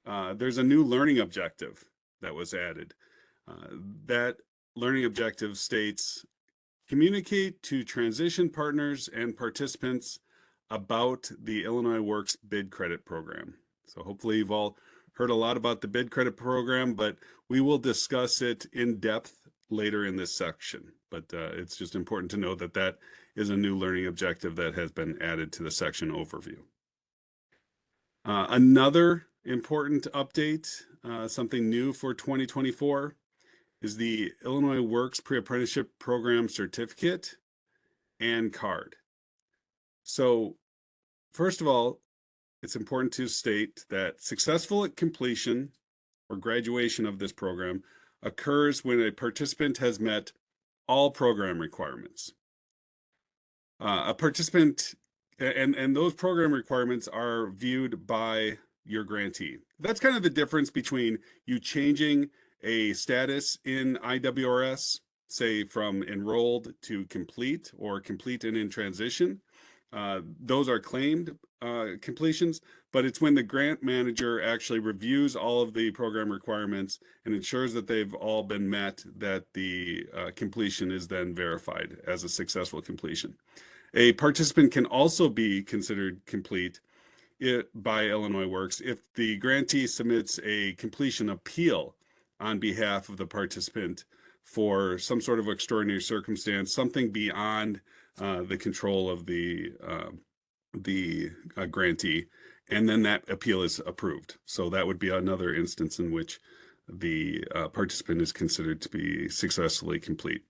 there's a new learning objective that was added. That learning objective states, communicate to transition partners and participants about the Illinois Works Bid Credit Program. So hopefully you've all heard a lot about the Bid Credit Program, but we will discuss it in depth later in this section. But it's just important to know that that is a new learning objective that has been added to the section overview. Another important update, something new for 2024, is the Illinois Works Pre-Apprenticeship Program Certificate and Card. So first of all, it's important to state that successful completion or graduation of this program occurs when a participant has met all program requirements. A participant, and those program requirements are viewed by your grantee. That's kind of the difference between you changing a status in IWRS, say from enrolled to complete or complete and in transition. Those are claimed completions, but it's when the grant manager actually reviews all of the program requirements and ensures that they've all been met, that the completion is then verified as a successful completion. A participant can also be considered complete by Illinois Works if the grantee submits a completion appeal on behalf of the participant for some sort of extraordinary circumstance, something beyond the control of the grantee, and then that appeal is approved. So that would be another instance in which the participant is considered to be successfully complete.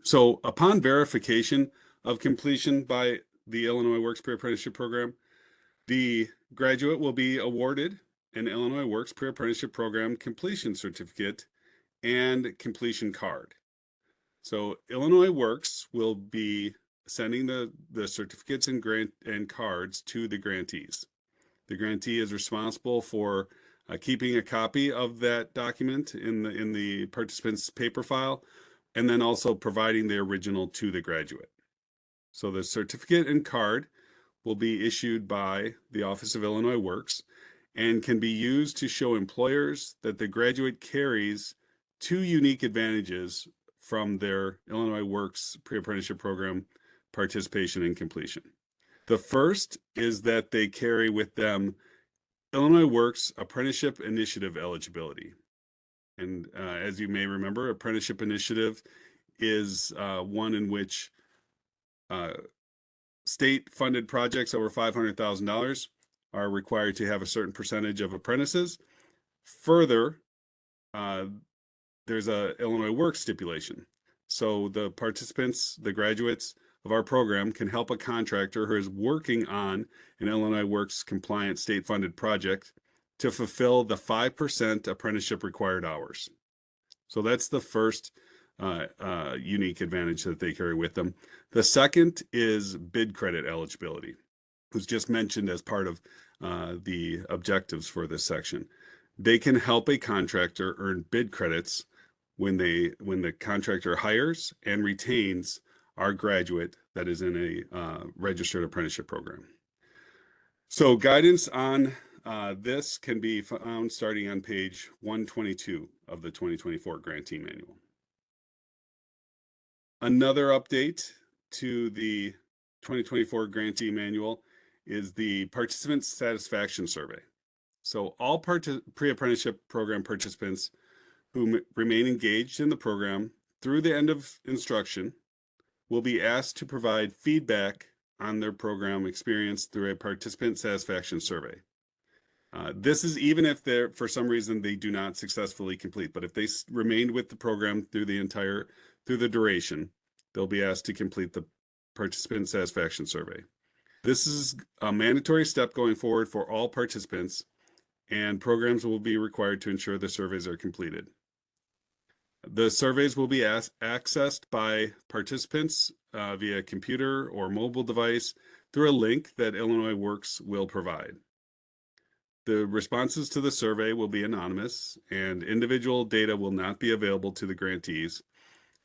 So upon verification of completion by the Illinois Works Pre-Apprenticeship Program, the graduate will be awarded an Illinois Works Pre-Apprenticeship Program completion certificate and completion card. So Illinois Works will be sending the certificates and cards to the grantees. The grantee is responsible for keeping a copy of that document in the participant's paper file, and then also providing the original to the graduate. So the certificate and card will be issued by the Office of Illinois Works and can be used to show employers that the graduate carries two unique advantages from their Illinois Works Pre-Apprenticeship Program participation and completion. The first is that they carry with them Illinois Works Apprenticeship Initiative eligibility. And as you may remember, Apprenticeship Initiative is one in which state-funded projects over $500,000 are required to have a certain percentage of apprentices. Further, there's a Illinois Works stipulation. So the participants, the graduates of our program, can help a contractor who is working on an Illinois Works compliant state-funded project to fulfill the 5% apprenticeship required hours. So that's the first unique advantage that they carry with them. The second is bid credit eligibility, was just mentioned as part of the objectives for this section. They can help a contractor earn bid credits when the contractor hires and retains our graduate that is in a registered apprenticeship program. So guidance on this can be found starting on page 122 of the 2024 Grantee Manual. Another update to the 2024 Grantee Manual is the Participant Satisfaction Survey. So all pre-apprenticeship program participants who remain engaged in the program through the end of instruction will be asked to provide feedback on their program experience through a participant satisfaction survey. This is even if they're, for some reason, they do not successfully complete, but if they remained with the program through the duration, they'll be asked to complete the participant satisfaction survey. This is a mandatory step going forward for all participants, and programs will be required to ensure the surveys are completed. The surveys will be accessed by participants via computer or mobile device through a link that Illinois Works will provide. The responses to the survey will be anonymous, and individual data will not be available to the grantees.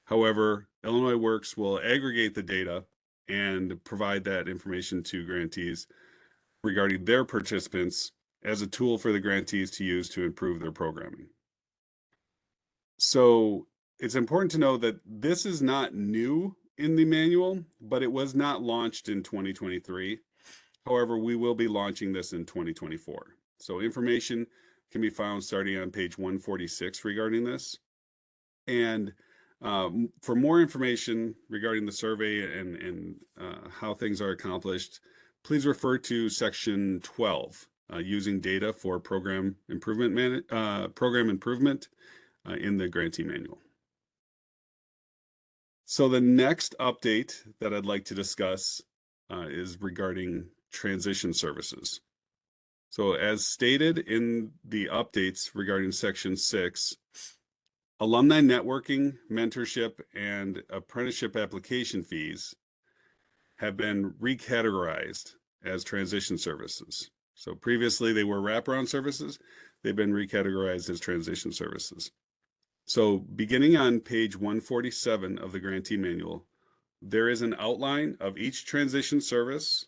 However, Illinois Works will aggregate the data and provide that information to grantees regarding their participants as a tool for the grantees to use to improve their programming. So it's important to know that this is not new in the manual, but it was not launched in 2023. However, we will be launching this in 2024. So information can be found starting on page 146 regarding this. And for more information regarding the survey and how things are accomplished, please refer to section 12, using data for program improvement in the grantee manual. So the next update that I'd like to discuss is regarding transition services. So as stated in the updates regarding section 6, alumni networking, mentorship, and apprenticeship application fees have been recategorized as transition services. So previously they were wraparound services. They've been recategorized as transition services. So beginning on page 147 of the grantee manual, there is an outline of each transition service,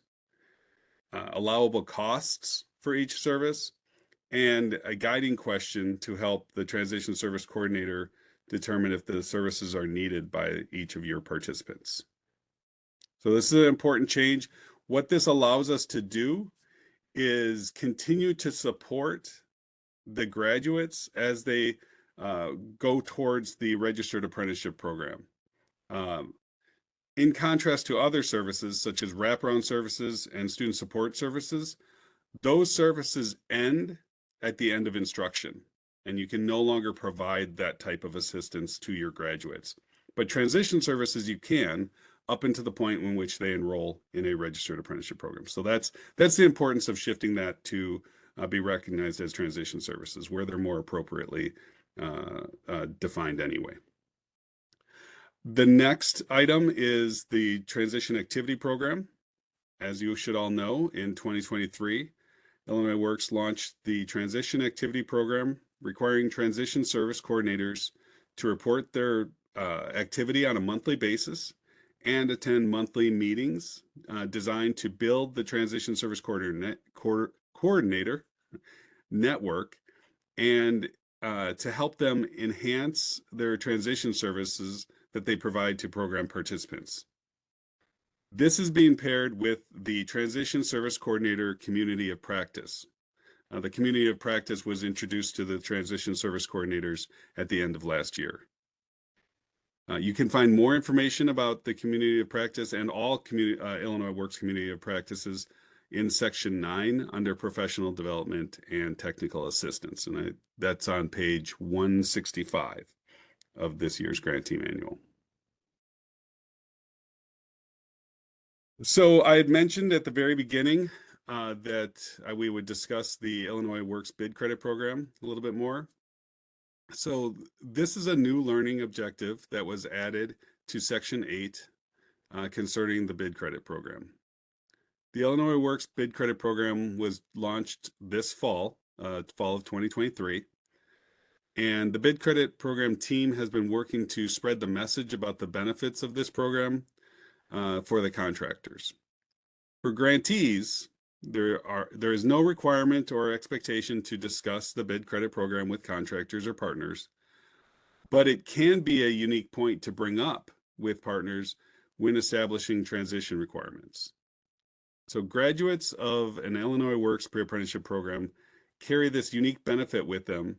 allowable costs for each service, and a guiding question to help the transition service coordinator determine if the services are needed by each of your participants. So this is an important change. What this allows us to do is continue to support the graduates as they go towards the registered apprenticeship program. In contrast to other services such as wraparound services and student support services, those services end at the end of instruction, and you can no longer provide that type of assistance to your graduates. But transition services you can, up until the point in which they enroll in a registered apprenticeship program. So that's the importance of shifting that to be recognized as transition services, where they're more appropriately defined anyway. The next item is the transition activity program. As you should all know, in 2023, Illinois Works launched the transition activity program, requiring transition service coordinators to report their activity on a monthly basis and attend monthly meetings designed to build the transition service coordinator network and to help them enhance their transition services that they provide to program participants. This is being paired with the Transition Service Coordinator Community of Practice. The Community of Practice was introduced to the Transition Service Coordinators at the end of last year. You can find more information about the Community of Practice and all Illinois Works Community of Practices in Section 9 under Professional Development and Technical Assistance. And that's on page 165 of this year's Grantee Manual. So I had mentioned at the very beginning that we would discuss the Illinois Works Bid Credit Program a little bit more. So this is a new learning objective that was added to Section 8 concerning the Bid Credit Program. The Illinois Works Bid Credit Program was launched this fall, fall of 2023. And the Bid Credit Program team has been working to spread the message about the benefits of this program for the contractors. For grantees, there is no requirement or expectation to discuss the bid credit program with contractors or partners, but it can be a unique point to bring up with partners when establishing transition requirements. So graduates of an Illinois Works pre-apprenticeship program carry this unique benefit with them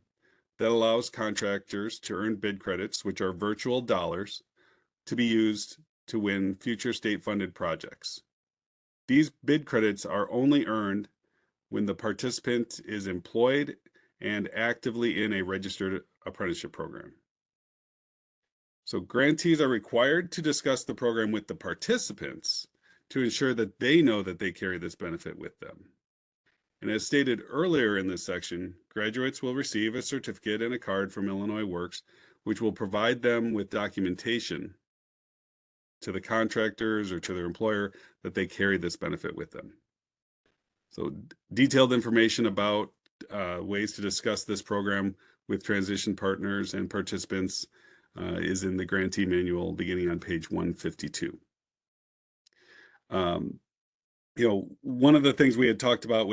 that allows contractors to earn bid credits, which are virtual dollars, to be used to win future state-funded projects. These bid credits are only earned when the participant is employed and actively in a registered apprenticeship program. So grantees are required to discuss the program with the participants to ensure that they know that they carry this benefit with them. And as stated earlier in this section, graduates will receive a certificate and a card from Illinois Works, which will provide them with documentation to the contractors or to their employer that they carry this benefit with them. So detailed information about ways to discuss this program with transition partners and participants is in the grantee manual beginning on page 152. One of the things we had talked about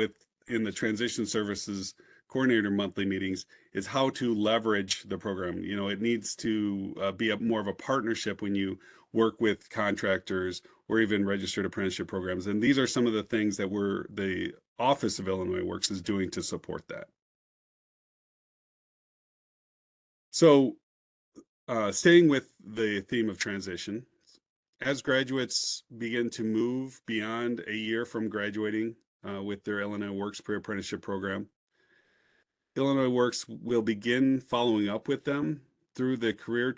in the transition services coordinator monthly meetings is how to leverage the program. It needs to be more of a partnership when you work with contractors or even registered apprenticeship programs. And these are some of the things that the Office of Illinois Works is doing to support that. So staying with the theme of transition, as graduates begin to move beyond a year from graduating with their Illinois Works pre-apprenticeship program, Illinois Works will begin following up with them through the career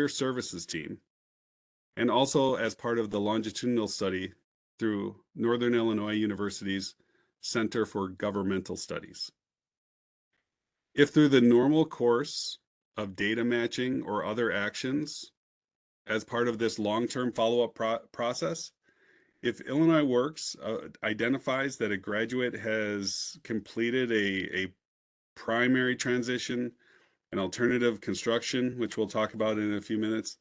services team, and also as part of the longitudinal study through Northern Illinois University's Center for Governmental Studies. If through the normal course of data matching or other actions as part of this long-term follow-up process, if Illinois Works identifies that a graduate has completed a primary transition, an alternative construction, which we'll talk about in a few minutes,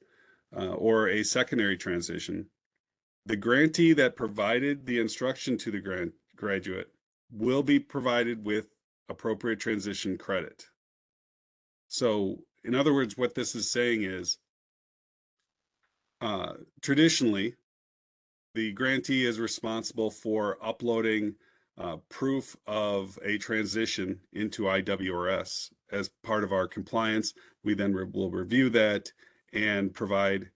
or a secondary transition, the grantee that provided the instruction to the graduate will be provided with appropriate transition credit. So, in other words, what this is saying is, traditionally, the grantee is responsible for uploading proof of a transition into IWRS. As part of our compliance, we then will review that and provide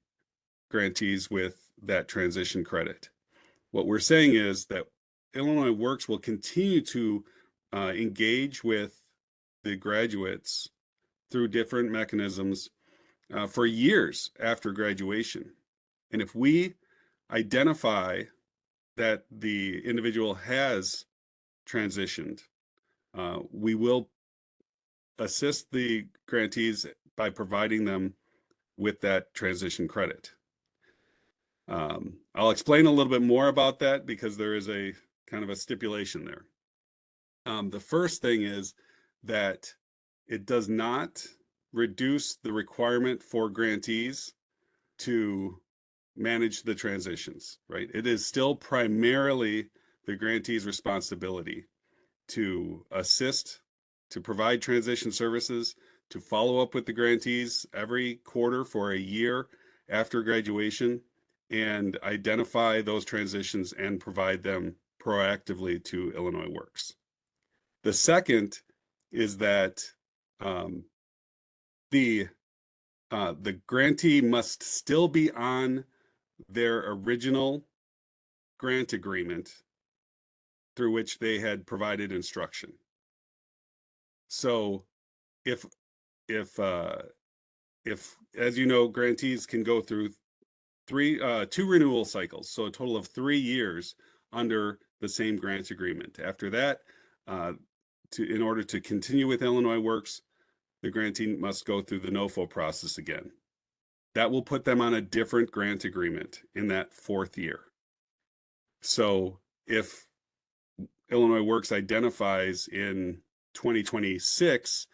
grantees with that transition credit. What we're saying is that Illinois Works will continue to engage with the graduates through different mechanisms for years after graduation. And if we identify that the individual has transitioned, we will assist the grantees by providing them with that transition credit. I'll explain a little bit more about that because there is a kind of a stipulation there. The first thing is that it does not reduce the requirement for grantees to manage the transitions, right? It is still primarily the grantee's responsibility to assist, to provide transition services, to follow up with the grantees every quarter for a year after graduation, and identify those transitions and provide them proactively to Illinois Works. The second is that the grantee must still be on their original grant agreement through which they had provided instruction. So if as you know, grantees can go through two renewal cycles, so a total of 3 years under the same grant agreement. After that, in order to continue with Illinois Works, the grantee must go through the NOFO process again. That will put them on a different grant agreement in that 4th year. So if Illinois Works identifies in 2026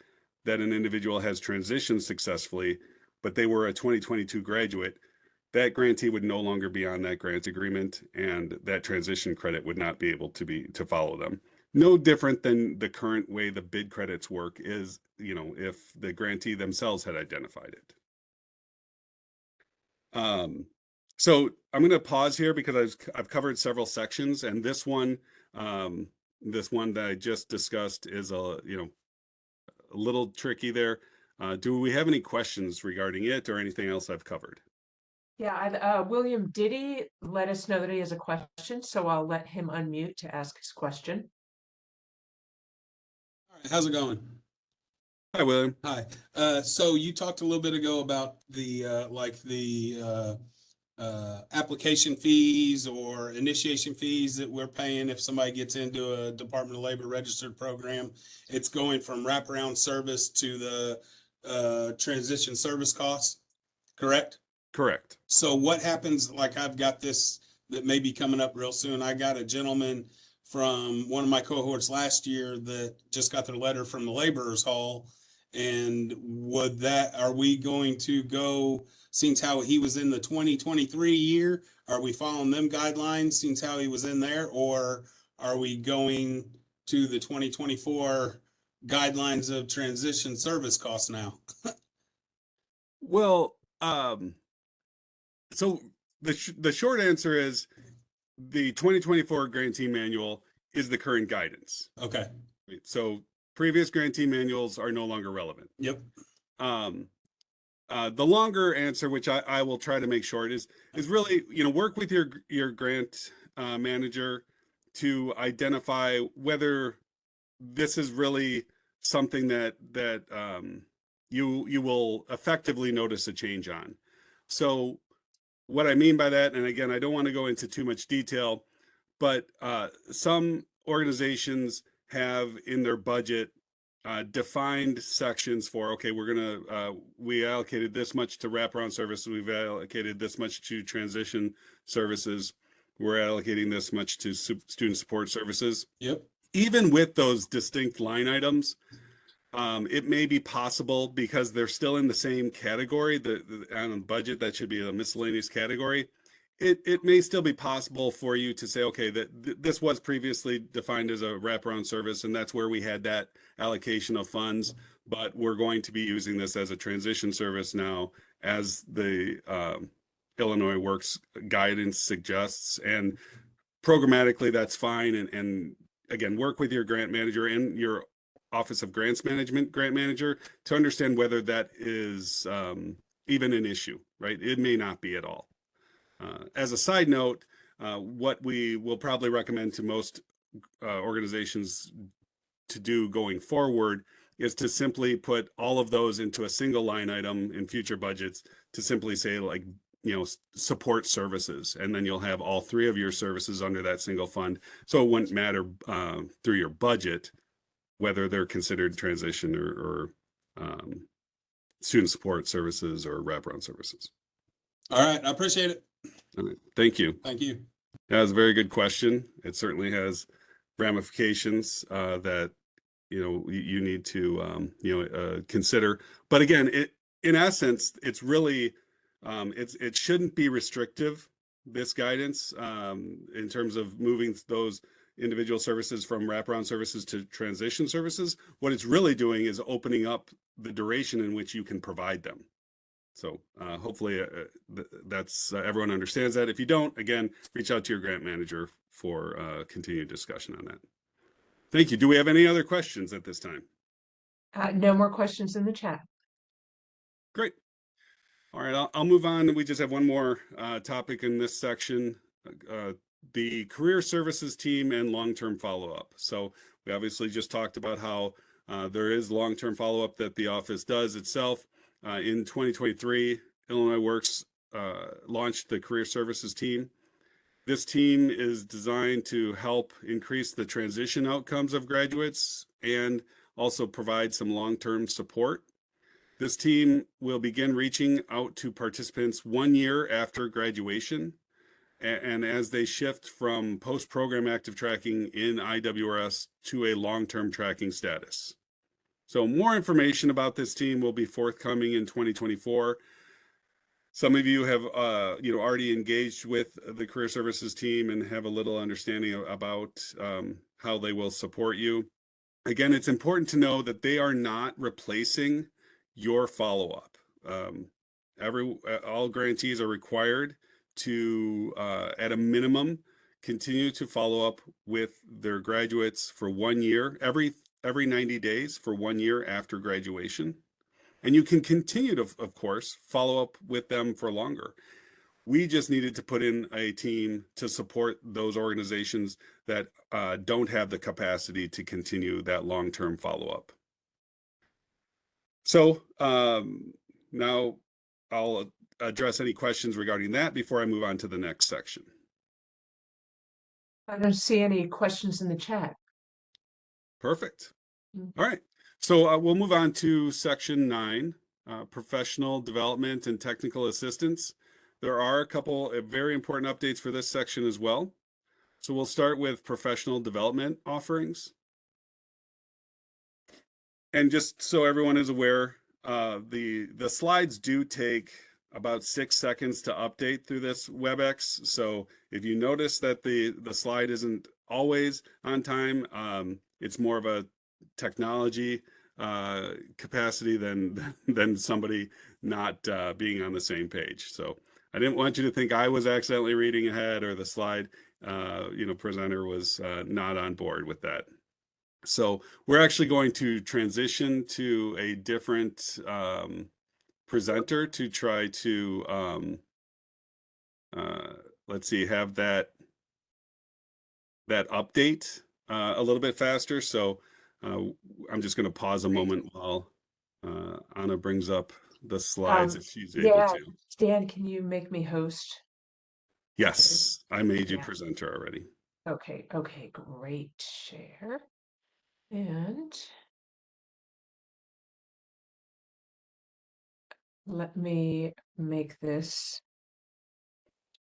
that an individual has transitioned successfully, but they were a 2022 graduate, that grantee would no longer be on that grant agreement, and that transition credit would not be able to follow them. No different than the current way the bid credits work is, if the grantee themselves had identified it. So I'm going to pause here because I've covered several sections, and this one that I just discussed is a little tricky there. Do we have any questions regarding it or anything else I've covered? Yeah, William Diddy let us know that he has a question, so I'll let him unmute to ask his question. All right, how's it going? Hi, William. Hi. So you talked a little bit ago about the application fees or initiation fees that we're paying if somebody gets into a Department of Labor registered program. It's going from wraparound service to the transition service costs, correct? Correct. So what happens, like I've got this that may be coming up real soon. I got a gentleman from one of my cohorts last year that just got their letter from the laborers hall. And are we going to go, since how he was in the 2023 year, are we following them guidelines since how he was in there? Or are we going to the 2024 guidelines of transition service costs now? Well, so the short answer is the 2024 grantee manual is the current guidance. Okay. So previous grantee manuals are no longer relevant. Yep. The longer answer, which I will try to make short, is really, work with your grant manager to identify whether this is really something that you will effectively notice a change on. So what I mean by that, and again, I don't want to go into too much detail, but some organizations have in their budget defined sections for, okay, we allocated this much to wraparound services, we've allocated this much to transition services, we're allocating this much to student support services. Yep. Even with those distinct line items, it may be possible, because they're still in the same category, on a budget that should be a miscellaneous category. It may still be possible for you to say, okay, that this was previously defined as a wraparound service, and that's where we had that allocation of funds, but we're going to be using this as a transition service now, as the Illinois Works guidance suggests. And programmatically, that's fine. And again, work with your grant manager and your Office of Grants Management grant manager to understand whether that is even an issue, right? It may not be at all. As a side note, what we will probably recommend to most organizations to do going forward is to simply put all of those into a single line item in future budgets, to simply say, like, support services, and then you'll have all three of your services under that single fund. So it wouldn't matter through your budget whether they're considered transition or student support services or wraparound services. All right. I appreciate it. All right. Thank you. Thank you. That was a very good question. It certainly has ramifications that you need to consider. But again, in essence, it's really it shouldn't be restrictive, this guidance, in terms of moving those individual services from wraparound services to transition services. What it's really doing is opening up the duration in which you can provide them. So hopefully that's everyone understands that. If you don't, again, reach out to your grant manager for continued discussion on that. Thank you. Do we have any other questions at this time? No more questions in the chat. Great. All right, I'll move on. We just have one more topic in this section, the career services team and long-term follow-up. So we obviously just talked about how there is long-term follow-up that the office does itself. In 2023, Illinois Works launched the career services team. This team is designed to help increase the transition outcomes of graduates and also provide some long-term support. This team will begin reaching out to participants 1 year after graduation, and as they shift from post-program active tracking in IWRS to a long-term tracking status. So more information about this team will be forthcoming in 2024. Some of you have already engaged with the career services team and have a little understanding about how they will support you. Again, it's important to know that they are not replacing your follow-up. All grantees are required to, at a minimum, continue to follow up with their graduates for 1 year. every 90 days for 1 year after graduation. And you can continue to, of course, follow up with them for longer. We just needed to put in a team to support those organizations that don't have the capacity to continue that long-term follow-up. So now I'll address any questions regarding that before I move on to the next section. I don't see any questions in the chat. Perfect. All right. So we'll move on to section 9, professional development and technical assistance. There are a couple of very important updates for this section as well. So we'll start with professional development offerings. And just so everyone is aware, the slides do take about 6 seconds to update through this WebEx. So if you notice that the slide isn't always on time, it's more of a technology capacity than somebody not being on the same page. So I didn't want you to think I was accidentally reading ahead or the slide presenter was not on board with that. So we're actually going to transition to a different presenter to try to let's see, have that update a little bit faster. So I'm just going to pause a moment while Anna brings up the slides if she's able to. Stan, can you make me host? Yes, I made you presenter already. Okay, great. Share. And let me make this.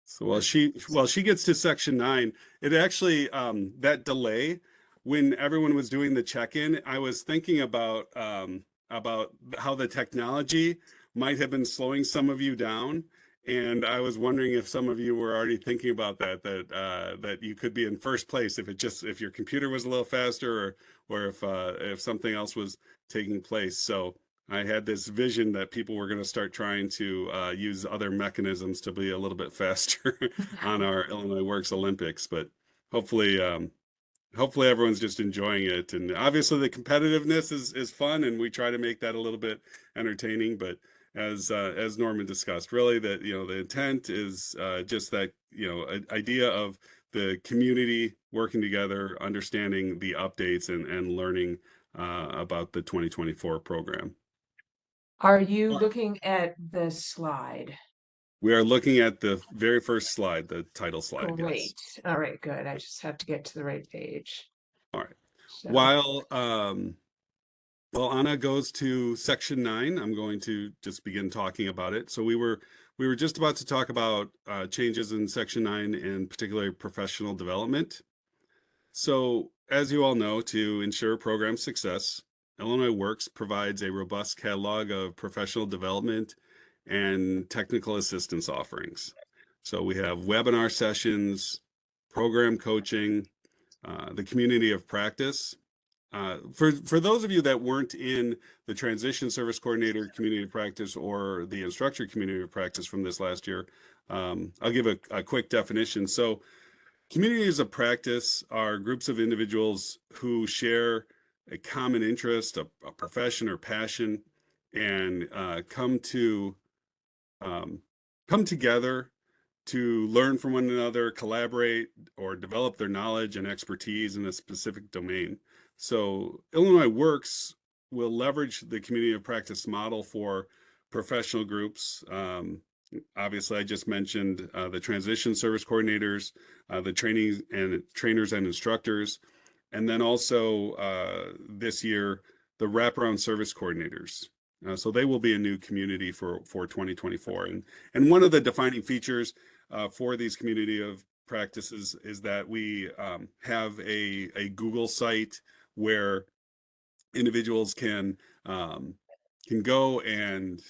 So while she gets to section 9, it actually that delay when everyone was doing the check-in, I was thinking about how the technology might have been slowing some of you down, and I was wondering if some of you were already thinking about that you could be in first place if your computer was a little faster or if something else was taking place. So I had this vision that people were going to start trying to use other mechanisms to be a little bit faster on our Illinois Works Olympics, but hopefully everyone's just enjoying it. And obviously the competitiveness is fun, and we try to make that a little bit entertaining. But as Norman discussed, really the intent is just that idea of the community working together, understanding the updates and learning about the 2024 program. Are you looking at the slide? We are looking at the very first slide, the title slide. Great. Yes. All right, good. I just have to get to the right page. All right. So. While Anna goes to section 9, I'm going to just begin talking about it. So we were just about to talk about changes in section 9, and particularly professional development. So as you all know, to ensure program success, Illinois Works provides a robust catalog of professional development and technical assistance offerings. So we have webinar sessions, program coaching, the community of practice. For those of you that weren't in the transition service coordinator community of practice or the instructor community of practice from this last year, I'll give a quick definition. So communities of practice are groups of individuals who share a common interest, a profession or passion, and come together to learn from one another, collaborate, or develop their knowledge and expertise in a specific domain. So Illinois Works will leverage the community of practice model for professional groups. Obviously, I just mentioned the transition service coordinators, the trainers and instructors, and then also this year, the wraparound service coordinators. So they will be a new community for 2024. And one of the defining features for these community of practices is that we have a Google site where individuals can go and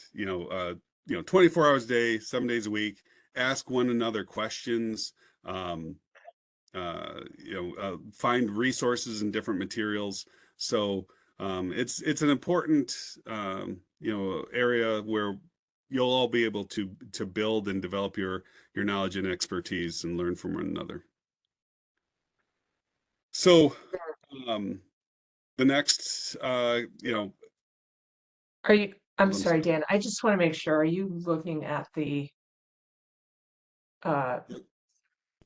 24 hours a day, 7 days a week, ask one another questions, find resources and different materials. So it's an important area where you'll all be able to build and develop your knowledge and expertise and learn from one another. So the next, Are you, I'm I'm sorry, Dan, I just want to make sure, are you looking at the,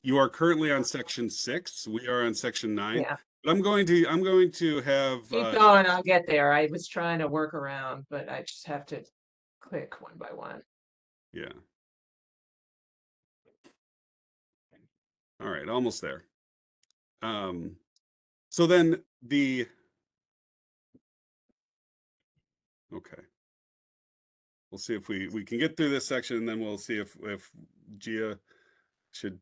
you are currently on section 6. We are on section 9. yeah, But I'm going to have, keep going, I'll get there. I was trying to work around, but I just have to click one by one. yeah. All right, almost there. So then okay. We'll see if we can get through this section, and then we'll see if Gia should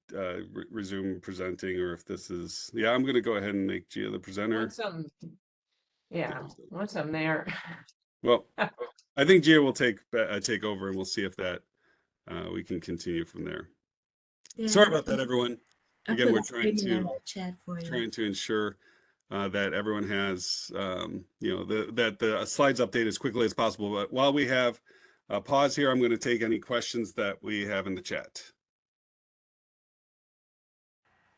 resume presenting, or if this is, yeah, I'm going to go ahead and make Gia the presenter. Once I'm there. Well, I think Gia will take over, and we'll see if that we can continue from there. Yeah. Sorry about that, everyone. I Again, put we're a screening on the chat for you. trying to ensure that everyone has, that the slides update as quickly as possible. But while we have a pause here, I'm going to take any questions that we have in the chat.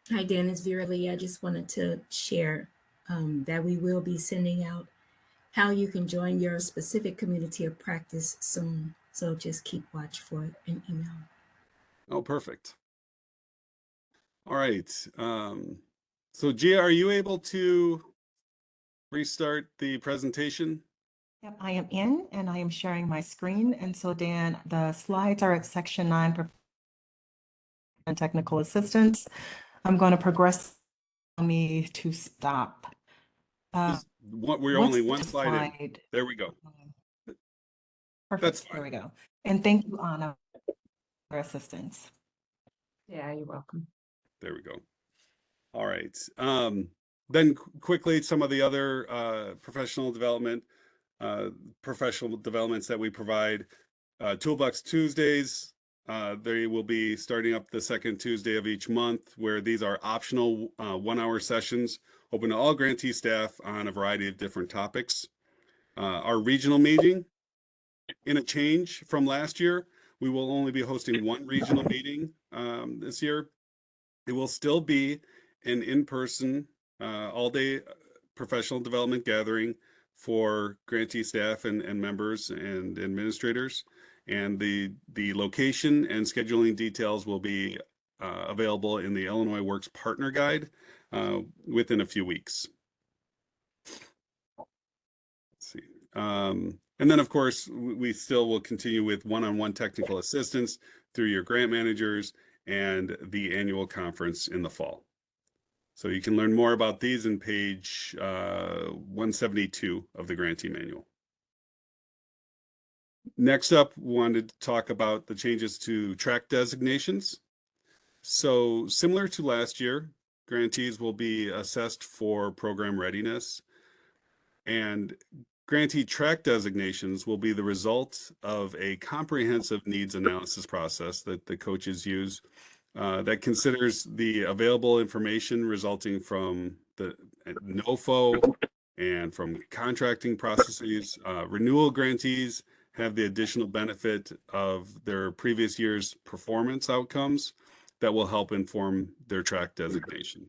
Hi, Dan, it's Vera Lee. I just wanted to share that we will be sending out how you can join your specific community of practice soon. So just keep watch for an email. Oh, perfect. All right. So Gia, are you able to restart the presentation? Yep, I am in and I am sharing my screen. And so Dan, the slides are at section 9 and technical assistance. I'm going to progress me to stop. We're only one slide in. There we go. Perfect. That's fine. There we go. And thank you, Anna, for assistance. Yeah, you're welcome. There we go. All right. Then quickly, some of the other professional developments that we provide. Toolbox Tuesdays, they will be starting up the second Tuesday of each month, where these are optional 1-hour sessions open to all grantee staff on a variety of different topics. Our regional meeting, in a change from last year, we will only be hosting one regional meeting this year. It will still be an in-person, all-day professional development gathering for grantee staff and members and administrators. And the location and scheduling details will be available in the Illinois Works Partner Guide within a few weeks. Let's see. And then, of course, we still will continue with one-on-one technical assistance through your grant managers and the annual conference in the fall. So you can learn more about these in page 172 of the Grantee Manual. Next up, we wanted to talk about the changes to track designations. So similar to last year, grantees will be assessed for program readiness, and grantee track designations will be the result of a comprehensive needs analysis process that the coaches use that considers the available information resulting from the NOFO and from contracting processes. Renewal grantees have the additional benefit of their previous year's performance outcomes that will help inform their track designation.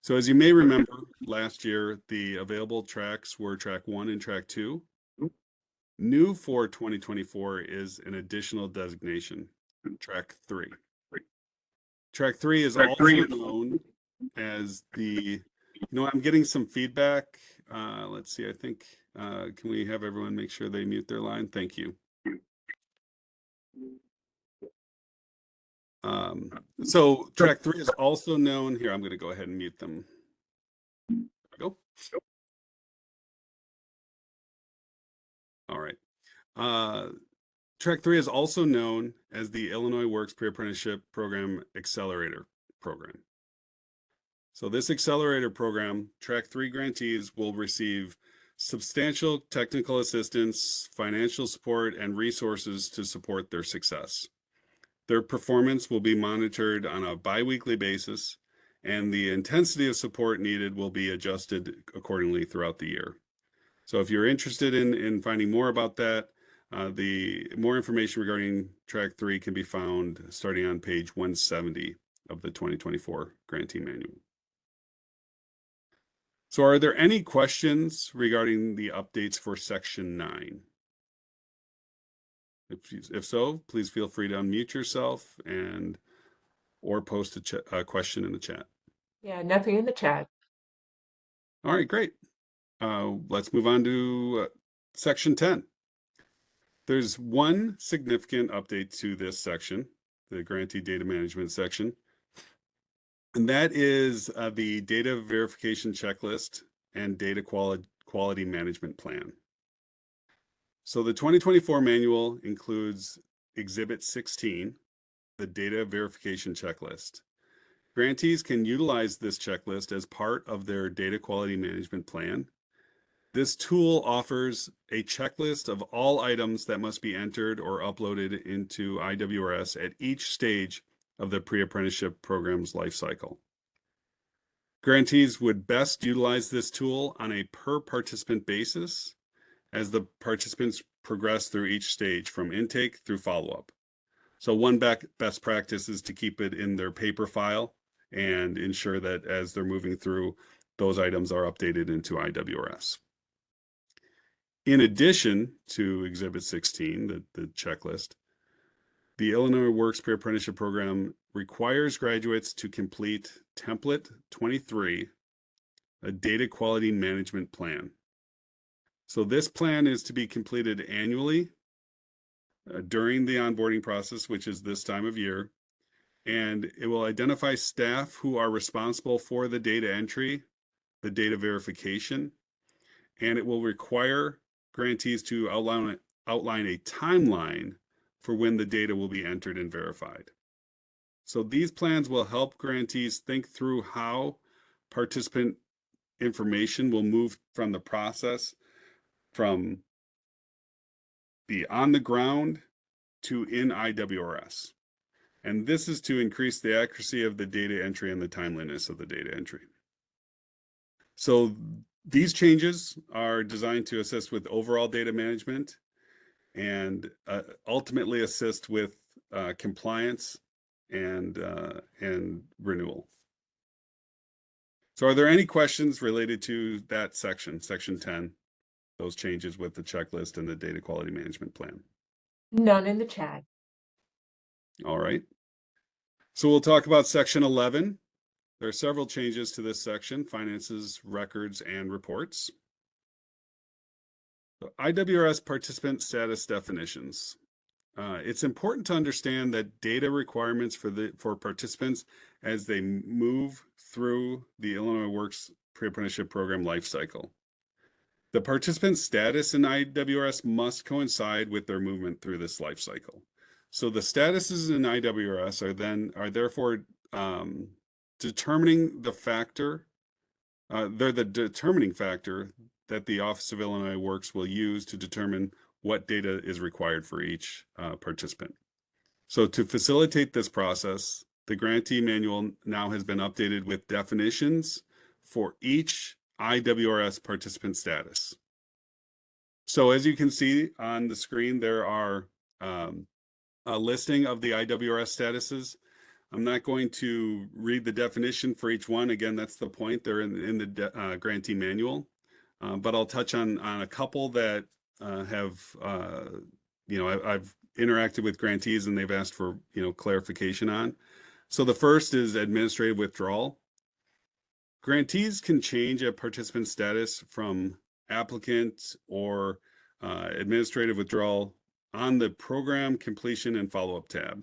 So as you may remember, last year, the available tracks were track 1 and track 2. New for 2024 is an additional designation, track 3. Track 3 is also known as the, I'm getting some feedback. Let's see, I think, can we have everyone make sure they mute their line? Thank you. So track 3 is also known, here, I'm going to go ahead and mute them. There we go. All right. Track 3 is also known as the Illinois Works Pre-Apprenticeship Program Accelerator Program. So this accelerator program, Track 3 grantees will receive substantial technical assistance, financial support, and resources to support their success. Their performance will be monitored on a bi-weekly basis, and the intensity of support needed will be adjusted accordingly throughout the year. So if you're interested in finding more about that, the more information regarding Track 3 can be found starting on page 170 of the 2024 Grantee Manual. So are there any questions regarding the updates for section 9? If so, please feel free to unmute yourself or post a question in the chat. Yeah, nothing in the chat. All right, great. Let's move on to section 10. There's one significant update to this section, the grantee data management section, and that is the data verification checklist and data quality management plan. So the 2024 manual includes Exhibit 16, the data verification checklist. Grantees can utilize this checklist as part of their data quality management plan. This tool offers a checklist of all items that must be entered or uploaded into IWRS at each stage of the pre-apprenticeship program's life cycle. Grantees would best utilize this tool on a per participant basis as the participants progress through each stage from intake through follow-up. So one best practice is to keep it in their paper file and ensure that as they're moving through, those items are updated into IWRS. In addition to Exhibit 16, the checklist, the Illinois Works Pre-Apprenticeship Program requires graduates to complete Template 23, a data quality management plan. So this plan is to be completed annually during the onboarding process, which is this time of year, and it will identify staff who are responsible for the data entry, the data verification, and it will require grantees to outline a timeline for when the data will be entered and verified. So these plans will help grantees think through how participant information will move from the process from the on the ground to in IWRS. And this is to increase the accuracy of the data entry and the timeliness of the data entry. So these changes are designed to assist with overall data management and ultimately assist with compliance and renewal. So are there any questions related to that section, section 10, those changes with the checklist and the data quality management plan? None in the chat. All right. So we'll talk about section 11. There are several changes to this section: finances, records, and reports. So IWRS participant status definitions. It's important to understand that data requirements for participants as they move through the Illinois Works Pre-Apprenticeship Program lifecycle. The participant status in IWRS must coincide with their movement through this life cycle. So the statuses in IWRS are therefore determining the factor. They're the determining factor that the Office of Illinois Works will use to determine what data is required for each participant. So to facilitate this process, the grantee manual now has been updated with definitions for each IWRS participant status. So as you can see on the screen, there are a listing of the IWRS statuses. I'm not going to read the definition for each one. Again, that's the point. They're in the grantee manual, but I'll touch on a couple that have, I've interacted with grantees and they've asked for, clarification on. So the first is administrative withdrawal. Grantees can change a participant status from applicant or administrative withdrawal on the program completion and follow-up tab.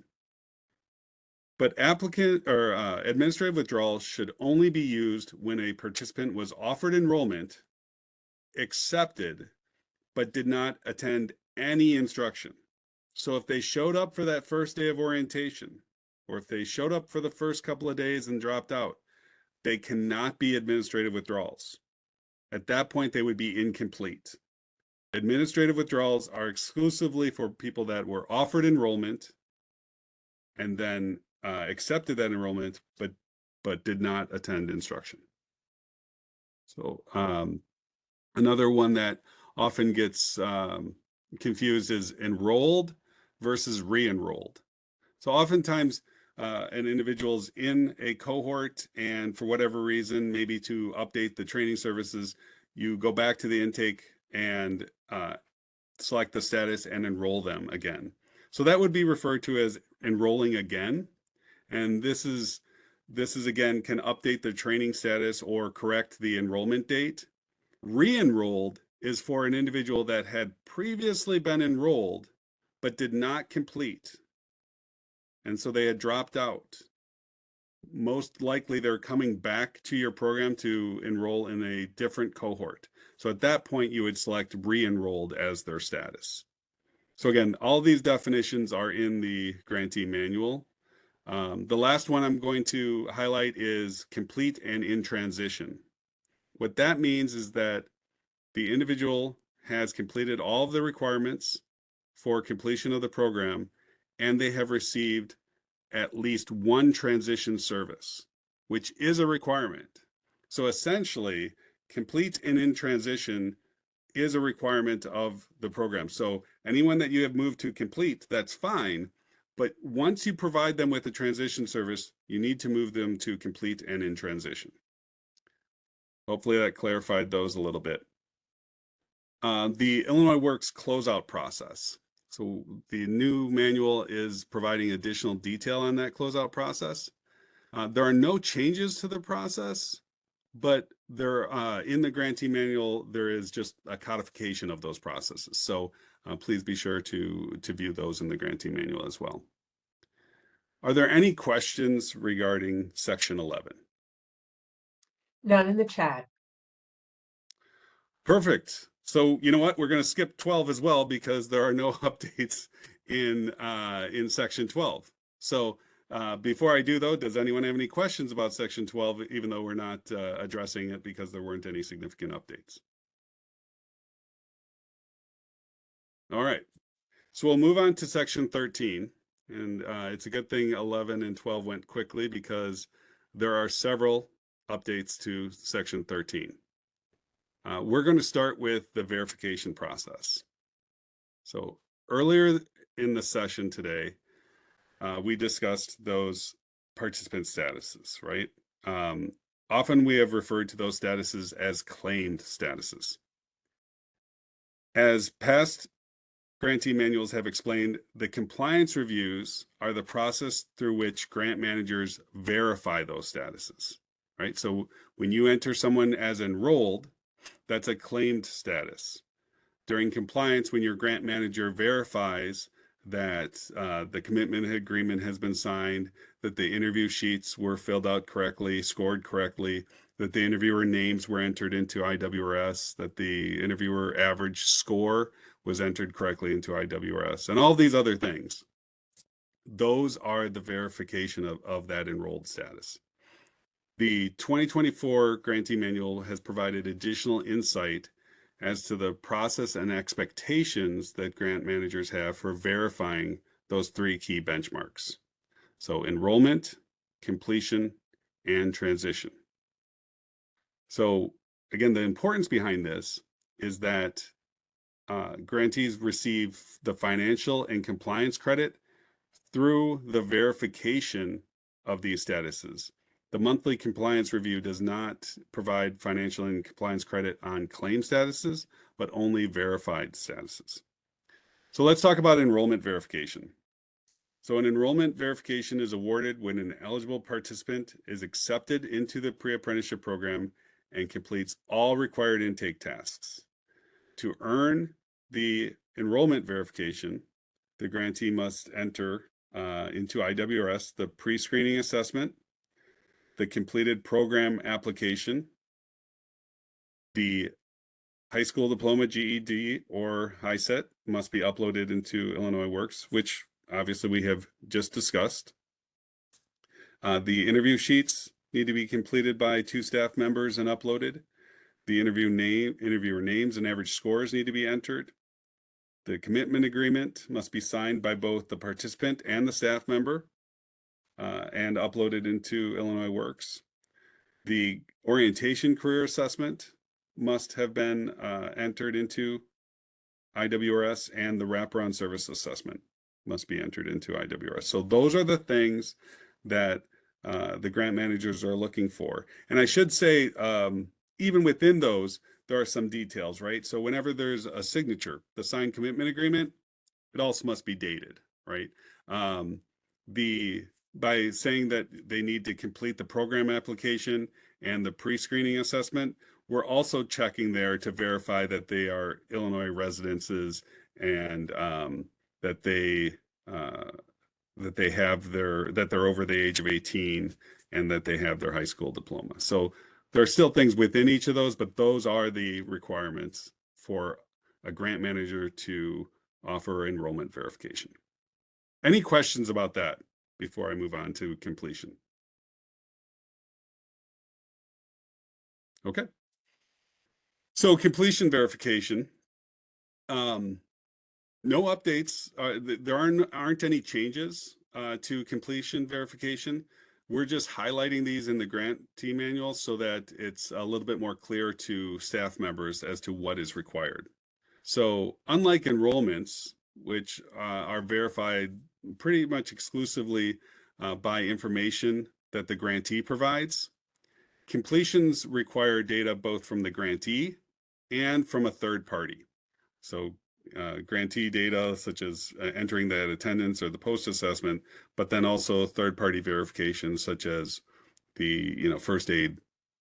But applicant or administrative withdrawal should only be used when a participant was offered enrollment, accepted, but did not attend any instruction. So if they showed up for that first day of orientation, or if they showed up for the first couple of days and dropped out, they cannot be administrative withdrawals. At that point, they would be incomplete. Administrative withdrawals are exclusively for people that were offered enrollment and then accepted that enrollment, but did not attend instruction. So another one that often gets confused is enrolled versus re-enrolled. So oftentimes an individual's in a cohort and for whatever reason, maybe to update the training services, you go back to the intake and select the status and enroll them again. So that would be referred to as enrolling again. And this is again, can update the training status or correct the enrollment date. Re-enrolled is for an individual that had previously been enrolled but did not complete. And so they had dropped out. Most likely they're coming back to your program to enroll in a different cohort. So at that point, you would select re-enrolled as their status. So again, all these definitions are in the grantee manual. The last one I'm going to highlight is complete and in transition. What that means is that the individual has completed all of the requirements for completion of the program, and they have received at least one transition service, which is a requirement. So essentially, complete and in transition is a requirement of the program. So anyone that you have moved to complete, that's fine. But once you provide them with a transition service, you need to move them to complete and in transition. Hopefully that clarified those a little bit. The Illinois Works closeout process. So the new manual is providing additional detail on that closeout process. There are no changes to the process, but there in the grantee manual, there is just a codification of those processes. So please be sure to view those in the grantee manual as well. Are there any questions regarding section 11? None in the chat. Perfect. So you know what? We're going to skip 12 as well because there are no updates in section 12. So before I do though, does anyone have any questions about section 12, even though we're not addressing it because there weren't any significant updates? All right. So we'll move on to section 13. And it's a good thing 11 and 12 went quickly because there are several updates to section 13. We're going to start with the verification process. So earlier in the session today, we discussed those participant statuses, right? Often we have referred to those statuses as claimed statuses. As past grantee manuals have explained, the compliance reviews are the process through which grant managers verify those statuses, right? So when you enter someone as enrolled, that's a claimed status. During compliance, when your grant manager verifies that the commitment agreement has been signed, that the interview sheets were filled out correctly, scored correctly, that the interviewer names were entered into IWRS, that the interviewer average score was entered correctly into IWRS, and all these other things. Those are the verification of that enrolled status. The 2024 Grantee Manual has provided additional insight as to the process and expectations that grant managers have for verifying those three key benchmarks. So enrollment, completion, and transition. So again, the importance behind this is that grantees receive the financial and compliance credit through the verification of these statuses. The monthly compliance review does not provide financial and compliance credit on claim statuses, but only verified statuses. So let's talk about enrollment verification. So an enrollment verification is awarded when an eligible participant is accepted into the pre-apprenticeship program and completes all required intake tasks. To earn the enrollment verification, the grantee must enter into IWRS the pre-screening assessment, the completed program application, the high school diploma, GED, or HiSET must be uploaded into Illinois Works, which obviously we have just discussed. The interview sheets need to be completed by 2 staff members and uploaded. The interviewer names and average scores need to be entered. The commitment agreement must be signed by both the participant and the staff member and uploaded into Illinois Works. The orientation career assessment must have been entered into IWRS, and the wraparound service assessment must be entered into IWRS. So those are the things that the grant managers are looking for. And I should say, even within those, there are some details, right? So whenever there's a signature, the signed commitment agreement, it also must be dated, right? By saying that they need to complete the program application and the pre-screening assessment, we're also checking there to verify that they are Illinois residences and that they're over the age of 18 and that they have their high school diploma. So there are still things within each of those, but those are the requirements for a grant manager to offer enrollment verification. Any questions about that before I move on to completion? Okay. So completion verification, no updates. There aren't any changes to completion verification. We're just highlighting these in the grantee manual so that it's a little bit more clear to staff members as to what is required. So unlike enrollments, which are verified pretty much exclusively by information that the grantee provides, completions require data both from the grantee and from a third party. So grantee data such as entering that attendance or the post assessment, but then also third-party verification such as the first aid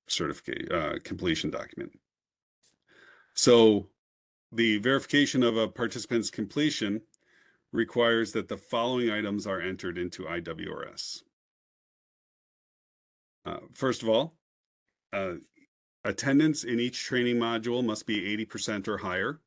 certificate completion document. So the verification of a participant's completion requires that the following items are entered into IWRS. First of all, attendance in each training module must be 80% or higher.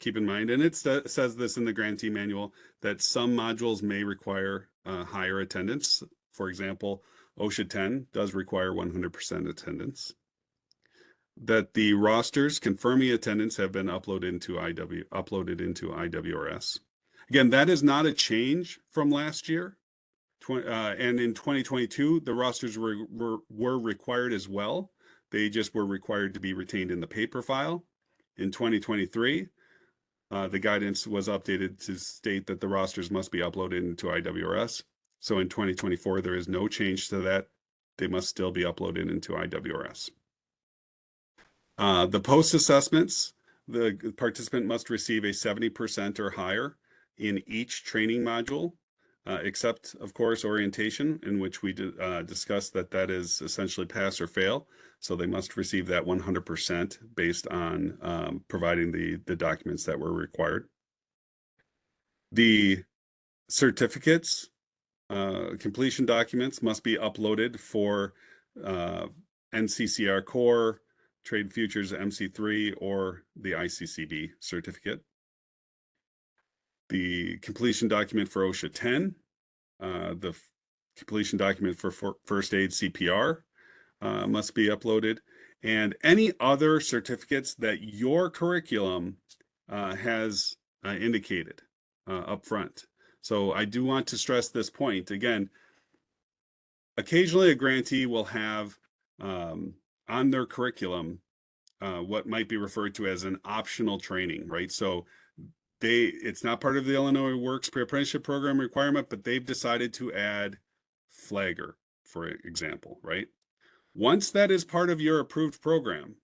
Keep in mind, and it says this in the grantee manual, that some modules may require higher attendance. For example, OSHA 10 does require 100% attendance. That the rosters confirming attendance have been uploaded into IWRS. Again, that is not a change from last year. And in 2022, the rosters were required as well. They just were required to be retained in the paper file. In 2023, the guidance was updated to state that the rosters must be uploaded into IWRS. So in 2024, there is no change to that. They must still be uploaded into IWRS. The post assessments, the participant must receive a 70% or higher in each training module, except, of course, orientation, in which we discussed that is essentially pass or fail. So they must receive that 100% based on providing the documents that were required. The certificates, completion documents must be uploaded for NCCR Core, Trade Futures MC3, or the ICCD certificate. The completion document for OSHA 10, the completion document for first aid CPR must be uploaded, and any other certificates that your curriculum has indicated up front. So I do want to stress this point. Again, occasionally a grantee will have on their curriculum what might be referred to as an optional training, right? So it's not part of the Illinois Works Pre-Apprenticeship Program requirement, but they've decided to add Flagger, for example, right? Once that is part of your approved program,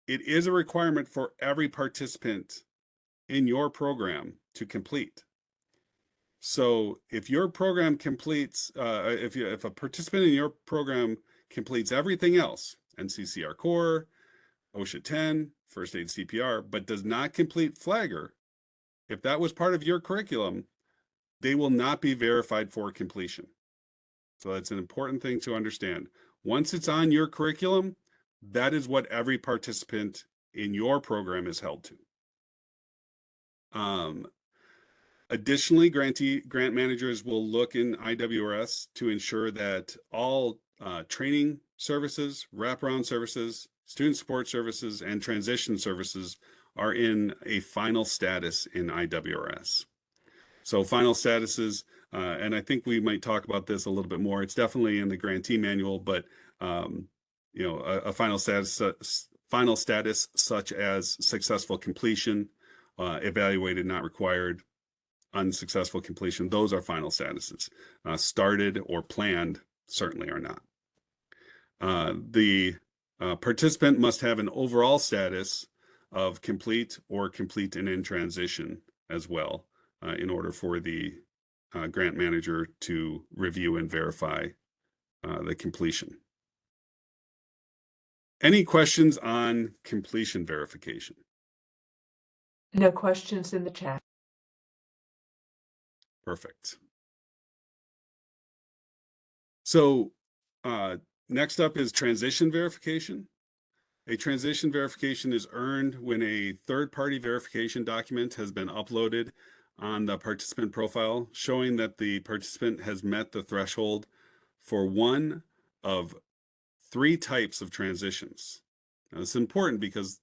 it is a requirement for every participant in your program to complete. So if your program completes, if a participant in your program completes everything else, NCCR Core, OSHA 10, First Aid CPR, but does not complete Flagger, if that was part of your curriculum, they will not be verified for completion. So that's an important thing to understand. Once it's on your curriculum, that is what every participant in your program is held to. Additionally, grant managers will look in IWRS to ensure that all training services, wraparound services, student support services, and transition services are in a final status in IWRS. So final statuses, and I think we might talk about this a little bit more. It's definitely in the grantee manual, but a final status such as successful completion, evaluated, not required, unsuccessful completion, those are final statuses. Started or planned certainly are not. The participant must have an overall status of complete or complete and in transition as well, in order for the grant manager to review and verify the completion. Any questions on completion verification? No questions in the chat. Perfect. So next up is transition verification. A transition verification is earned when a third-party verification document has been uploaded on the participant profile, showing that the participant has met the threshold for one of 3 types of transitions. Now, this is important because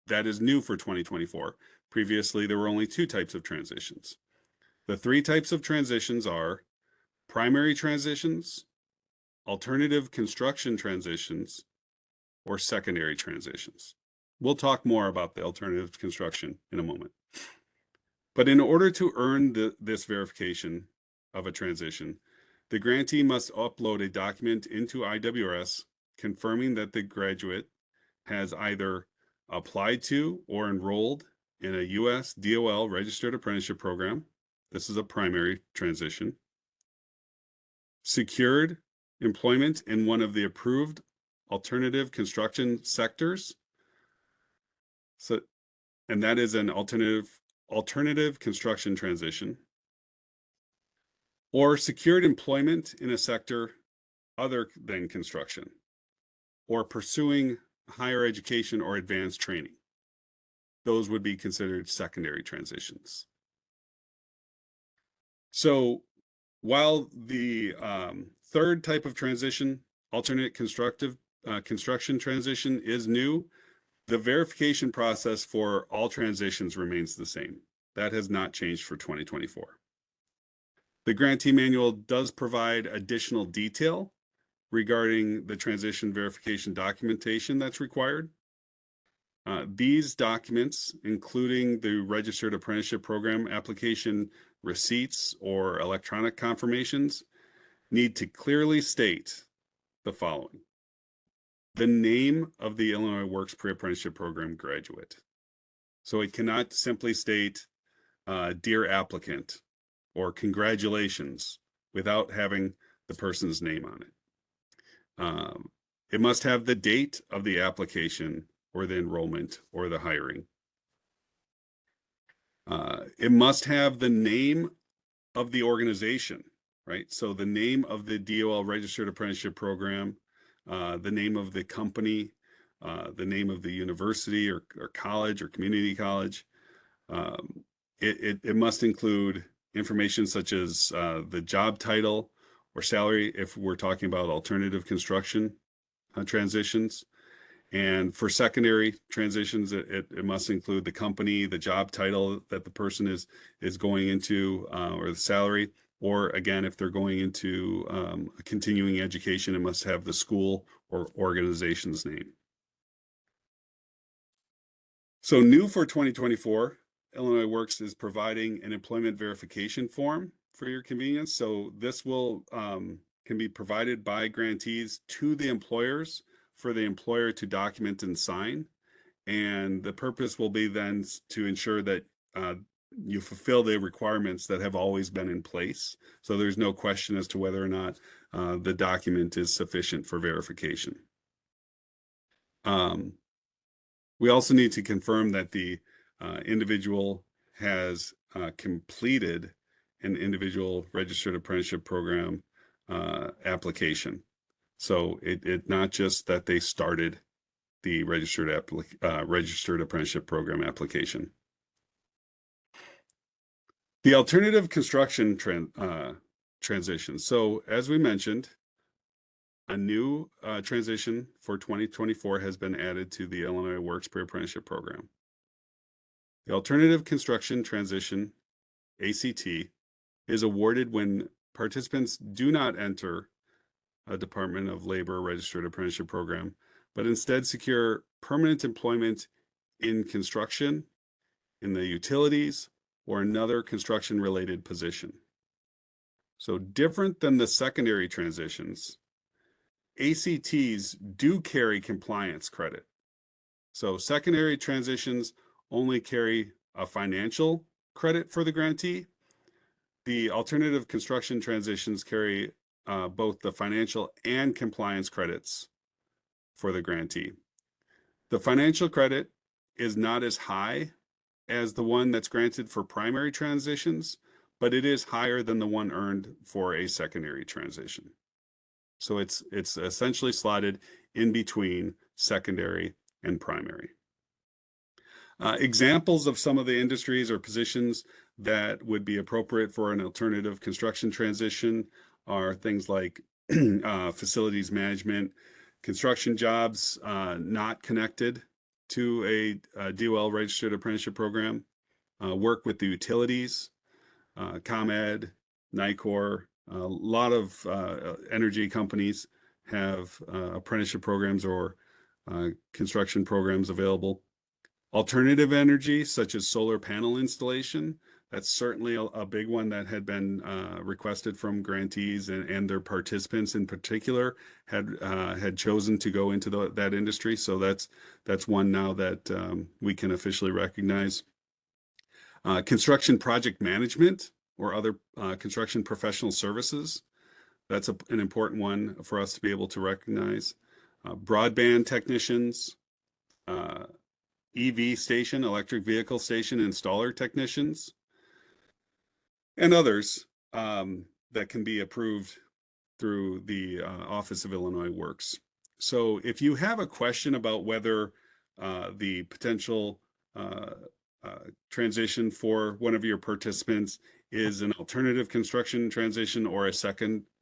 that is new for 2024. Previously, there were only 2 types of transitions. The 3 types of transitions are primary transitions, alternative construction transitions, or secondary transitions. We'll talk more about the alternative construction in a moment. But in order to earn this verification of a transition, the grantee must upload a document into IWRS confirming that the graduate has either applied to or enrolled in a U.S. DOL registered apprenticeship program. This is a primary transition. Secured employment in one of the approved alternative construction sectors. And that is an alternative construction transition. Or secured employment in a sector other than construction, or pursuing higher education or advanced training. Those would be considered secondary transitions. So while the third type of transition, alternate construction transition, is new, the verification process for all transitions remains the same. That has not changed for 2024. The grantee manual does provide additional detail regarding the transition verification documentation that's required. These documents, including the registered apprenticeship program application receipts or electronic confirmations, need to clearly state the following: the name of the Illinois Works Pre-Apprenticeship Program graduate. So it cannot simply state, dear applicant, or congratulations, without having the person's name on it. It must have the date of the application or the enrollment or the hiring. It must have the name of the organization, right? So the name of the DOL registered apprenticeship program, the name of the company, the name of the university or college or community college. It must include information such as the job title or salary if we're talking about alternative construction transitions. And for secondary transitions, it must include the company, the job title that the person is going into, or the salary. Or again, if they're going into a continuing education, it must have the school or organization's name. So new for 2024, Illinois Works is providing an employment verification form for your convenience. So this will can be provided by grantees to the employers for the employer to document and sign. And the purpose will be then to ensure that you fulfill the requirements that have always been in place. So there's no question as to whether or not the document is sufficient for verification. We also need to confirm that the individual has completed an individual registered apprenticeship program application. So it not just that they started the registered apprenticeship program application. The alternative construction transition. So as we mentioned, a new transition for 2024 has been added to the Illinois Works Pre-Apprenticeship Program. The alternative construction transition, ACT, is awarded when participants do not enter a Department of Labor registered apprenticeship program, but instead secure permanent employment in construction, in the utilities, or another construction-related position. So different than the secondary transitions, ACTs do carry compliance credit. So secondary transitions only carry a financial credit for the grantee. The alternative construction transitions carry both the financial and compliance credits for the grantee. The financial credit is not as high as the one that's granted for primary transitions, but it is higher than the one earned for a secondary transition. So it's essentially slotted in between secondary and primary. Examples of some of the industries or positions that would be appropriate for an alternative construction transition are things like facilities management, construction jobs not connected to a DOL registered apprenticeship program, work with the utilities, ComEd, NICOR, a lot of energy companies have apprenticeship programs or construction programs available. Alternative energy, such as solar panel installation, that's certainly a big one that had been requested from grantees, and their participants in particular had chosen to go into that industry. So that's one now that we can officially recognize. Construction project management or other construction professional services, that's an important one for us to be able to recognize. Broadband technicians, EV station, electric vehicle station installer technicians, and others that can be approved through the Office of Illinois Works. So if you have a question about whether the potential transition for one of your participants is an alternative construction transition or a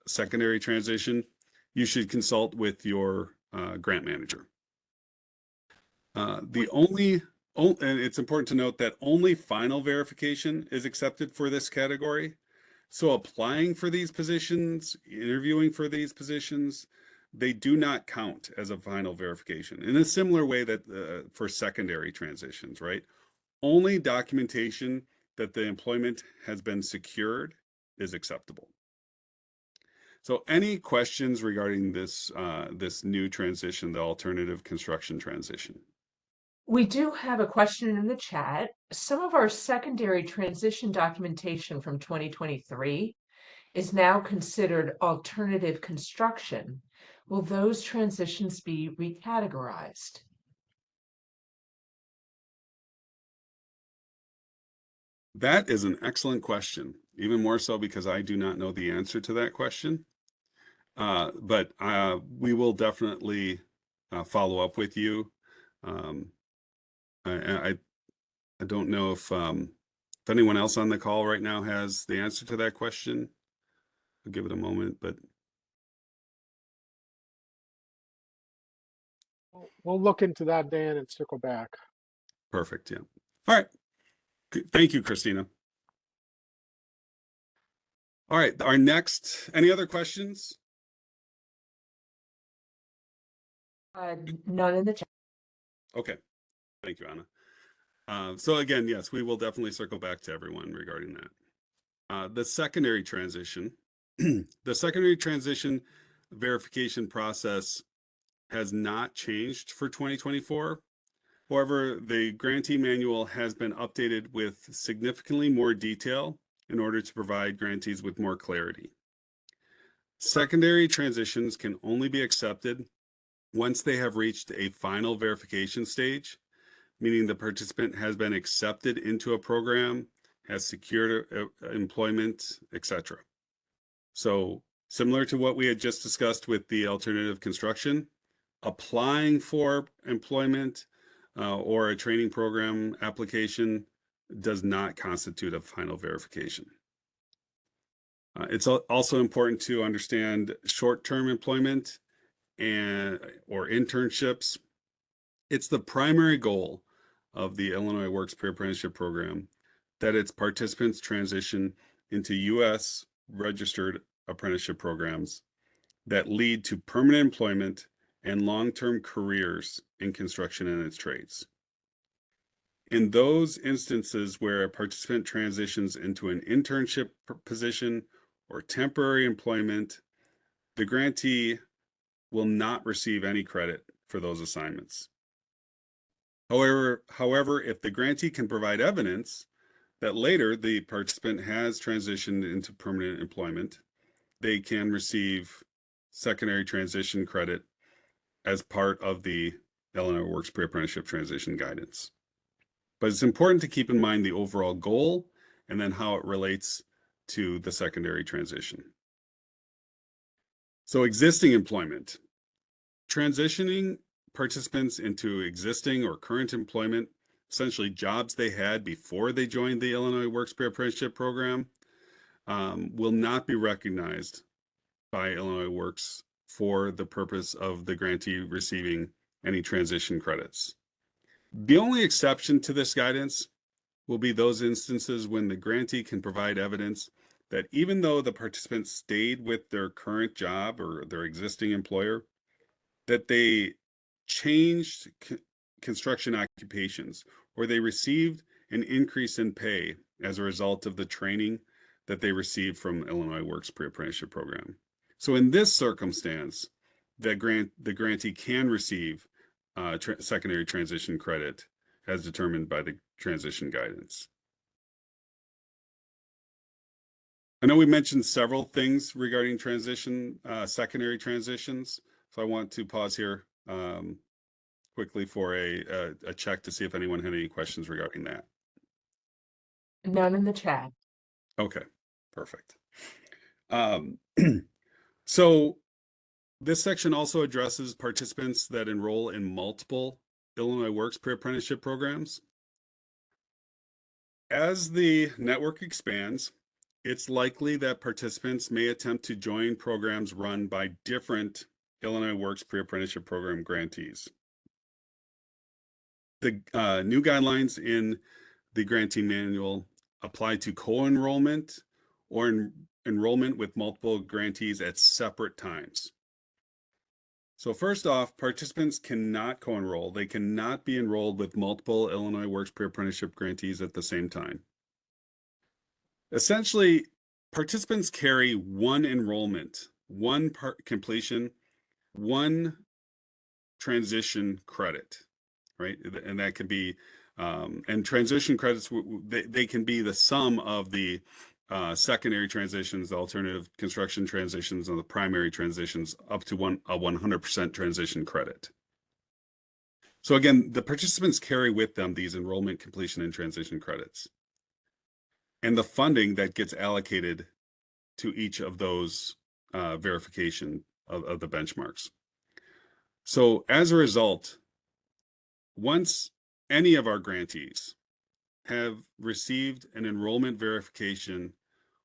secondary transition, you should consult with your grant manager. And it's important to note that only final verification is accepted for this category. So applying for these positions, interviewing for these positions, they do not count as a final verification in a similar way that for secondary transitions, right? Only documentation that the employment has been secured is acceptable. So any questions regarding this new transition, the alternative construction transition? We do have a question in the chat. Some of our secondary transition documentation from 2023 is now considered alternative construction. Will those transitions be recategorized? That is an excellent question, even more so because I do not know the answer to that question. But we will definitely follow up with you. I don't know if anyone else on the call right now has the answer to that question. I'll give it a moment, but We'll look into that, Dan, and circle back. perfect. Yeah. All right. Thank you, Christina. All right. Any other questions? None in the chat. Okay. Thank you, Anna. So again, yes, we will definitely circle back to everyone regarding that. The secondary transition, the secondary transition verification process has not changed for 2024. However, the grantee manual has been updated with significantly more detail in order to provide grantees with more clarity. Secondary transitions can only be accepted once they have reached a final verification stage, meaning the participant has been accepted into a program, has secured employment, etc. So similar to what we had just discussed with the alternative construction, applying for employment or a training program application does not constitute a final verification. It's also important to understand short-term employment or internships. It's the primary goal of the Illinois Works Pre-Apprenticeship Program that its participants transition into U.S. registered apprenticeship programs that lead to permanent employment and long-term careers in construction and its trades. In those instances where a participant transitions into an internship position or temporary employment, the grantee will not receive any credit for those assignments. However, if the grantee can provide evidence that later the participant has transitioned into permanent employment, they can receive secondary transition credit as part of the Illinois Works Pre-Apprenticeship Transition Guidance. But it's important to keep in mind the overall goal and then how it relates to the secondary transition. So existing employment. Transitioning participants into existing or current employment, essentially jobs they had before they joined the Illinois Works Pre-Apprenticeship Program, will not be recognized by Illinois Works for the purpose of the grantee receiving any transition credits. The only exception to this guidance will be those instances when the grantee can provide evidence that even though the participant stayed with their current job or their existing employer, that they changed construction occupations or they received an increase in pay as a result of the training that they received from Illinois Works Pre-Apprenticeship Program. So in this circumstance, the grantee can receive secondary transition credit as determined by the transition guidance. I know we mentioned several things regarding secondary transitions, so I want to pause here quickly for a check to see if anyone had any questions regarding that. None in the chat. Okay, perfect. So this section also addresses participants that enroll in multiple Illinois Works Pre-Apprenticeship programs. As the network expands, it's likely that participants may attempt to join programs run by different Illinois Works Pre-Apprenticeship Program grantees. The new guidelines in the grantee manual apply to co-enrollment or enrollment with multiple grantees at separate times. So first off, participants cannot co-enroll. They cannot be enrolled with multiple Illinois Works Pre-Apprenticeship grantees at the same time. Essentially, participants carry one enrollment, one completion, one transition credit, right? And that could be, and transition credits, they can be the sum of the secondary transitions, the alternative construction transitions, and the primary transitions up to a 100% transition credit. So again, the participants carry with them these enrollment, completion, and transition credits, and the funding that gets allocated to each of those verification of the benchmarks. So as a result, once any of our grantees have received an enrollment verification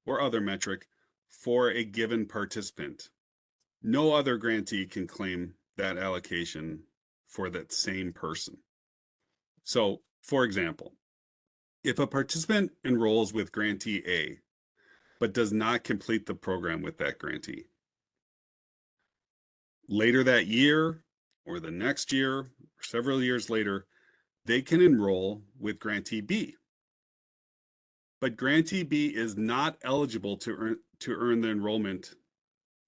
or other metric for a given participant, no other grantee can claim that allocation for that same person. So, for example, if a participant enrolls with grantee A, but does not complete the program with that grantee, later that year or the next year, or several years later, they can enroll with grantee B. But grantee B is not eligible to earn the enrollment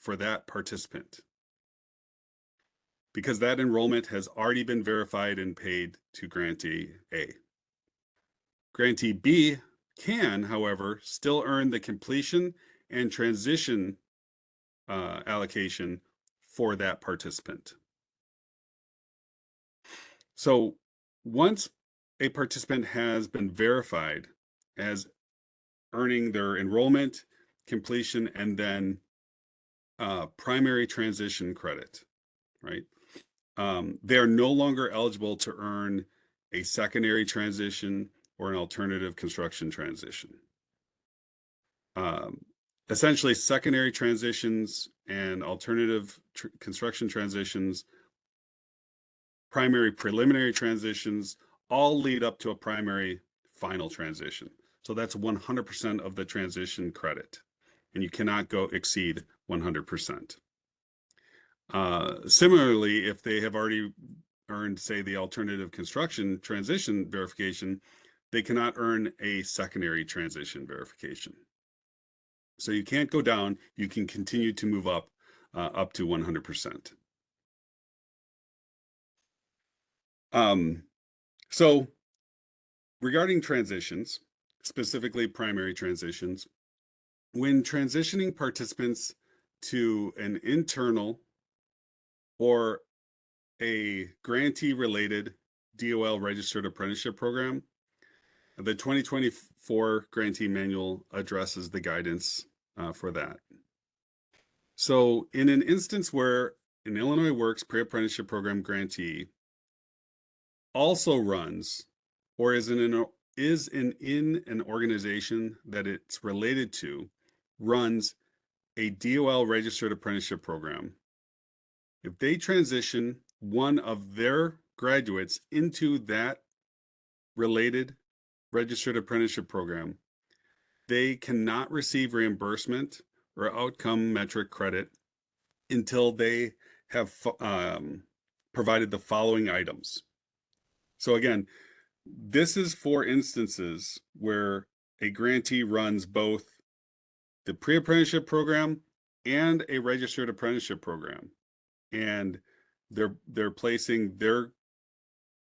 for that participant because that enrollment has already been verified and paid to grantee A. Grantee B can, however, still earn the completion and transition allocation for that participant. So once a participant has been verified as earning their enrollment, completion, and then primary transition credit, right? They are no longer eligible to earn a secondary transition or an alternative construction transition. Essentially, secondary transitions and alternative construction transitions, primary preliminary transitions, all lead up to a primary final transition. So that's 100% of the transition credit, and you cannot exceed 100%. Similarly, if they have already earned, say, the alternative construction transition verification, they cannot earn a secondary transition verification. So you can't go down, you can continue to move up, up to 100%. So regarding transitions, specifically primary transitions, when transitioning participants to an internal or a grantee-related DOL registered apprenticeship program, the 2024 Grantee Manual addresses the guidance for that. So in an instance where an Illinois Works pre-apprenticeship program grantee also runs or is in an organization that it's related to, runs a DOL registered apprenticeship program, if they transition one of their graduates into that related registered apprenticeship program, they cannot receive reimbursement or outcome metric credit until they have provided the following items. So again, this is for instances where a grantee runs both the pre-apprenticeship program and a registered apprenticeship program, and they're placing their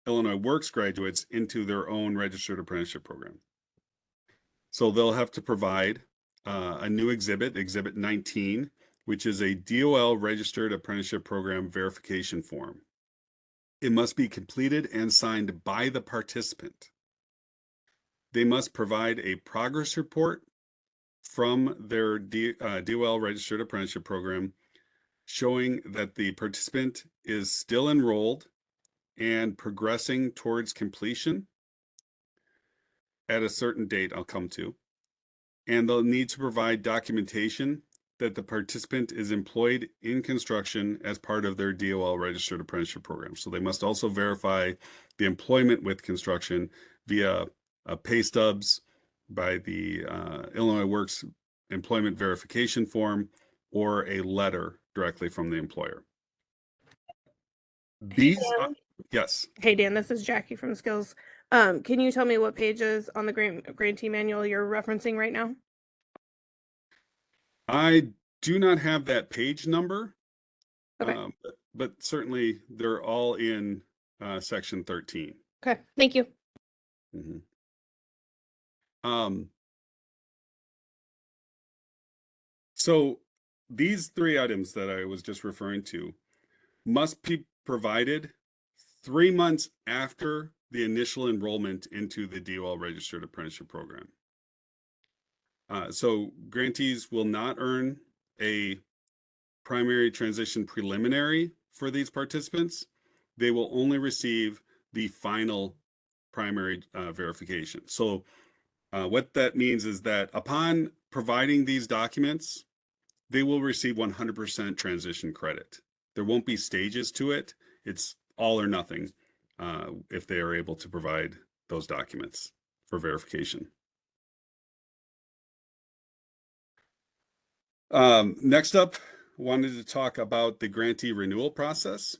Illinois Works graduates into their own registered apprenticeship program. So they'll have to provide a new exhibit, Exhibit 19, which is a DOL registered apprenticeship program verification form. It must be completed and signed by the participant. They must provide a progress report from their DOL registered apprenticeship program showing that the participant is still enrolled and progressing towards completion at a certain date I'll come to. And they'll need to provide documentation that the participant is employed in construction as part of their DOL registered apprenticeship program. So they must also verify the employment with construction via pay stubs by the Illinois Works employment verification form or a letter directly from the employer. These, yes. Hey Dan, this is Jackie from Skills. Can you tell me what pages on the grantee manual you're referencing right now? I do not have that page number, Okay. but certainly they're all in section 13. Okay, thank you. Mm-hmm. So these three items that I was just referring to must be provided 3 months after the initial enrollment into the DOL registered apprenticeship program. So grantees will not earn a primary transition preliminary for these participants. They will only receive the final primary verification. So what that means is that upon providing these documents, they will receive 100% transition credit. There won't be stages to it. It's all or nothing if they are able to provide those documents for verification. Next up, wanted to talk about the grantee renewal process.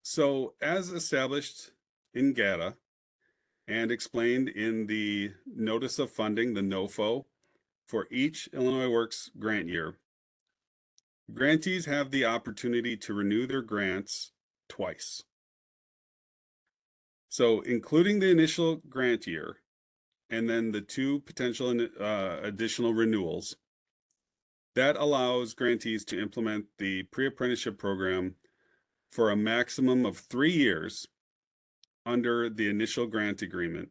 So as established in GATA and explained in the Notice of Funding, the NOFO, for each Illinois Works grant year, grantees have the opportunity to renew their grants twice. So including the initial grant year and then the two potential additional renewals, that allows grantees to implement the pre-apprenticeship program for a maximum of 3 years under the initial grant agreement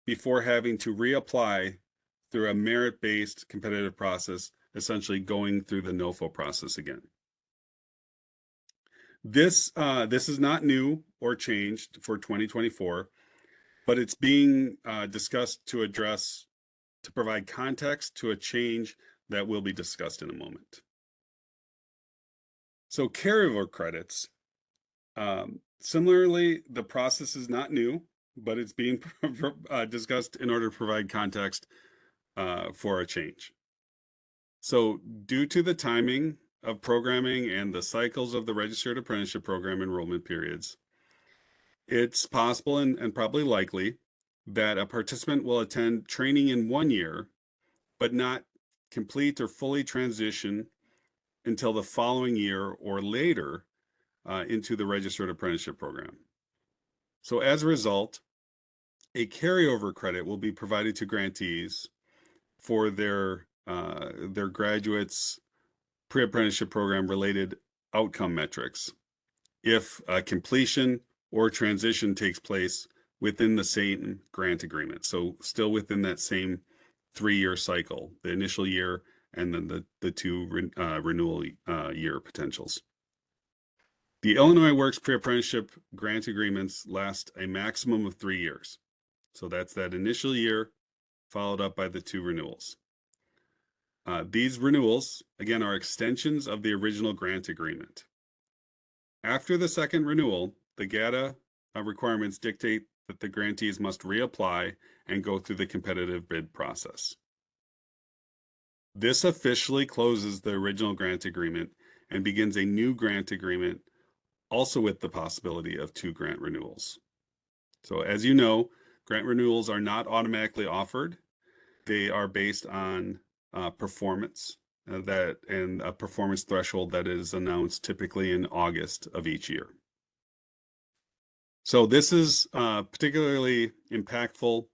before having to reapply through a merit-based competitive process, essentially going through the NOFO process again. This is not new or changed for 2024, but it's being discussed to provide context to a change that will be discussed in a moment. So carryover credits, similarly, the process is not new, but it's being discussed in order to provide context for a change. So due to the timing of programming and the cycles of the registered apprenticeship program enrollment periods, it's possible and probably likely that a participant will attend training in 1 year, but not complete or fully transition until the following year or later into the registered apprenticeship program. So as a result, a carryover credit will be provided to grantees for their graduates pre-apprenticeship program related outcome metrics if completion or transition takes place within the same grant agreement. So still within that same 3-year cycle, the initial year and then the two renewal year potentials. The Illinois Works pre-apprenticeship grant agreements last a maximum of 3 years. So that's that initial year followed up by the 2 renewals. These renewals, again, are extensions of the original grant agreement. After the second renewal, the GATA requirements dictate that the grantees must reapply and go through the competitive bid process. This officially closes the original grant agreement and begins a new grant agreement, also with the possibility of 2 grant renewals. So as you know, grant renewals are not automatically offered. They are based on performance and a performance threshold that is announced typically in August of each year. So this is particularly impactful.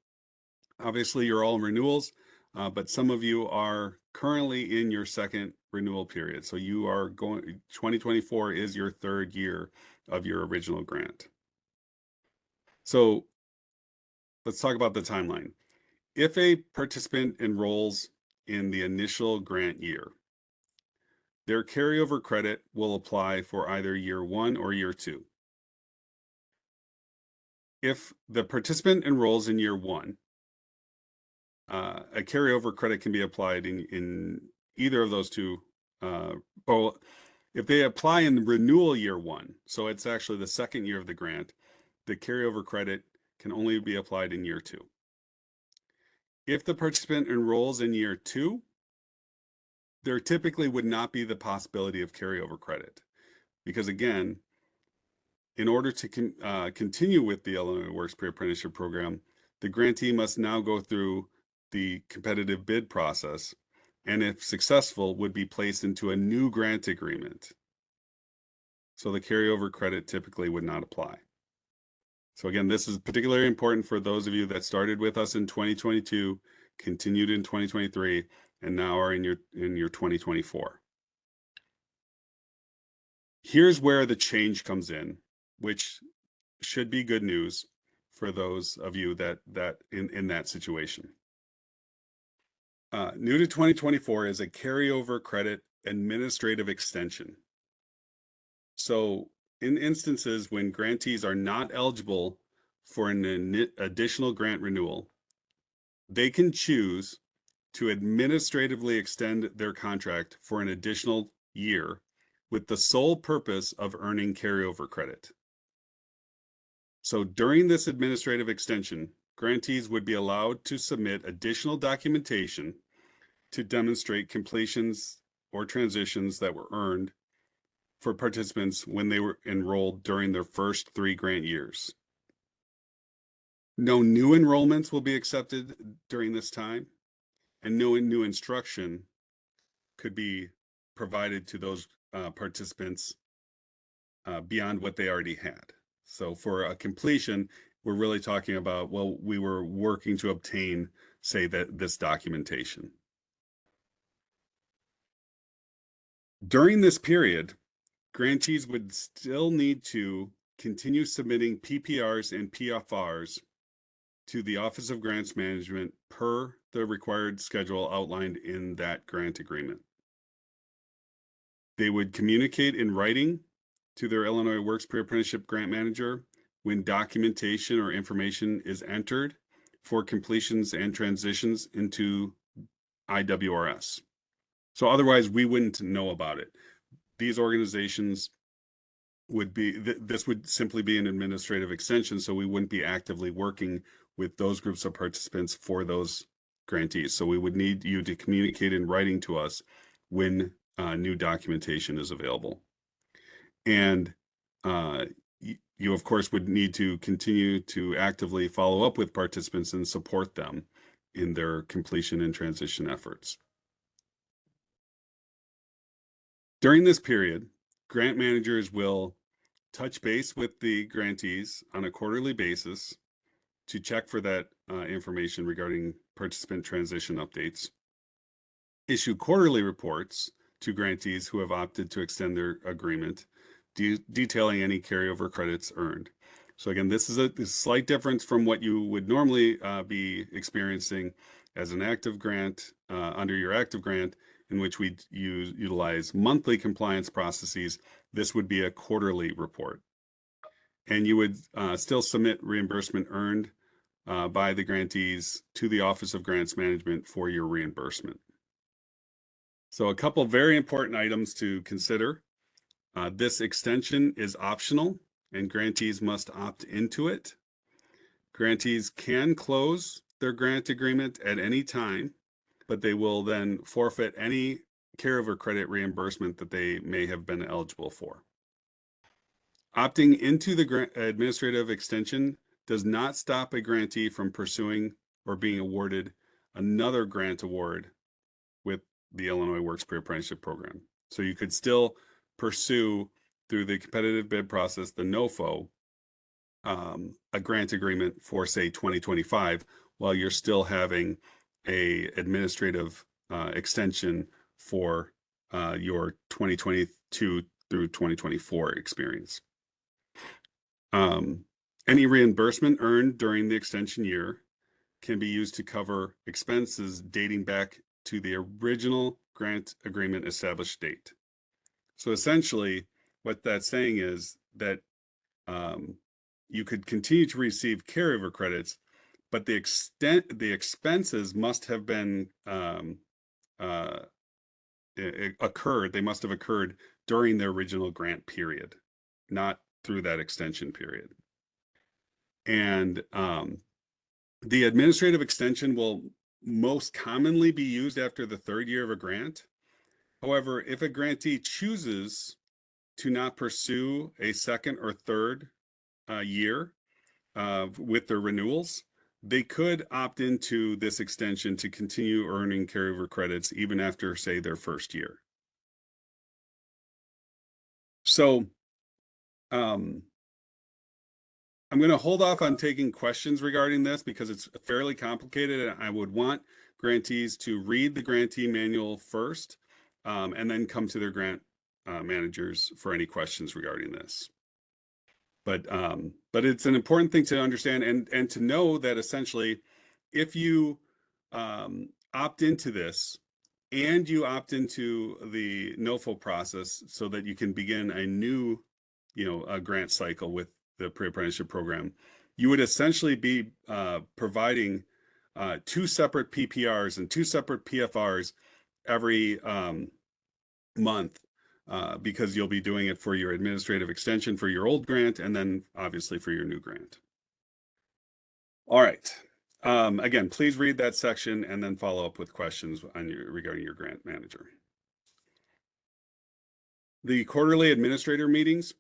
Obviously, you're all in renewals, but some of you are currently in your second renewal period. So you are going, 2024 is your 3rd year of your original grant. So let's talk about the timeline. If a participant enrolls in the initial grant year, their carryover credit will apply for either year 1 or year 2. If the participant enrolls in year 1, a carryover credit can be applied in either of those two. If they apply in renewal year 1, so it's actually the second year of the grant, the carryover credit can only be applied in year 2. If the participant enrolls in year 2, there typically would not be the possibility of carryover credit because, again, in order to continue with the Illinois Works Pre-Apprenticeship Program, the grantee must now go through the competitive bid process, and if successful, would be placed into a new grant agreement. So the carryover credit typically would not apply. So again, this is particularly important for those of you that started with us in 2022, continued in 2023, and now are in your 2024. Here's where the change comes in, which should be good news for those of you that in that situation. New to 2024 is a carryover credit administrative extension. So in instances when grantees are not eligible for an additional grant renewal, they can choose to administratively extend their contract for an additional year with the sole purpose of earning carryover credit. So during this administrative extension, grantees would be allowed to submit additional documentation to demonstrate completions or transitions that were earned for participants when they were enrolled during their first 3 grant years. No new enrollments will be accepted during this time, and no new instruction could be provided to those participants beyond what they already had. So for a completion, we're really talking about, well, we were working to obtain, say, that this documentation. During this period, grantees would still need to continue submitting PPRs and PFRs to the Office of Grants Management per the required schedule outlined in that grant agreement. They would communicate in writing to their Illinois Works Pre-Apprenticeship Grant Manager when documentation or information is entered for completions and transitions into IWRS. So otherwise, we wouldn't know about it. These organizations would be, this would simply be an administrative extension, so we wouldn't be actively working with those groups of participants for those grantees. So we would need you to communicate in writing to us when new documentation is available. And you of course would need to continue to actively follow up with participants and support them in their completion and transition efforts. During this period, grant managers will touch base with the grantees on a quarterly basis to check for that information regarding participant transition updates, issue quarterly reports to grantees who have opted to extend their agreement, detailing any carryover credits earned. So again, this is a slight difference from what you would normally be experiencing as an active grant under your active grant, in which we utilize monthly compliance processes. This would be a quarterly report. And you would still submit reimbursement earned by the grantees to the Office of Grants Management for your reimbursement. So a couple very important items to consider. This extension is optional and grantees must opt into it. Grantees can close their grant agreement at any time, but they will then forfeit any carryover credit reimbursement that they may have been eligible for. Opting into the administrative extension does not stop a grantee from pursuing or being awarded another grant award with the Illinois Works Pre-Apprenticeship Program. So you could still pursue through the competitive bid process, the NOFO, a grant agreement for say 2025, while you're still having a administrative extension for your 2022 through 2024 experience. Any reimbursement earned during the extension year can be used to cover expenses dating back to the original grant agreement established date. So essentially, what that's saying is that you could continue to receive carryover credits, but the expenses must have been occurred. They must have occurred during the original grant period, not through that extension period. And the administrative extension will most commonly be used after the third year of a grant. However, if a grantee chooses to not pursue a second or third year with their renewals, they could opt into this extension to continue earning carryover credits even after, say, their first year. So I'm going to hold off on taking questions regarding this because it's fairly complicated, and I would want grantees to read the grantee manual first and then come to their grant managers for any questions regarding this. But it's an important thing to understand and to know that essentially, if you opt into this and you opt into the NOFO process so that you can begin a new, a grant cycle with the pre-apprenticeship program, you would essentially be providing 2 separate PPRs and 2 separate PFRs every month. Because you'll be doing it for your administrative extension for your old grant and then obviously for your new grant. All right. Again, please read that section and then follow up with questions regarding your grant manager. The quarterly administrator meetings.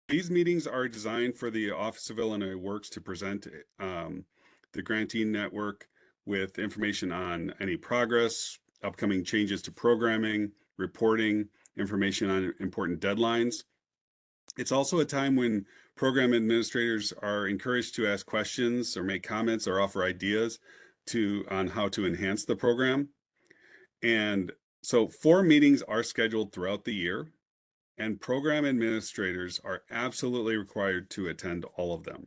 These meetings are designed for the Office of Illinois Works to present the grantee network with information on any progress, upcoming changes to programming, reporting, information on important deadlines. It's also a time when program administrators are encouraged to ask questions or make comments or offer ideas on how to enhance the program. And so 4 meetings are scheduled throughout the year, and program administrators are absolutely required to attend all of them.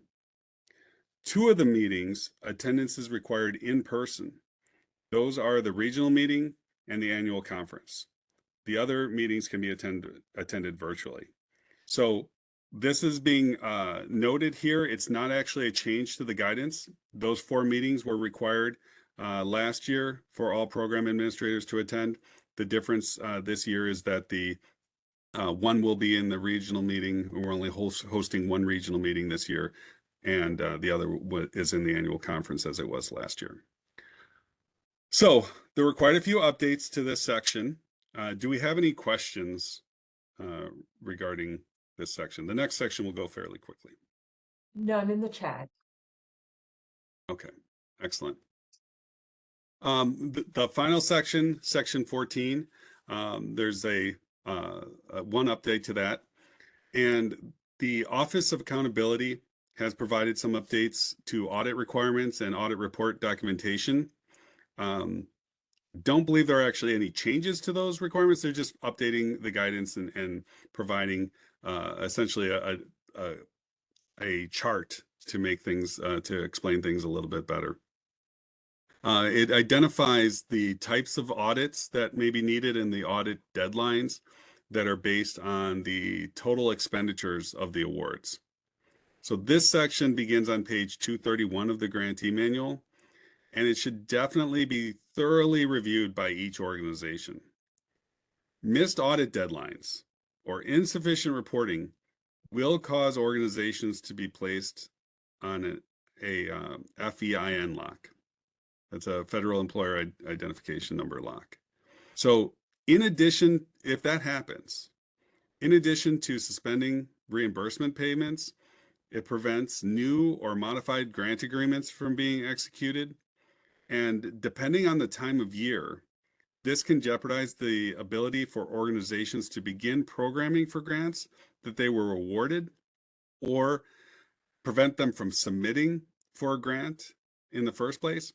2 of the meetings, attendance is required in person. Those are the regional meeting and the annual conference. The other meetings can be attended virtually. So this is being noted here. It's not actually a change to the guidance. Those 4 meetings were required last year for all program administrators to attend. The difference this year is that the one will be in the regional meeting. We're only hosting 1 regional meeting this year, and the other is in the annual conference as it was last year. So there were quite a few updates to this section. Do we have any questions regarding this section. The next section will go fairly quickly. None in the chat. Okay, excellent. The final section, section 14, there's one update to that. And the Office of Accountability has provided some updates to audit requirements and audit report documentation. Don't believe there are actually any changes to those requirements. They're just updating the guidance and providing essentially a chart to make things, to explain things a little bit better. It identifies the types of audits that may be needed and the audit deadlines that are based on the total expenditures of the awards. So this section begins on page 231 of the grantee manual, and it should definitely be thoroughly reviewed by each organization. Missed audit deadlines or insufficient reporting will cause organizations to be placed on a FEIN lock. That's a Federal Employer Identification Number lock. So in addition, if that happens, in addition to suspending reimbursement payments, it prevents new or modified grant agreements from being executed. And depending on the time of year, this can jeopardize the ability for organizations to begin programming for grants that they were awarded, or prevent them from submitting for a grant in the first place.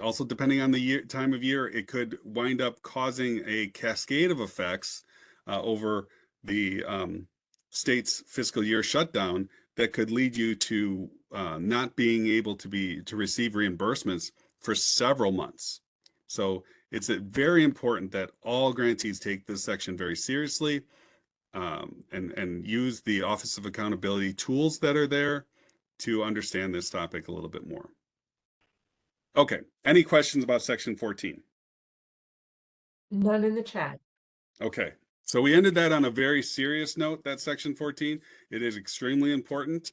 Also, depending on the time of year, it could wind up causing a cascade of effects over the state's fiscal year shutdown that could lead you to not being able to receive reimbursements for several months. So it's very important that all grantees take this section very seriously and use the Office of Accountability tools that are there to understand this topic a little bit more. Okay, any questions about section 14? None in the chat. Okay, so we ended that on a very serious note, that section 14. It is extremely important.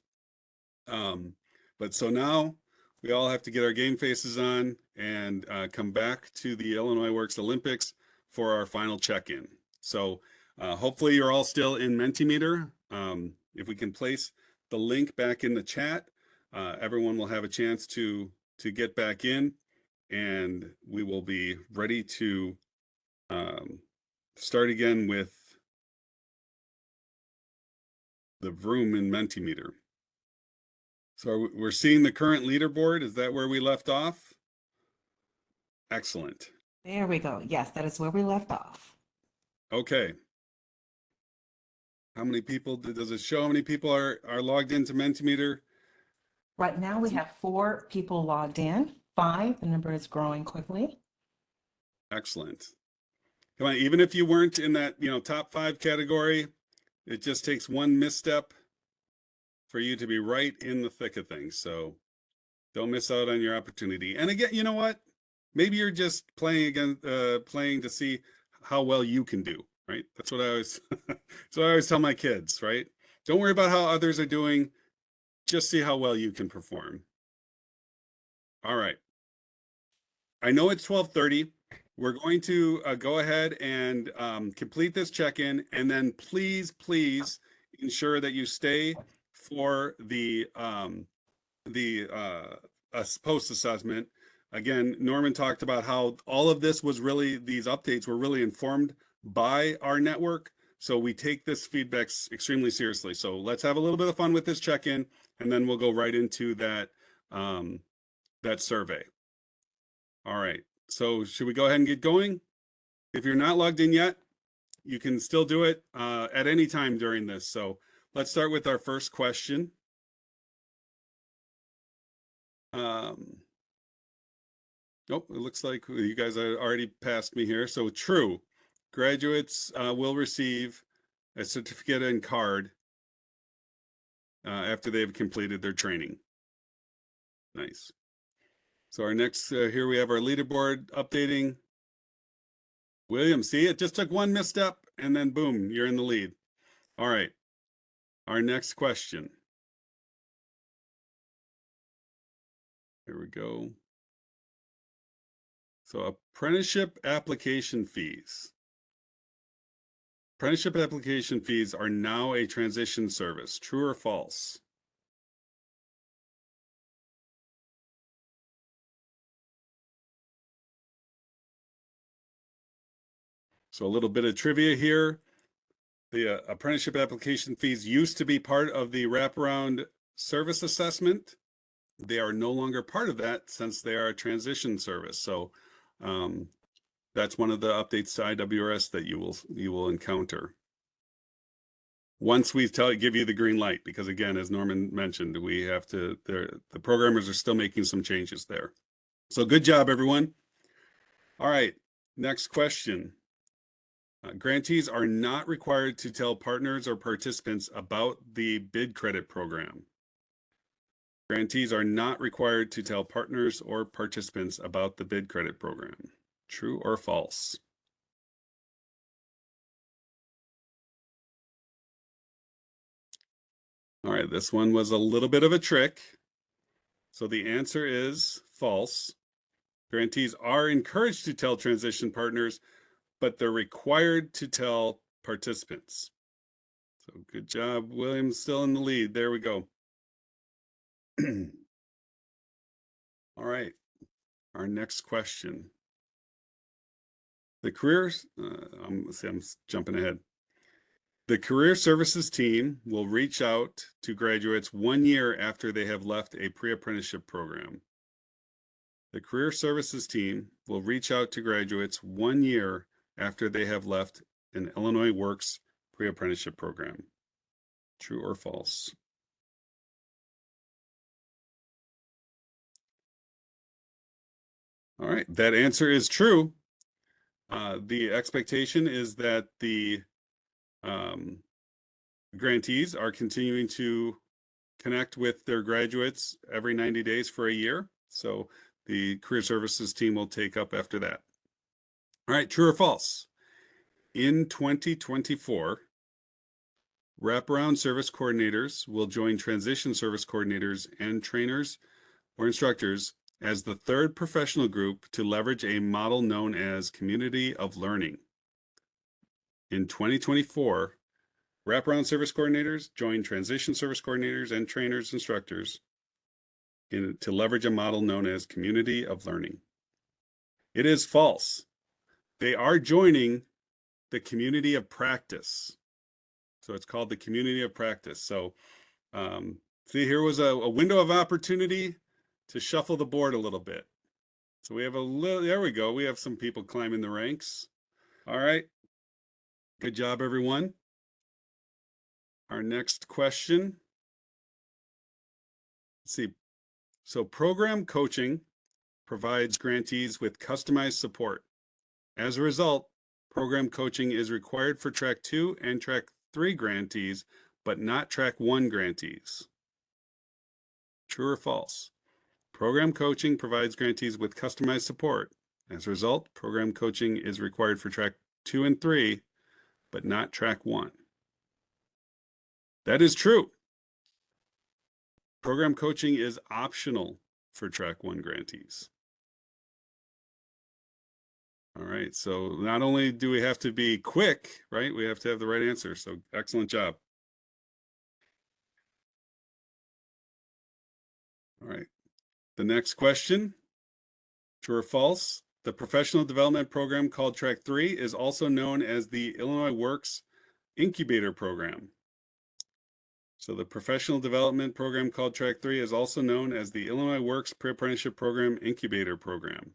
But so now we all have to get our game faces on and come back to the Illinois Works Olympics for our final check-in. So hopefully you're all still in Mentimeter. If we can place the link back in the chat, everyone will have a chance to get back in, and we will be ready to start again with the room in Mentimeter. So we're seeing the current leaderboard. Is that where we left off? Excellent. There we go. Yes, that is where we left off. Okay. How many people, does it show how many people are logged into Mentimeter? Right now, we have 4 people logged in. 5, the number is growing quickly. Excellent. Come on, even if you weren't in that, top 5 category, it just takes one misstep for you to be right in the thick of things. So don't miss out on your opportunity. And again, you know what? Maybe you're just playing to see how well you can do, right? That's what I always tell my kids, right? Don't worry about how others are doing. Just see how well you can perform. All right. I know it's 12:30. We're going to go ahead and complete this check-in, and then please ensure that you stay for the post-assessment. Again, Norman talked about how all of this was really, these updates were really informed by our network. So we take this feedback extremely seriously. So let's have a little bit of fun with this check-in, and then we'll go right into that, that survey. All right, so should we go ahead and get going? If you're not logged in yet, you can still do it at any time during this. So let's start with our first question. Nope, it looks like you guys are already passed me here. So true, graduates will receive a certificate and card after they've completed their training. Nice. So our next, here we have our leaderboard updating. William, see, it just took one misstep and then boom, you're in the lead. All right, our next question. Here we go. So apprenticeship application fees. Apprenticeship application fees are now a transition service. True or false? So a little bit of trivia here. The apprenticeship application fees used to be part of the wraparound service assessment. They are no longer part of that since they are a transition service. So that's one of the updates to IWRS that you will encounter once we give you the green light, because again, as Norman mentioned, we have to, the programmers are still making some changes there. So good job, everyone. All right, next question. Grantees are not required to tell partners or participants about the bid credit program. Grantees are not required to tell partners or participants about the bid credit program. True or false? All right, this one was a little bit of a trick. So the answer is false. Grantees are encouraged to tell transition partners, but they're required to tell participants. So good job, William's still in the lead. There we go. All right, our next question. The careers, I'm jumping ahead. The Career Services team will reach out to graduates 1 year after they have left a pre-apprenticeship program. The Career Services team will reach out to graduates 1 year after they have left an Illinois Works pre-apprenticeship program. True or false? All right, that answer is true. The expectation is that the grantees are continuing to connect with their graduates every 90 days for a year. So the Career Services team will take up after that. All right, true or false? In 2024, wraparound service coordinators will join transition service coordinators and trainers or instructors as the third professional group to leverage a model known as community of learning. In 2024, wraparound service coordinators join transition service coordinators and trainers instructors to leverage a model known as community of learning. It is false. They are joining the community of practice. So it's called the community of practice. So see, here was a window of opportunity to shuffle the board a little bit. So we have a little, there we go. We have some people climbing the ranks. All right. Good job, everyone. Our next question. Let's see. So program coaching provides grantees with customized support. As a result, program coaching is required for Track 2 and Track 3 grantees, but not Track 1 grantees. True or false? Program coaching provides grantees with customized support. As a result, program coaching is required for Track 2 and 3, but not Track 1. That is true. Program coaching is optional for Track 1 grantees. All right, so not only do we have to be quick, right? We have to have the right answer. So excellent job. All right, the next question, true or false? The professional development program called Track 3 is also known as the Illinois Works Incubator Program. So the professional development program called Track 3 is also known as the Illinois Works Pre-Apprenticeship Program Incubator Program.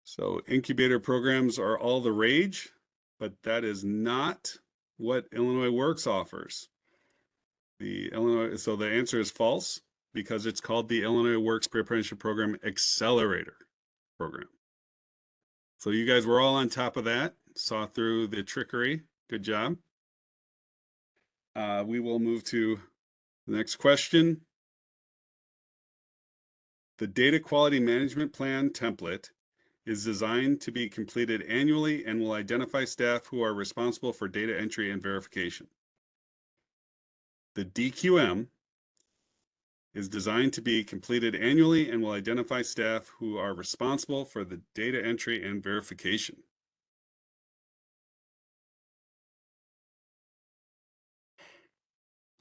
So incubator programs are all the rage, but that is not what Illinois Works offers. So the answer is false because it's called the Illinois Works Pre-Apprenticeship Program Accelerator Program. So you guys were all on top of that, saw through the trickery. Good job. We will move to the next question. The Data Quality Management Plan template is designed to be completed annually and will identify staff who are responsible for data entry and verification. The DQM is designed to be completed annually and will identify staff who are responsible for the data entry and verification.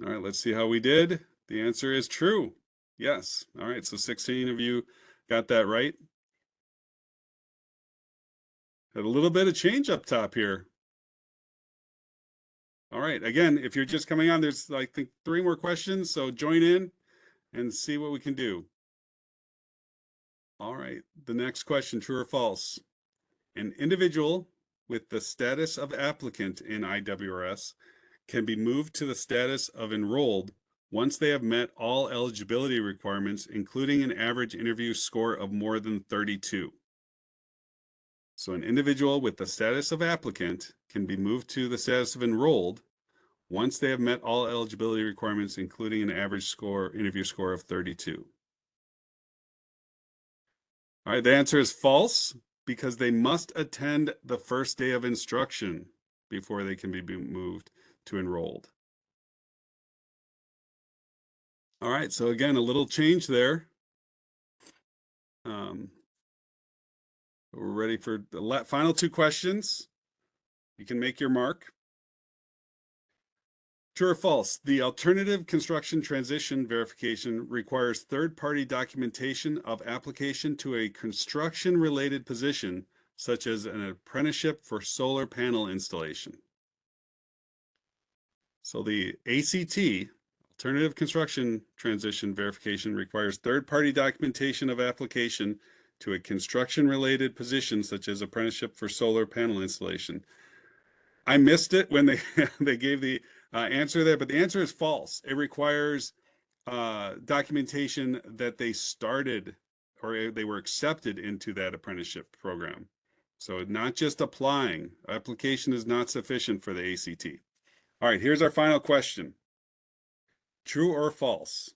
All right, let's see how we did. The answer is true. Yes. All right, so 16 of you got that right. Had a little bit of change up top here. All right, again, if you're just coming on, there's I think 3 more questions, so join in and see what we can do. All right, the next question, true or false? An individual with the status of applicant in IWRS can be moved to the status of enrolled once they have met all eligibility requirements, including an average interview score of more than 32. So an individual with the status of applicant can be moved to the status of enrolled once they have met all eligibility requirements, including an average interview score of 32. All right, the answer is false because they must attend the first day of instruction before they can be moved to enrolled. All right, so again, a little change there. We're ready for the final 2 questions. You can make your mark. True or false? The alternative construction transition verification requires third-party documentation of application to a construction-related position, such as an apprenticeship for solar panel installation. So the ACT, alternative construction transition verification, requires third-party documentation of application to a construction-related position, such as apprenticeship for solar panel installation. I missed it when they they gave the answer there, but the answer is false. It requires documentation that they started or they were accepted into that apprenticeship program. So not just applying. Application is not sufficient for the ACT. All right, here's our final question. True or false?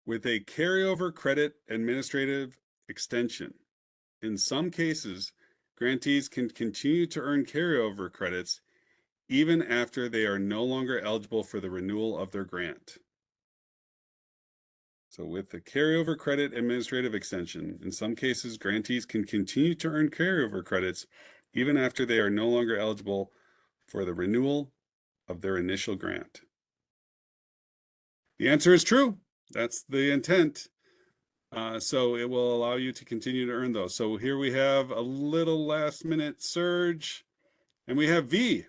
With a carryover credit administrative extension, in some cases, grantees can continue to earn carryover credits even after they are no longer eligible for the renewal of their grant. So with the carryover credit administrative extension, in some cases, grantees can continue to earn carryover credits even after they are no longer eligible for the renewal of their initial grant. The answer is true. That's the intent. So it will allow you to continue to earn those. So here we have a little last minute surge, and we have V.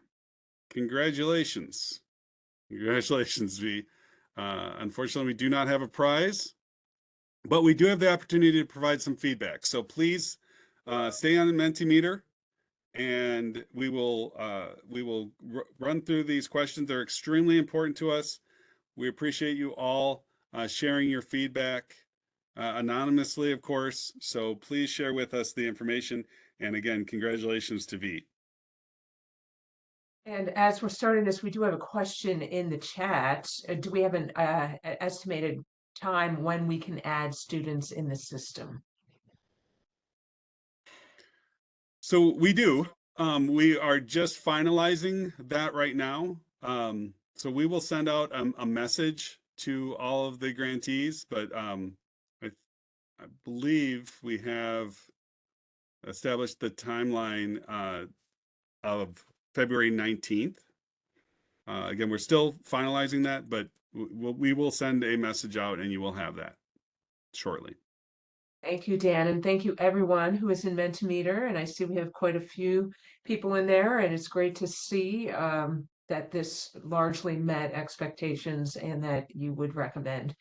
Congratulations. Congratulations, V. Unfortunately, we do not have a prize, but we do have the opportunity to provide some feedback. So please stay on the Mentimeter, and we will run through these questions. They're extremely important to us. We appreciate you all sharing your feedback anonymously, of course. So please share with us the information. And again, congratulations to V. And as we're starting this, we do have a question in the chat. Do we have an estimated time when we can add students in the system? So we do. We are just finalizing that right now. So we will send out a message to all of the grantees, but I believe we have established the timeline of February 19th. Again, we're still finalizing that, but we will send a message out and you will have that shortly. Thank you, Dan, and thank you everyone who is in Mentimeter. And I see we have quite a few people in there, and it's great to see that this largely met expectations and that you would recommend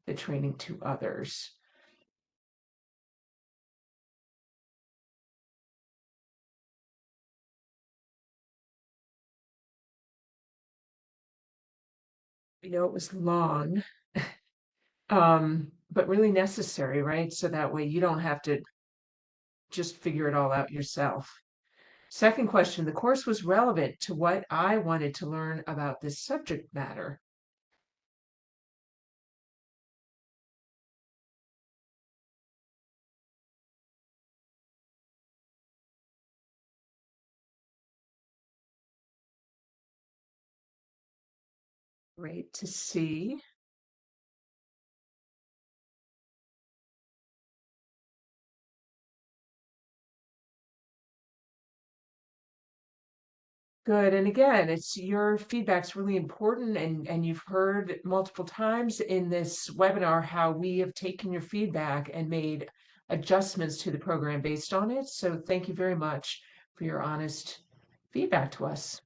the training to others. You know, it was long, but really necessary, right? So that way you don't have to just figure it all out yourself. Second question, the course was relevant to what I wanted to learn about this subject matter. Great to see. Good. And again, it's your feedback's really important, and you've heard multiple times in this webinar how we have taken your feedback and made adjustments to the program based on it. So thank you very much for your honest feedback to us.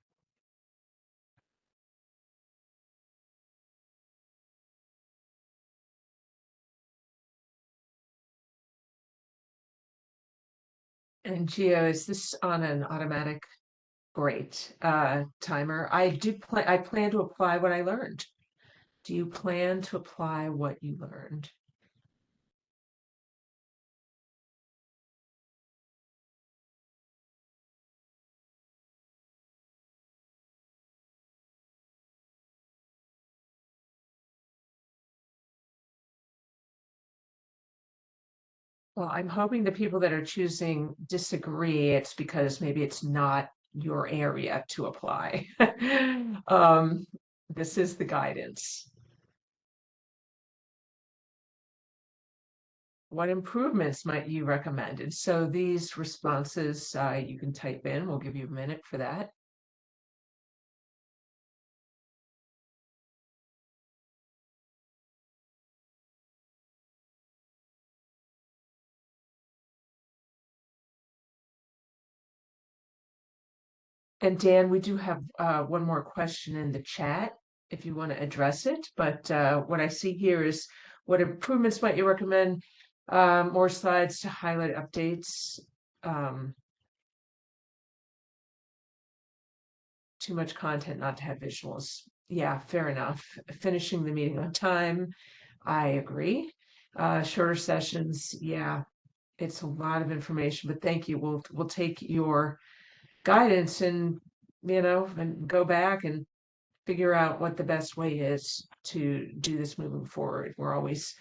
And Gio, is this on an automatic? Great. Timer. I plan to apply what I learned. Do you plan to apply what you learned? Well, I'm hoping the people that are choosing disagree, it's because maybe it's not your area to apply. This is the guidance. What improvements might you recommend? And so these responses you can type in. We'll give you a minute for that. And Dan, we do have one more question in the chat if you want to address it. But what I see here is, what improvements might you recommend? More slides to highlight updates. Too much content not to have visuals. Yeah, fair enough. Finishing the meeting on time. I agree. Shorter sessions. Yeah, it's a lot of information, but thank you. We'll take your guidance and and go back and figure out what the best way is to do this moving forward. We're always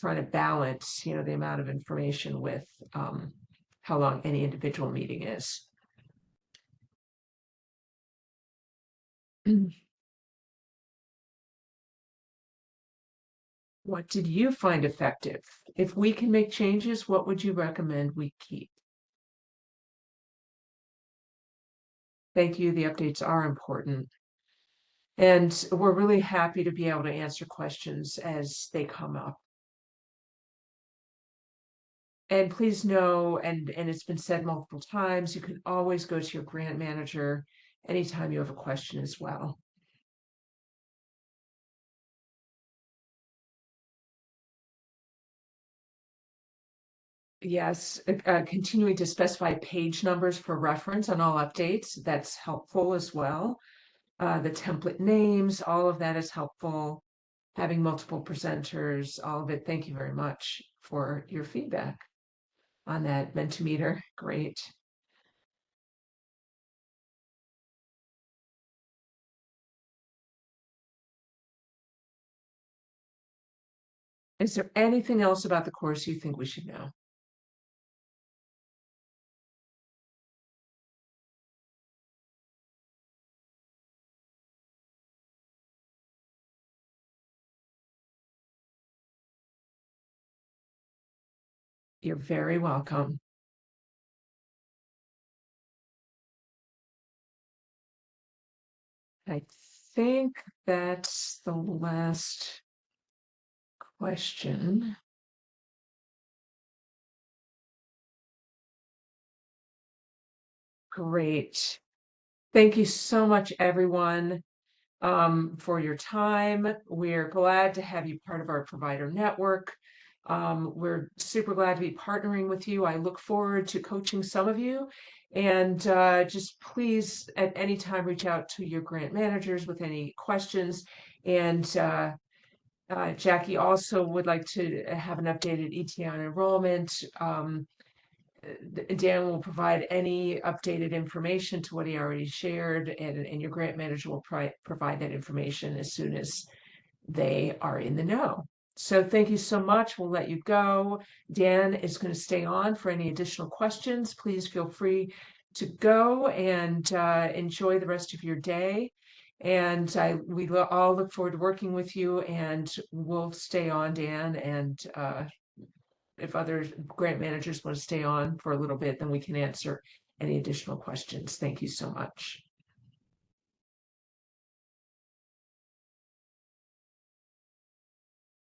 trying to balance, the amount of information with how long any individual meeting is. What did you find effective? If we can make changes, what would you recommend we keep? Thank you. The updates are important. And we're really happy to be able to answer questions as they come up. And please know, and it's been said multiple times, you can always go to your grant manager anytime you have a question as well. Yes, continuing to specify page numbers for reference on all updates, that's helpful as well. The template names, all of that is helpful. Having multiple presenters, all of it. Thank you very much for your feedback on that Mentimeter. Great. Is there anything else about the course you think we should know? You're very welcome. I think that's the last question. Great. Thank you so much, everyone, for your time. We're glad to have you part of our provider network. We're super glad to be partnering with you. I look forward to coaching some of you. And just please, at any time, reach out to your grant managers with any questions. And Jackie also would like to have an updated ETA on enrollment. Dan will provide any updated information to what he already shared, and your grant manager will provide that information as soon as they are in the know. So thank you so much. We'll let you go. Dan is going to stay on for any additional questions. Please feel free to go and enjoy the rest of your day. And we all look forward to working with you, and we'll stay on, Dan, and if other grant managers want to stay on for a little bit, then we can answer any additional questions. Thank you so much.